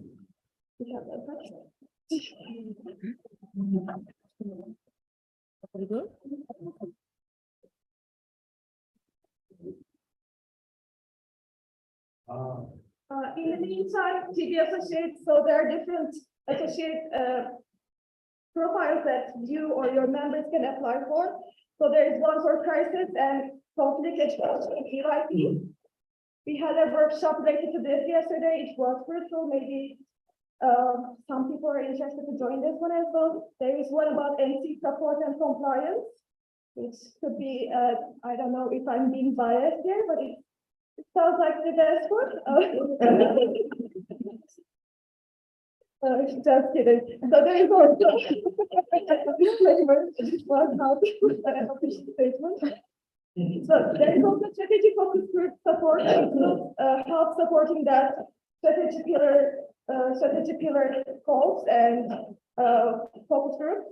In the meantime, GB associates, so there are different associate profiles that you or your members can apply for. So there is one for crisis and conflict education in EYP. We had a workshop related to this yesterday. It was fruitful. Maybe some people are interested to join this one as well. There is one about NC support and compliance, which could be, I don't know if I'm being biased here, but it sounds like the best one. Just kidding. So there is also disclaimer. This was not an official statement. So there is also strategic focus group support, help supporting that strategic pillar calls and focus groups.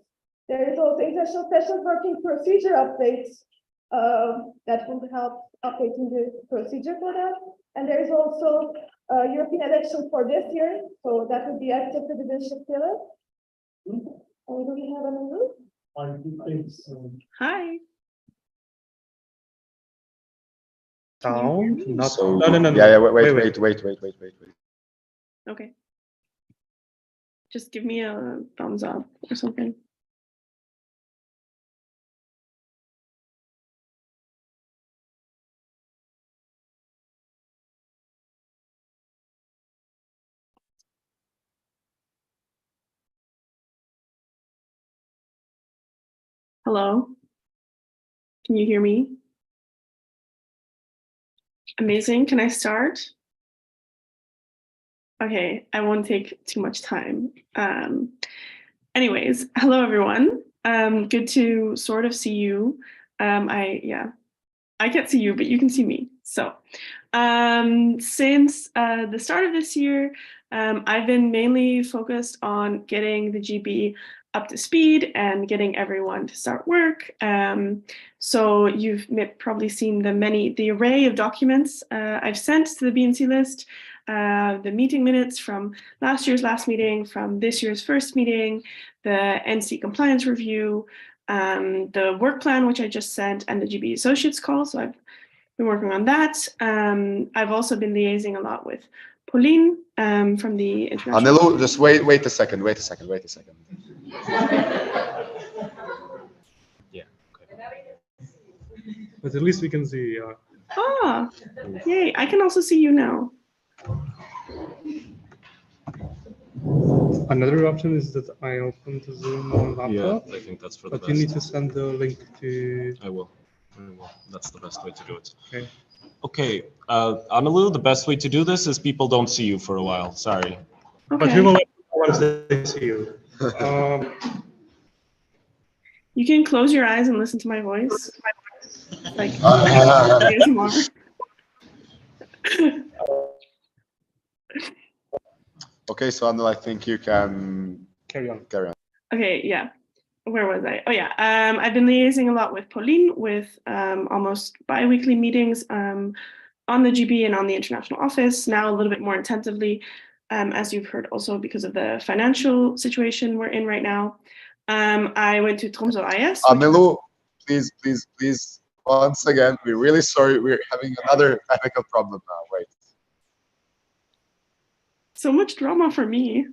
There is also international session working procedure updates that will help updating the procedure for that. And there is also European election for this year, so that would be active citizenship pillar. And do we have another? Hi. Sound, not, So, no. yeah, wait. Okay. Just give me a thumbs up or something. Hello? Can you hear me? Amazing. Can I start? Okay, I won't take too much time. Anyways, hello everyone. Good to sort of see you. I can't see you, but you can see me. So, since the start of this year, I've been mainly focused on getting the GB up to speed and getting everyone to start work. So you've probably seen the array of documents I've sent to the BNC list, the meeting minutes from last year's last meeting, from this year's first meeting, the NC compliance review, the work plan, which I just sent, and the GB Associates call. So I've been working on that. I've also been liaising a lot with Pauline from the international. Anelo, just wait a second. Yeah. Okay. But at least we can see. Ah, yay! I can also see you now. Another option is that I open the Zoom on laptop. Yeah, I think that's for the best. But you need to send the link to. I will. That's the best way to do it. Okay. Okay, Analu, the best way to do this is people don't see you for a while. Sorry. Okay. But we will let once they see you. You can close your eyes and listen to my voice. Like ASMR. Okay, so Anil, I think you can carry on. Okay, yeah. Where was I? Oh yeah, I've been liaising a lot with Pauline with almost bi-weekly meetings on the GB and on the international office, now a little bit more intensively, as you've heard also because of the financial situation we're in right now. I went to Tromsø IS. Anilo, please, once again, we're really sorry. We're having another technical problem now. Wait. So much drama for me.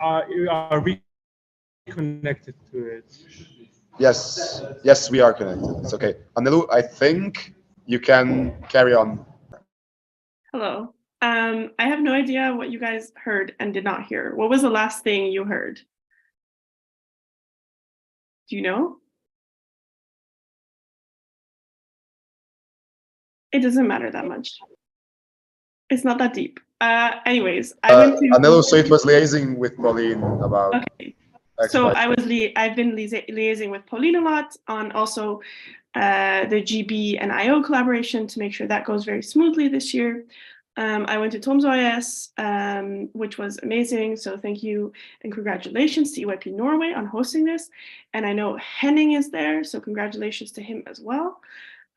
Are we connected to it? Yes, we are connected. It's okay. Anilu, I think you can carry on. Hello. I have no idea what you guys heard and did not hear. What was the last thing you heard? Do you know? It doesn't matter that much. It's not that deep. Anyways, I went to. Anilo, so it was liaising with Pauline about. Okay. So I've been liaising with Pauline a lot on also the GB and IO collaboration to make sure that goes very smoothly this year. I went to Tromsø IS, which was amazing. So thank you and congratulations to EYP Norway on hosting this. And I know Henning is there, so congratulations to him as well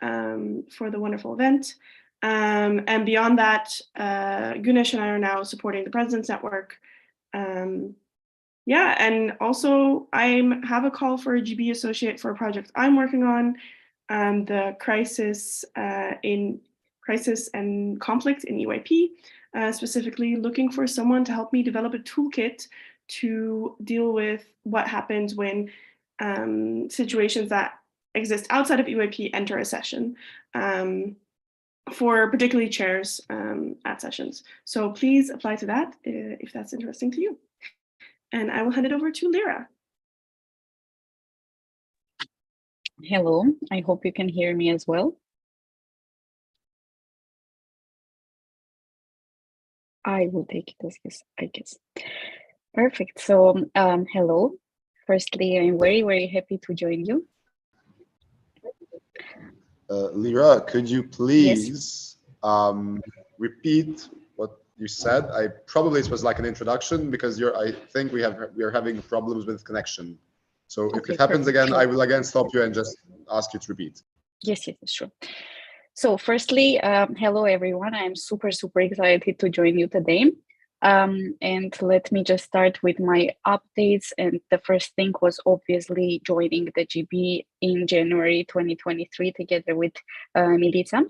for the wonderful event. And beyond that, Gunesh and I are now supporting the President's Network. Yeah, and also I have a call for a GB associate for a project I'm working on, the crisis and conflict in EYP, specifically looking for someone to help me develop a toolkit to deal with what happens when situations that exist outside of EYP enter a session, for particularly chairs at sessions. So please apply to that if that's interesting to you. And I will hand it over to Lyra. Hello, I hope you can hear me as well. I will take it as yes, I guess. Perfect. So, hello. Firstly, I'm very, very happy to join you. Lyra, could you please repeat what you said? It was like an introduction because I think we are having problems with connection. So if it happens again, I will again stop you and just ask you to repeat. Yes, sure. So firstly, hello everyone. I'm super, super excited to join you today. And let me just start with my updates. And the first thing was obviously joining the GB in January 2023 together with Milica.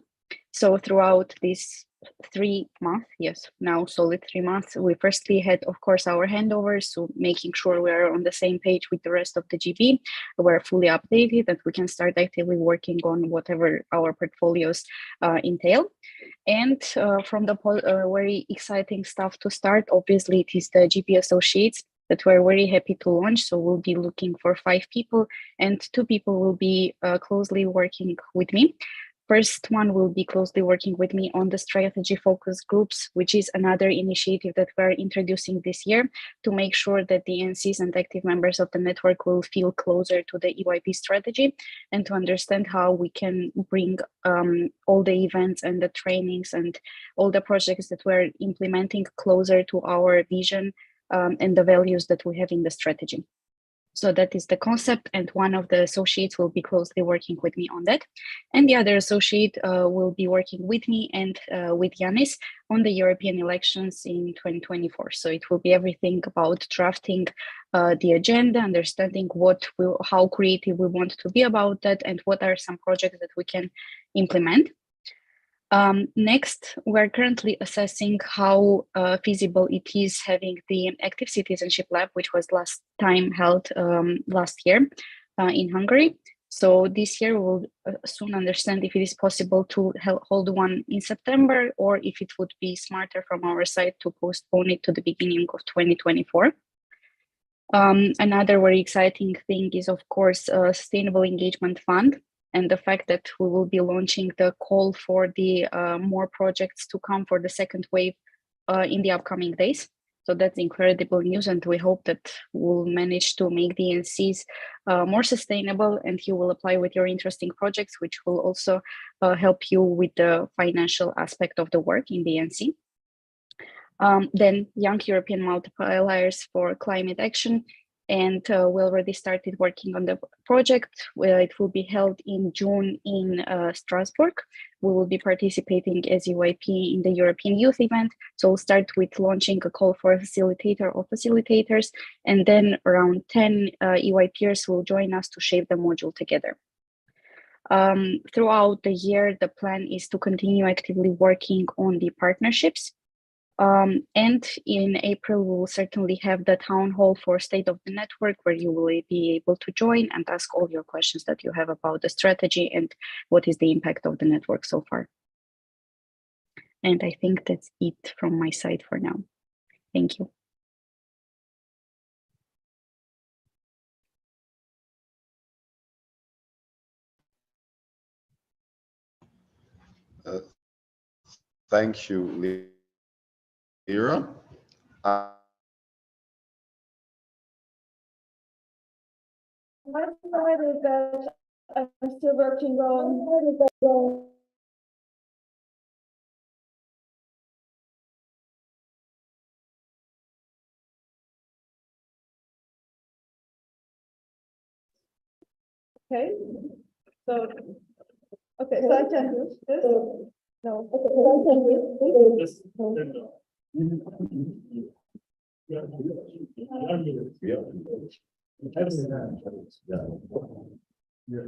So throughout these 3 months, yes, now solid 3 months, we firstly had, of course, our handovers, so making sure we're on the same page with the rest of the GB, we're fully updated, and we can start actively working on whatever our portfolios entail. And from the very exciting stuff to start, obviously, it is the GB Associates that we're very happy to launch. So we'll be looking for 5 people, and 2 people will be closely working with me. First one will be closely working with me on the strategy focus groups, which is another initiative that we're introducing this year to make sure that the NCs and active members of the network will feel closer to the EYP strategy and to understand how we can bring all the events and the trainings and all the projects that we're implementing closer to our vision and the values that we have in the strategy. So that is the concept, and one of the associates will be closely working with me on that. And the other associate will be working with me and with Yanis on the European elections in 2024. So it will be everything about drafting the agenda, understanding how creative we want to be about that, and what are some projects that we can implement. Next, we're currently assessing how feasible it is having the Active Citizenship Lab, which was last time held last year in Hungary. So this year we'll soon understand if it is possible to hold one in September, or if it would be smarter from our side to postpone it to the beginning of 2024. Another very exciting thing is, of course, a Sustainable Engagement Fund, and the fact that we will be launching the call for the more projects to come for the second wave in the upcoming days. So that's incredible news, and we hope that we'll manage to make the NCs more sustainable, and you will apply with your interesting projects, which will also help you with the financial aspect of the work in the NC. Then Young European Multipliers for Climate Action, and we already started working on the project. It will be held in June in Strasbourg. We will be participating as EYP in the European Youth event. So we'll start with launching a call for a facilitator or facilitators, and then around 10 EYPers will join us to shape the module together. Throughout the year, the plan is to continue actively working on the partnerships. And in April, we will certainly have the town hall for State of the Network, where you will be able to join and ask all your questions that you have about the strategy and what is the impact of the network so far. And I think that's it from my side for now. Thank you. Thank you, Lyra. My side is that I'm still working on. Okay, so I can do this. No. Okay. You're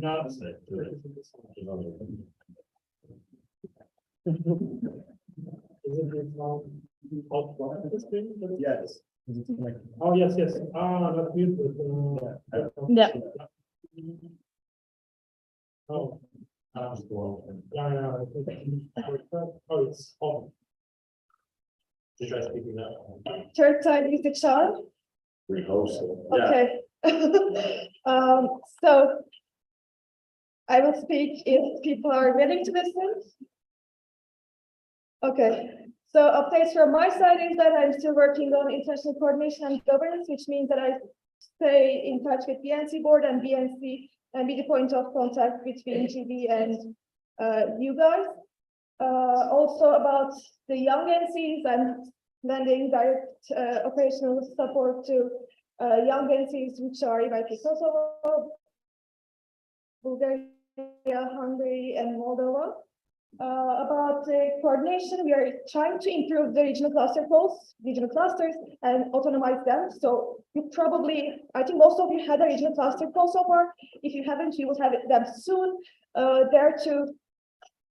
not sick. Yes. Oh, yes, yes. Ah, that's beautiful. Yeah. Oh. Yeah. Oh, it's on. Did you try speaking now? Third time is the charm. We hope so. Okay. So I will speak if people are willing to listen. Okay. So updates from my side is that I'm still working on international coordination and governance, which means that I stay in touch with BNC board and BNC and be the point of contact between GB and you guys. Also about the young NCs, I'm lending direct operational support to young NCs which are EYP Kosovo, Bulgaria, Hungary, and Moldova. About the coordination, we are trying to improve the regional clusters, and autonomize them. So you probably, I think most of you had a regional cluster call so far. If you haven't, you will have them soon.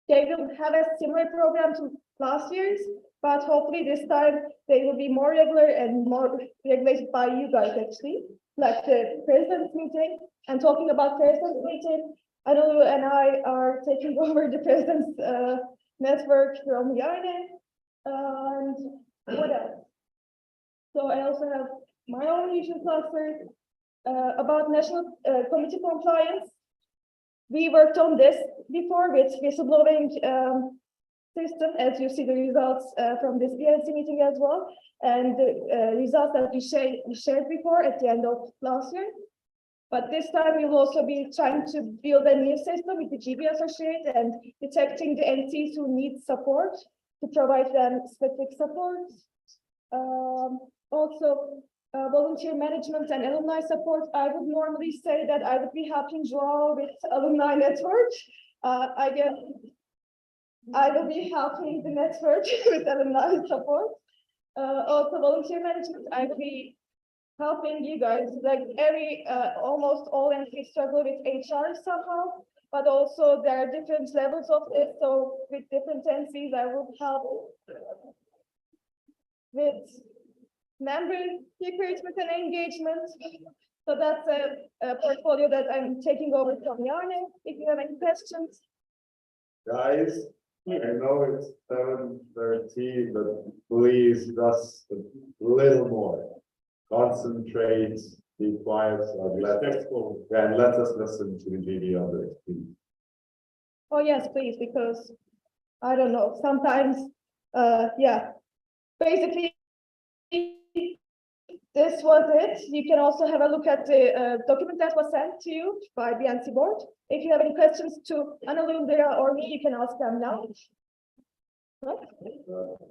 They will have a similar program to last year's, but hopefully this time they will be more regular and more regulated by you guys actually, like the president's meeting. And talking about president's meeting, Anadolu and I are taking over the president's network from Yarne. And what else? So I also have my own regional cluster about national committee compliance. We worked on this before with whistleblowing system, as you see the results from this BNC meeting as well, and the results that we shared before at the end of last year. But this time we will also be trying to build a new system with the GB associate and detecting the NCs who need support to provide them specific support. Also, volunteer management and alumni support. I would normally say that I would be helping Joao with alumni network. I guess I will be helping the network with alumni support. Also, volunteer management, I will be helping you guys. Like almost all NCs struggle with HR somehow, but also there are different levels of it. So with different NCs, I will help with member recruitment and engagement. So that's a portfolio that I'm taking over from Yarne. If you have any questions. Guys, I know it's 7:13, but please just a little more. Concentrate, be quiet, and let us listen to the GB on this. Oh yes, please, because I don't know, sometimes, yeah, basically, this was it. You can also have a look at the document that was sent to you by BNC board. If you have any questions to Anadolu, Dira, or me, you can ask them now.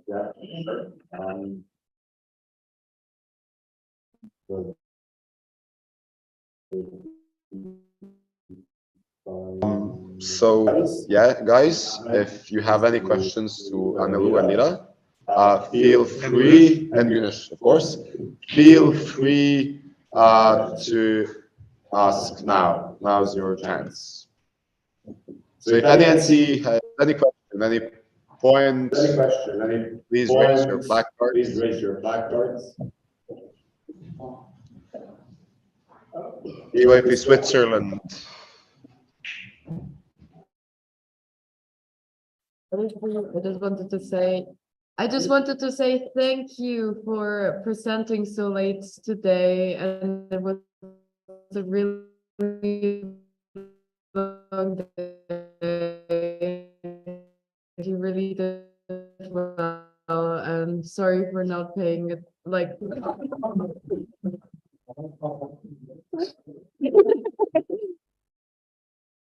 Yeah, sure. So yeah, guys, if you have any questions to Anadolu and Lira, feel free, and Yunus, of course, feel free to ask now. Now's your chance. So if any NC has any question, any point, please raise your placards. EYP Switzerland. I just wanted to say thank you for presenting so late today, and it was a really long day. You really did well, and sorry for not paying it like.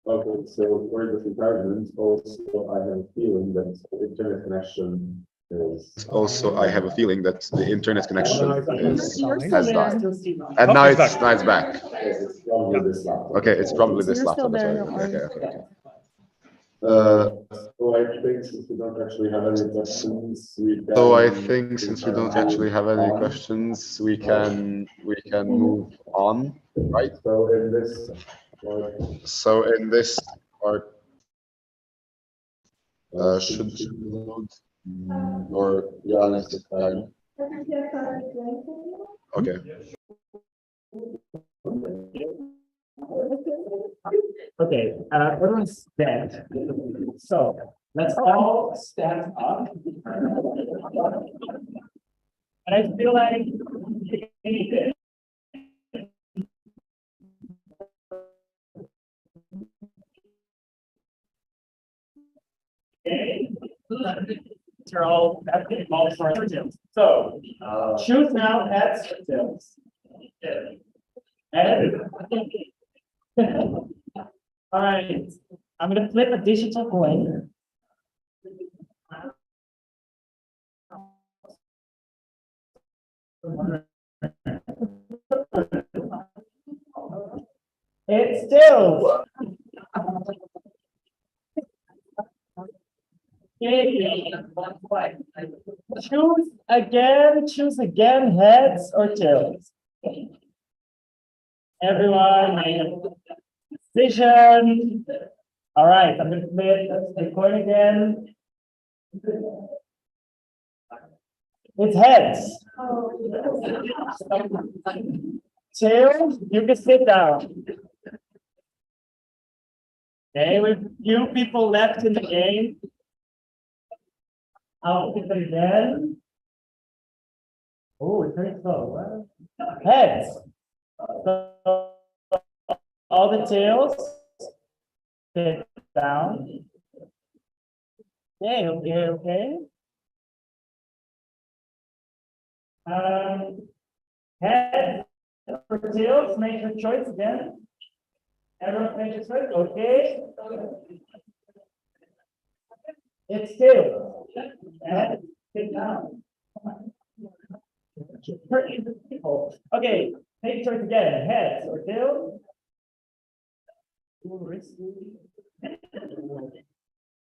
Okay, so for the encouragement, also I have a feeling that the internet connection is. Also, I have a feeling that the internet connection has died. And now it's back. Okay, it's probably this laptop. Okay. So I think since we don't actually have any questions, we can move on, right? So in this part, should load or Johannes this time. Okay. Okay, everyone's dead. So let's all stand up. And I feel like you're all for tails. So choose now heads or tails. Head. All right, I'm gonna flip a digital coin. It's still. Choose again, heads or tails. Everyone, make a decision. All right, I'm gonna flip the coin again. It's heads. Tails, you can sit down. Okay, with few people left in the game. I'll pick them again. Oh, it's very slow. Heads. So, all the tails sit down. Okay. Heads or tails, make your choice again. Everyone make your choice, okay? It's tails. Heads, sit down. Okay, take choice again. Heads or tails?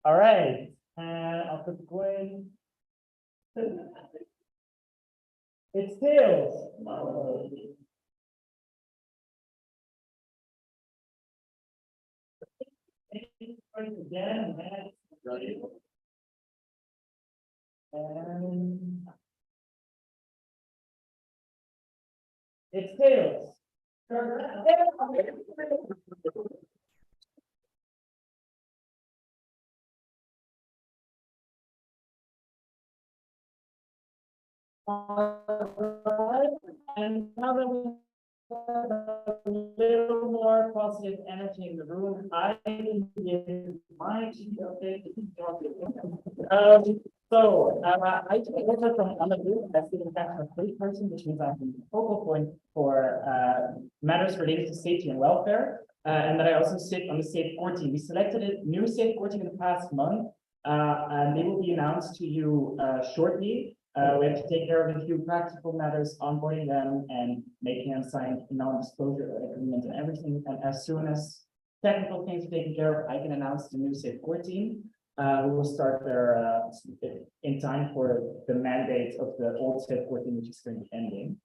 All right, and I'll put the coin. It's tails. Again, heads. And it's tails. And now that we have a little more positive energy in the room, I can give my update. I took over from Amadou as the international trade person, which means I'm the focal point for matters related to safety and welfare. And that I also sit on the Safe Core team. We selected a new Safe Core team in the past month, and they will be announced to you shortly. We have to take care of a few practical matters, onboarding them and making them sign non-disclosure agreement and everything. And as soon as technical things are taken care of, I can announce the new Safe Core team. We will start there in time for the mandate of the old Safe Core team, which is currently ending.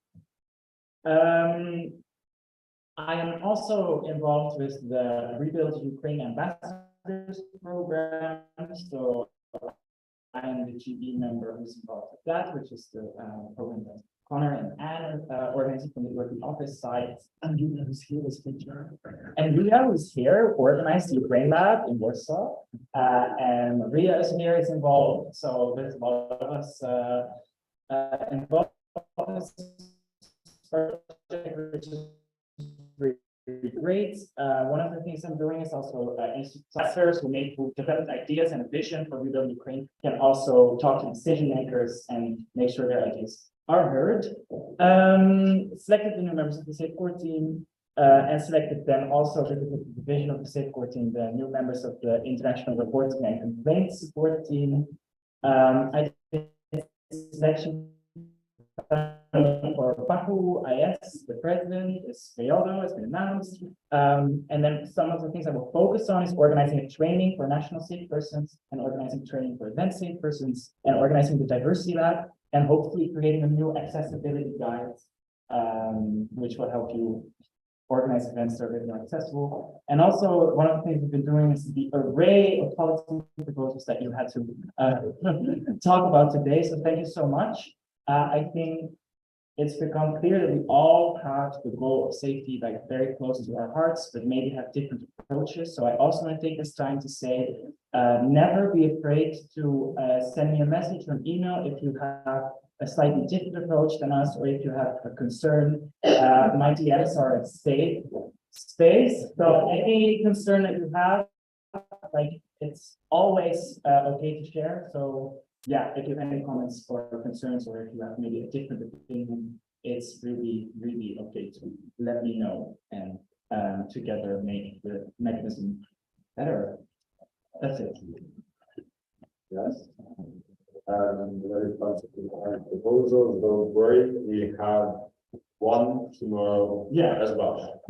I am also involved with the Rebuild Ukraine Ambassadors program. So I am the GB member who's involved with that, which is the program that Connor and Anne organizing from the working office side. And Julia who's here was featured. And Julia who's here organized the Ukraine Lab in Warsaw. And Maria is here, is involved. So there's a lot of us involved in this project, which is really great. One of the things I'm doing is also professors who develop ideas and a vision for Rebuild Ukraine can also talk to decision makers and make sure their ideas are heard. Selected the new members of the Safe Core team and selected them also with the division of the Safe Core team, the new members of the International Reporting and Complaints Support team. I did selection for for Baku IS, the president is Rayaldo, has been announced. And then some of the things I will focus on is organizing a training for national safe persons and organizing training for event safe persons and organizing the diversity lab and hopefully creating a new accessibility guide, which will help you organize events that are more accessible. And also one of the things we've been doing is the array of policy proposals that you had to talk about today. So thank you so much. I think it's become clear that we all have the goal of safety like very close to our hearts, but maybe have different approaches. So I also want to take this time to say, never be afraid to send me a message or an email if you have a slightly different approach than us, or if you have a concern. My DMs are a safe space. So any concern that you have, like, it's always okay to share. So yeah, if you have any comments or concerns, or if you have maybe a different opinion, it's really, really okay to let me know and together make the mechanism better. That's it. Yes. Very positive proposals, don't worry, we have one tomorrow. Yeah. As well.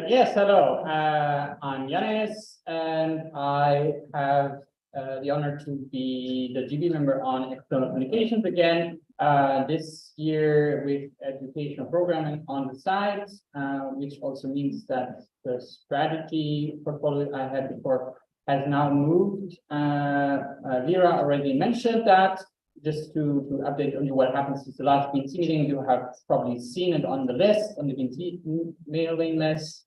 Yes, hello. I'm Yanis, and I have the honor to be the GB member on external communications again. This year with educational programming on the side, which also means that the strategy portfolio I had before has now moved. Vera already mentioned that. Just to update on you what happened since the last BNC meeting, you have probably seen it on the list, on the BNC mailing list,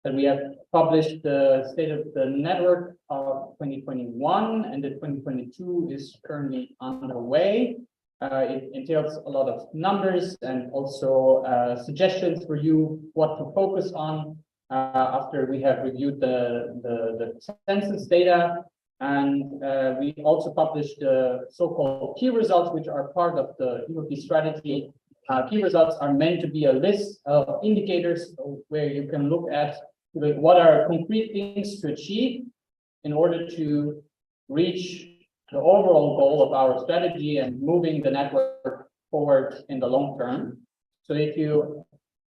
that we have published the state of the network of 2021, and the 2022 is currently underway. It entails a lot of numbers and also suggestions for you what to focus on after we have reviewed the census data. And we also published the so-called key results, which are part of the EOP strategy. Key results are meant to be a list of indicators where you can look at what are concrete things to achieve in order to reach the overall goal of our strategy and moving the network forward in the long term. So if you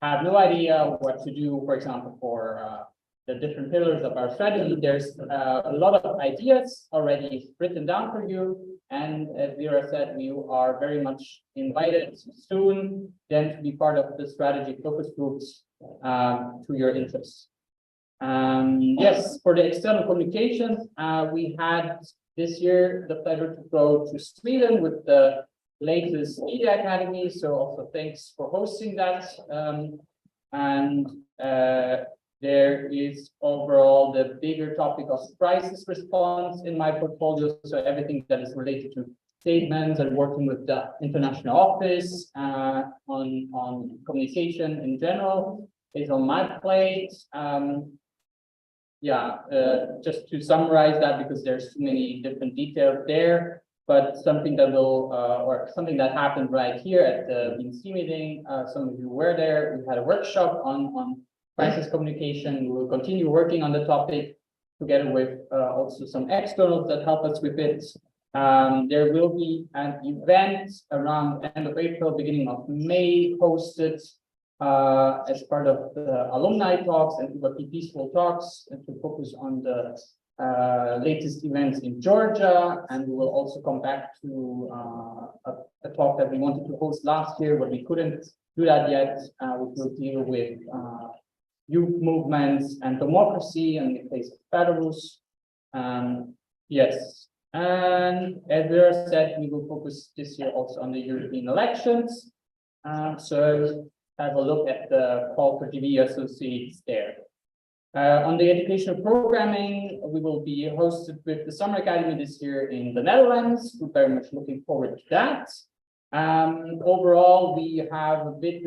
have no idea what to do, for example, for the different pillars of our strategy, there's a lot of ideas already written down for you. And as Vera said, you are very much invited soon then to be part of the strategy focus groups to your interests. Yes, for the external communications, we had this year the pleasure to go to Sweden with the latest Media Academy. So also thanks for hosting that. There is overall the bigger topic of crisis response in my portfolio. So everything that is related to statements and working with the international office on communication in general is on my plate. Just to summarize that, because there's too many different details there, but something that will or something that happened right here at the BNC meeting. Some of you were there. We had a workshop on crisis communication. We will continue working on the topic together with also some externals that help us with it. There will be an event around end of April, beginning of May, hosted as part of the alumni talks and EOP peaceful talks, and to focus on the latest events in Georgia. And we will also come back to a talk that we wanted to host last year, but we couldn't do that yet. We will deal with youth movements and democracy and the place of Belarus. Yes, and as Vera said, we will focus this year also on the European elections. So have a look at the call for GB associates there. On the educational programming, we will be hosted with the Summer Academy this year in the Netherlands. We're very much looking forward to that. Overall, we have a bit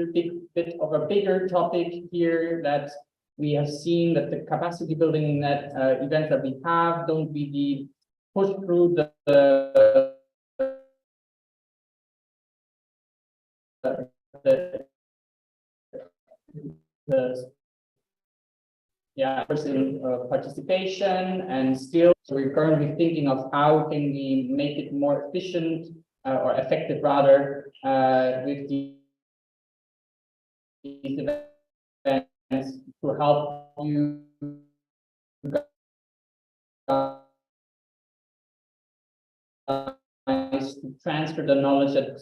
of a bigger topic here, that we have seen that the capacity building that events that we have don't really push through the yeah, person participation and still. So we're currently thinking of how can we make it more efficient or effective rather with these events to help you to transfer the knowledge that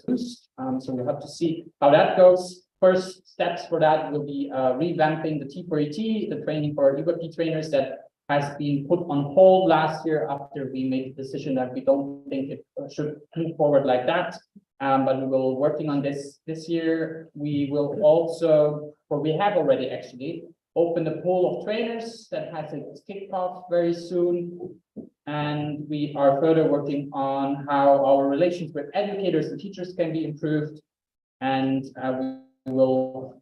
so we have to see how that goes. First steps for that will be revamping the T4ET, the training for UAP trainers that has been put on hold last year after we made the decision that we don't think it should move forward like that. But we will working on this year. We will also, or we have already actually, opened a pool of trainers that has its kickoff very soon. And we are further working on how our relations with educators and teachers can be improved. And we will,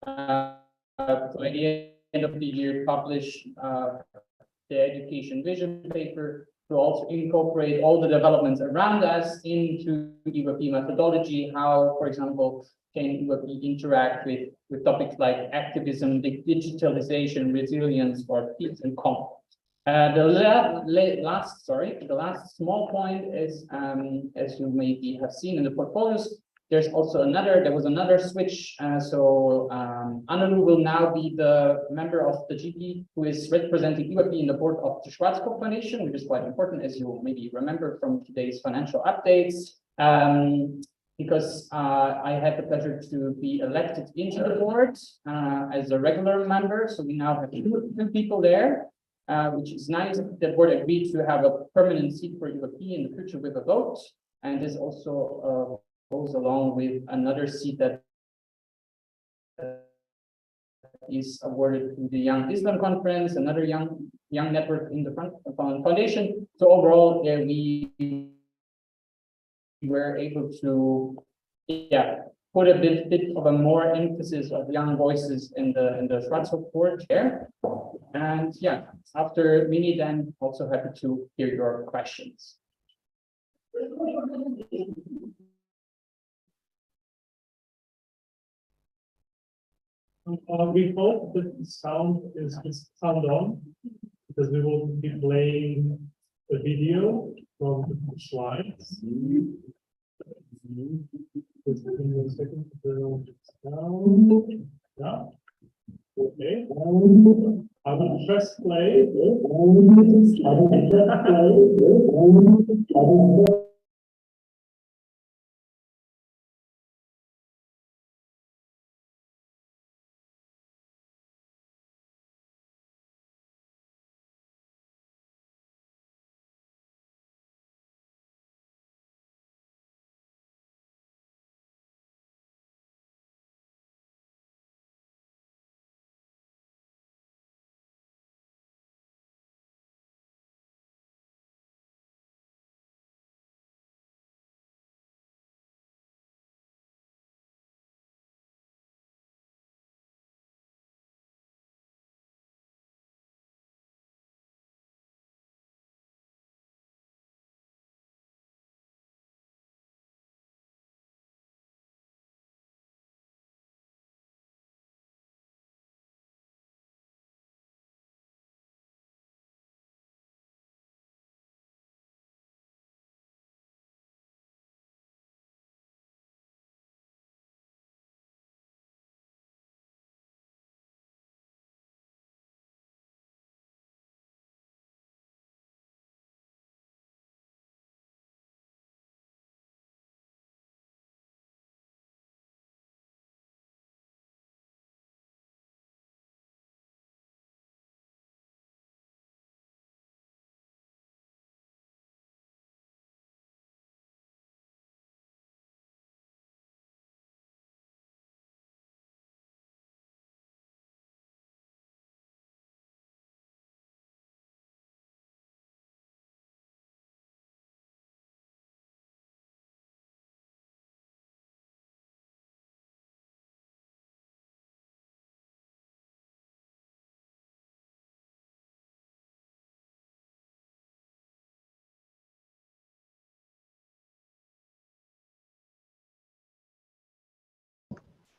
by the end of the year, publish the education vision paper to also incorporate all the developments around us into UAP methodology. How, for example, can UAP interact with topics like activism, digitalization, resilience, or peace and conflict. The last small point is, as you maybe have seen in the portfolios, there was another switch. Annalou will now be the member of the GP who is representing UAP in the board of the Schwarzkopf Foundation, which is quite important, as you maybe remember from today's financial updates. Because I had the pleasure to be elected into the board as a regular member. So we now have two people there. Which is nice. The board agreed to have a permanent seat for UAP in the future with a vote, and this also goes along with another seat that is awarded to the Young Islam Conference, another young network in the foundation. So overall, we were able to, put a bit of a more emphasis of young voices in the Schwarzkopf board there. And after Mini, then also happy to hear your questions. We hope that the sound is sound on, because we will be playing a video from the slides. Just give me a second to turn on the sound. Yeah. Okay. I will press play.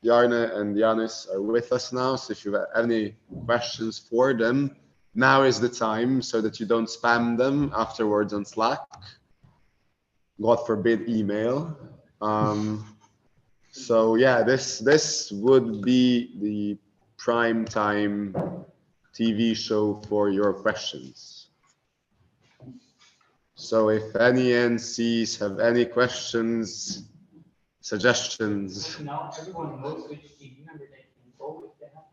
Jarne and Yanis are with us now, so if you have any questions for them, now is the time so that you don't spam them afterwards on Slack. God forbid email. So yeah, this would be the prime time TV show for your questions. So if any NCs have any questions, suggestions. Now everyone knows which TV number they can go if they have.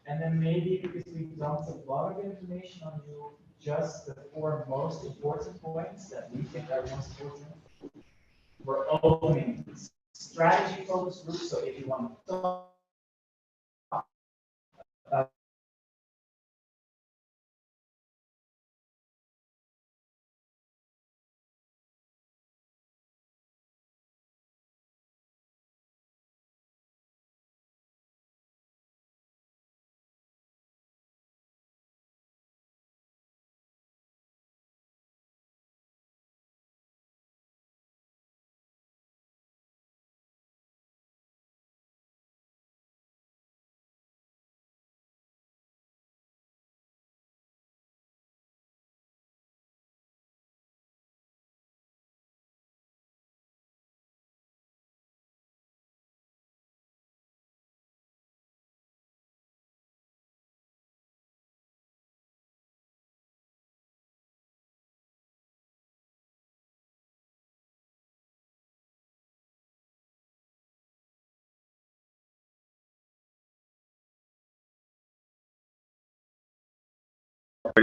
And then maybe because we dumped a lot of information on you, just the 4 most important points that we think are most important. We're opening strategy focus groups, so if you want to talk about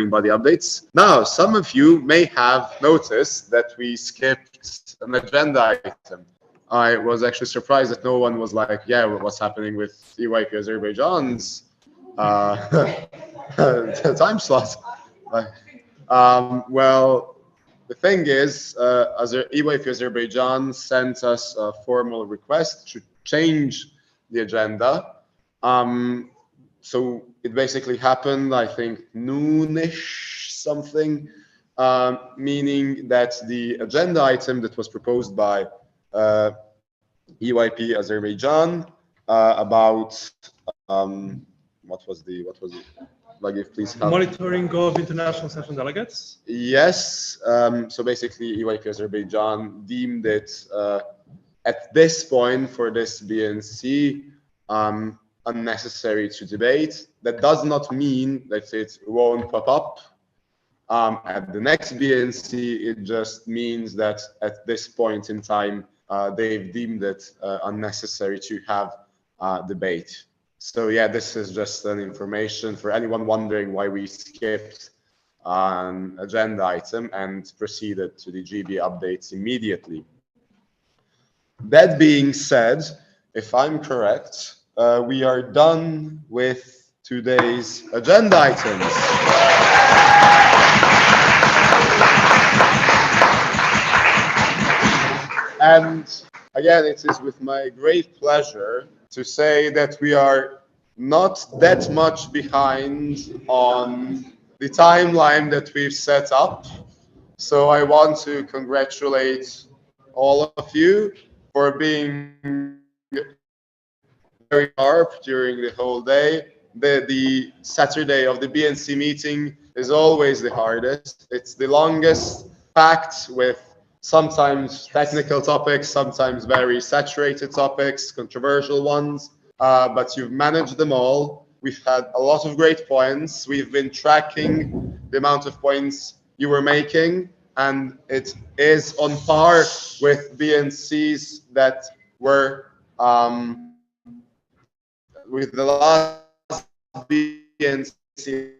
Body updates. Now, some of you may have noticed that we skipped an agenda item. I was actually surprised that no one was like, yeah, what's happening with EYP Azerbaijan's time slot? Well, the thing is, EYP Azerbaijan sent us a formal request to change the agenda. So it basically happened, I think, noonish something, meaning that the agenda item that was proposed by EYP Azerbaijan about what was it? Like, if please help. Monitoring of international session delegates. Yes. So basically, EYP Azerbaijan deemed it at this point for this BNC unnecessary to debate. That does not mean that it won't pop up at the next BNC. It just means that at this point in time, they've deemed it unnecessary to have debate. So yeah, this is just an information for anyone wondering why we skipped an agenda item and proceeded to the GB updates immediately. That being said, if I'm correct, we are done with today's agenda items. And again, it is with my great pleasure to say that we are not that much behind on the timeline that we've set up. So I want to congratulate all of you for being very sharp during the whole day. The Saturday of the BNC meeting is always the hardest. It's the longest, packed with sometimes technical topics, sometimes very saturated topics, controversial ones, but you've managed them all. We've had a lot of great points. We've been tracking the amount of points you were making, and it is on par with BNCs that were with the last BNC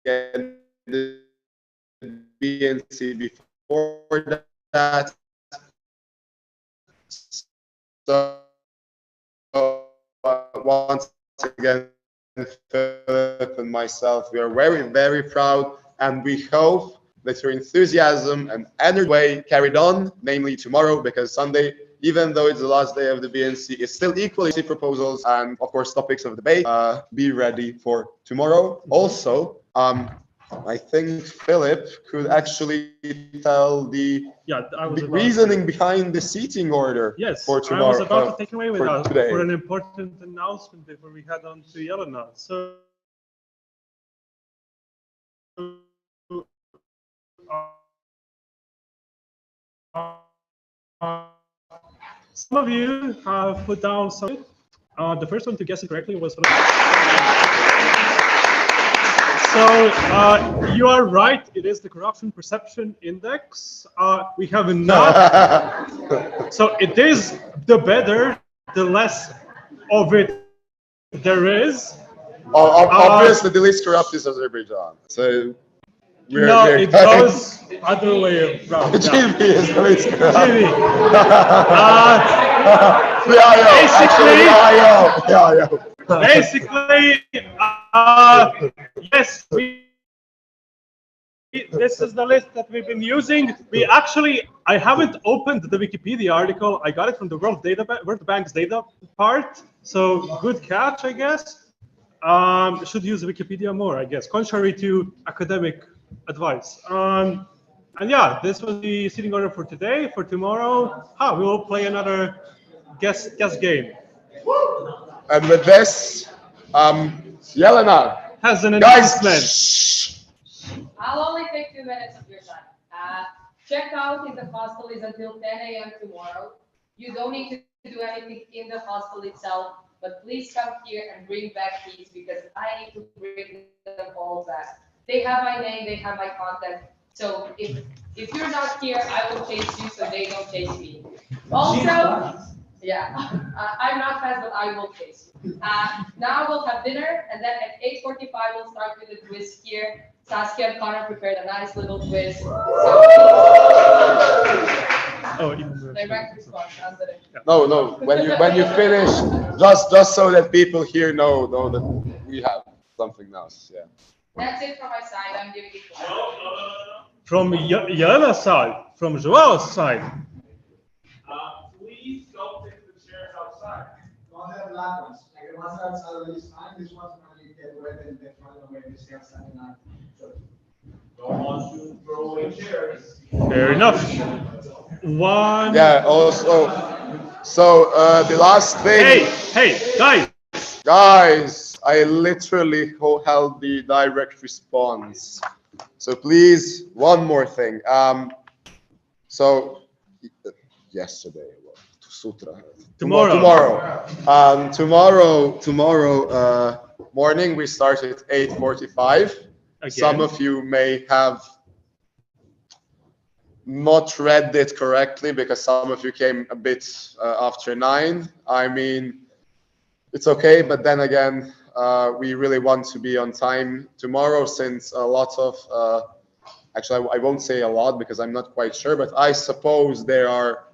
and the BNC before that. So once again, Philip and myself, we are very, very proud, and we hope that your enthusiasm and energy way carried on, namely tomorrow, because Sunday, even though it's the last day of the BNC, is still equally proposals and, of course, topics of debate. Be ready for tomorrow. Also, I think Philip could actually tell the I was reasoning behind the seating order for tomorrow. I was about to take away with for today. for an important announcement before we head on to Yelena. So some of you have put down some. The first one to guess it correctly was. So you are right. It is the corruption perception index. We have enough. So it is the better, the less of it there is. Obviously, the least corrupt is Azerbaijan. So it goes other way around. GB is the least corrupt. GB. Basically, yes, this is the list that we've been using. I haven't opened the Wikipedia article. I got it from the World Bank's data part. So good catch, I guess. Should use Wikipedia more, I guess, contrary to academic advice. And yeah, this was the seating order for today. For tomorrow, we will play another guess game. And with this, Yelena has an announcement. I'll only take 2 minutes of your time. Checkout in the hostel is until 10 a.m. tomorrow. You don't need to do anything in the hostel itself, but please come here and bring back keys because I need to bring them all back. They have my name, they have my contact. So if you're not here, I will chase you so they don't chase me. Also, yeah, I'm not fast, but I will chase you. Now we'll have dinner, and then at 8:45 we'll start with the quiz here. Saskia and Connor prepared a nice little quiz. Direct response, answer it. No. When you finish, just so that people here know that we have something else. Yeah. That's it from my side. I'm giving it to you. From Yelena's side, from Joao's side. Please don't take the chairs outside. Don't have black ones. Like the ones outside is fine. This one's going to get wet and they're trying to wear this outside and not. Don't want to throw away chairs. Fair enough. One. Yeah. Also, so the last thing. Hey, guys! I literally held the direct response. So please, one more thing. So yesterday, tomorrow morning we start at 8:45. Some of you may have not read it correctly because some of you came a bit after 9. I mean, it's okay, but then again, we really want to be on time tomorrow since a lot of, actually I won't say a lot because I'm not quite sure, but I suppose there are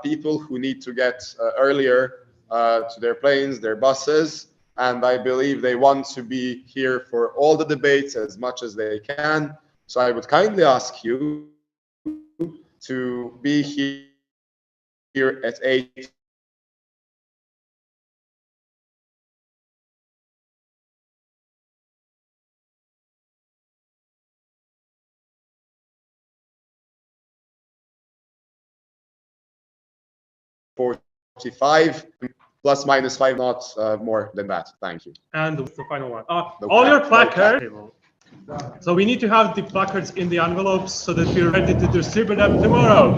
people who need to get earlier to their planes, their buses, and I believe they want to be here for all the debates as much as they can. So I would kindly ask you to be here at 8. $45 plus minus 5, not more than that. Thank you. And the final one. All your placards. So we need to have the placards in the envelopes so that we're ready to distribute them tomorrow.